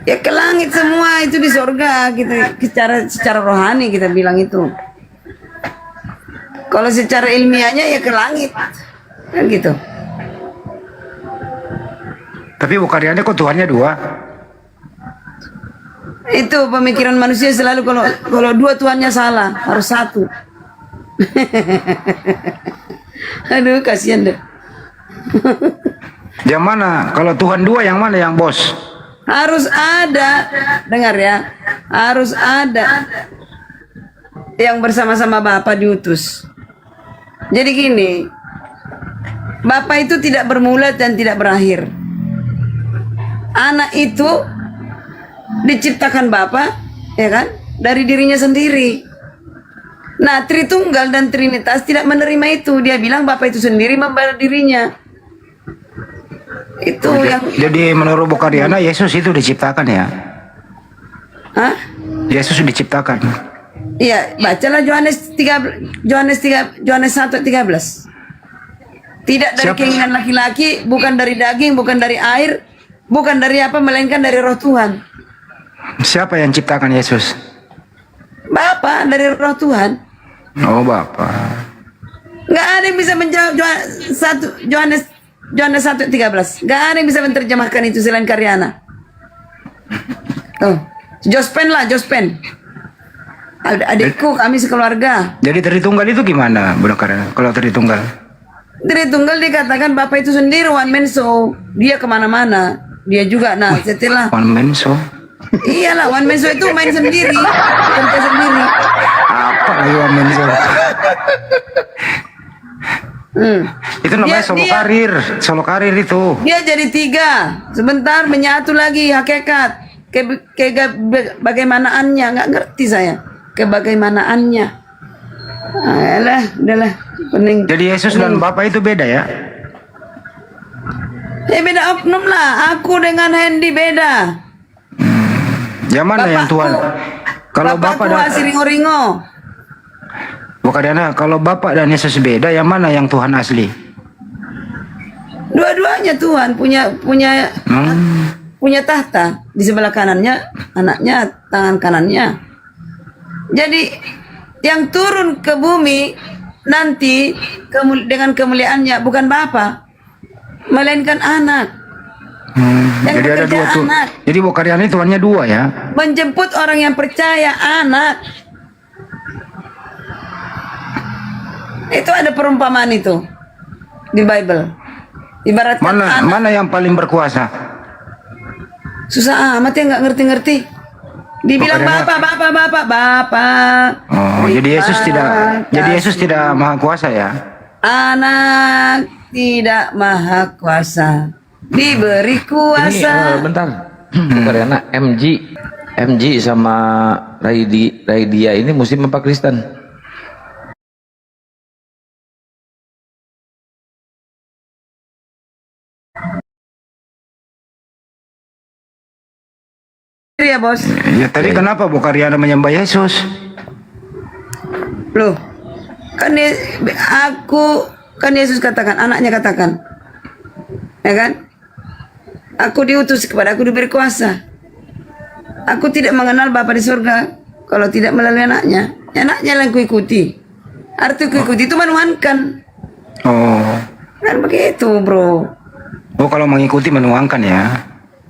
Ya ke langit semua, itu di sorga. Kita secara rohani kita bilang itu. Kalau secara ilmiahnya ya ke langit, kan gitu. Tapi Bukariannya kok Tuhannya dua? Itu pemikiran manusia selalu, kalau dua Tuhannya salah, harus satu. Aduh, kasihan deh. Yang mana? Kalau Tuhan dua yang mana yang bos? Harus ada, dengar ya, harus ada yang bersama-sama Bapa diutus. Jadi gini, Bapa itu tidak bermula dan tidak berakhir. Anak itu diciptakan Bapa, ya kan, dari dirinya sendiri. Nah, Tritunggal dan Trinitas tidak menerima itu. Dia bilang Bapa itu sendiri membela dirinya. Itu yang Jadi menurut Bukariana Yesus itu diciptakan ya? Hah? Yesus diciptakan. Iya, bacalah Yohanes 1:13. Tidak dari Siapa? keinginan laki-laki, bukan dari daging, bukan dari air, bukan dari apa, melainkan dari Roh Tuhan. Siapa yang ciptakan Yesus? Bapa dari Roh Tuhan. Oh Bapak. Nggak ada yang bisa menjawab Yohanes 1:13. Nggak ada yang bisa menerjemahkan itu selain Karyana. Oh, Jospen lah, Jospen. Adikku, kami sekeluarga. Jadi Tritunggal itu gimana, Bunda Karena? Kalau Tritunggal? Tritunggal dikatakan Bapa itu sendiri one man show. Dia kemana-mana. Dia juga, nah setelah One man show. iyalah, one man show itu main sendiri, kerja sendiri. Apa lagi one man show? Itu namanya solo karir. Solo karir itu. Dia jadi 3, sebentar menyatu lagi hakikat. Bagaimanaannya, nggak ngerti saya. Kebagaimanaannya. Alah, udahlah. Pening. Jadi Yesus dan Bapa itu beda ya? Beda oknum lah. Aku dengan Hendy beda. Yang mana yang Tuhan? Kalau Bapak dan ringo-ringo. Bukariana, kalau Bapak dan Yesus beda, yang mana yang Tuhan asli? Dua-duanya Tuhan punya tahta di sebelah kanannya, anaknya tangan kanannya. Jadi yang turun ke bumi nanti dengan kemuliaannya bukan Bapa, melainkan anak. Yang Jadi ada bekerja dua tuh. anak. Jadi Bukariana Tuhannya dua ya? Menjemput orang yang percaya, anak. Itu ada perumpamaan itu di Bible. Ibaratkan anak. Mana yang paling berkuasa? Susah amat ya, nggak ngerti-ngerti. Dibilang Bukariana. Bapak. Oh, jadi Yesus tidak maha kuasa ya? Anak tidak maha kuasa, diberi Ini kuasa. bentar. Karena MG sama Raidia ini Muslim apa Kristen? Ya bos. Ya tadi kenapa Bukariana menyembah Yesus? Loh, kan Yesus katakan, anaknya katakan, ya kan? Aku diutus kepada aku diberi kuasa. Aku tidak mengenal Bapa di surga kalau tidak melalui anaknya. Anaknya yang kuikuti. Arti kuikuti itu menuhankan. Oh, Kan begitu bro. oh kalau mengikuti menuangkan ya?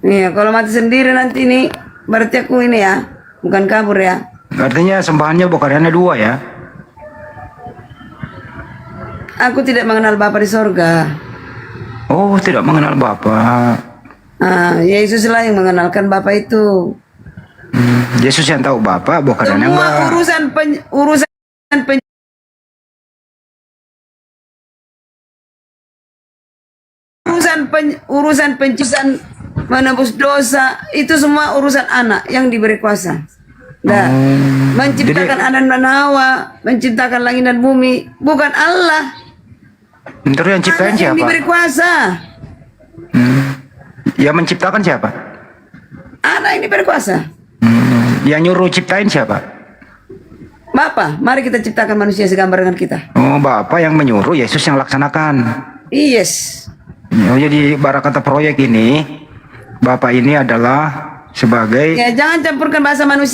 Iya, kalau mati sendiri nanti nih, berarti aku ini ya, bukan kabur ya. Artinya sembahannya Bukariana dua ya? Aku tidak mengenal Bapa di sorga. Oh, tidak mengenal Bapak. Yesus lah yang mengenalkan Bapa itu. Yesus yang tahu Bapa, bukan yang Semua enggak. urusan penciptaan menebus dosa itu semua urusan anak yang diberi kuasa. Nah, menciptakan Adam dan Hawa, menciptakan langit dan bumi, bukan Allah. Terus yang ciptain Anak yang siapa? diberi kuasa. Yang menciptakan siapa? Anak yang diberi kuasa. Yang nyuruh ciptain siapa? Bapa, mari kita ciptakan manusia segambar dengan kita. Oh, Bapa yang menyuruh, Yesus yang laksanakan. Yes. Oh, jadi ibarat kata proyek ini, Bapak ini adalah sebagai Ya, jangan campurkan bahasa manusia.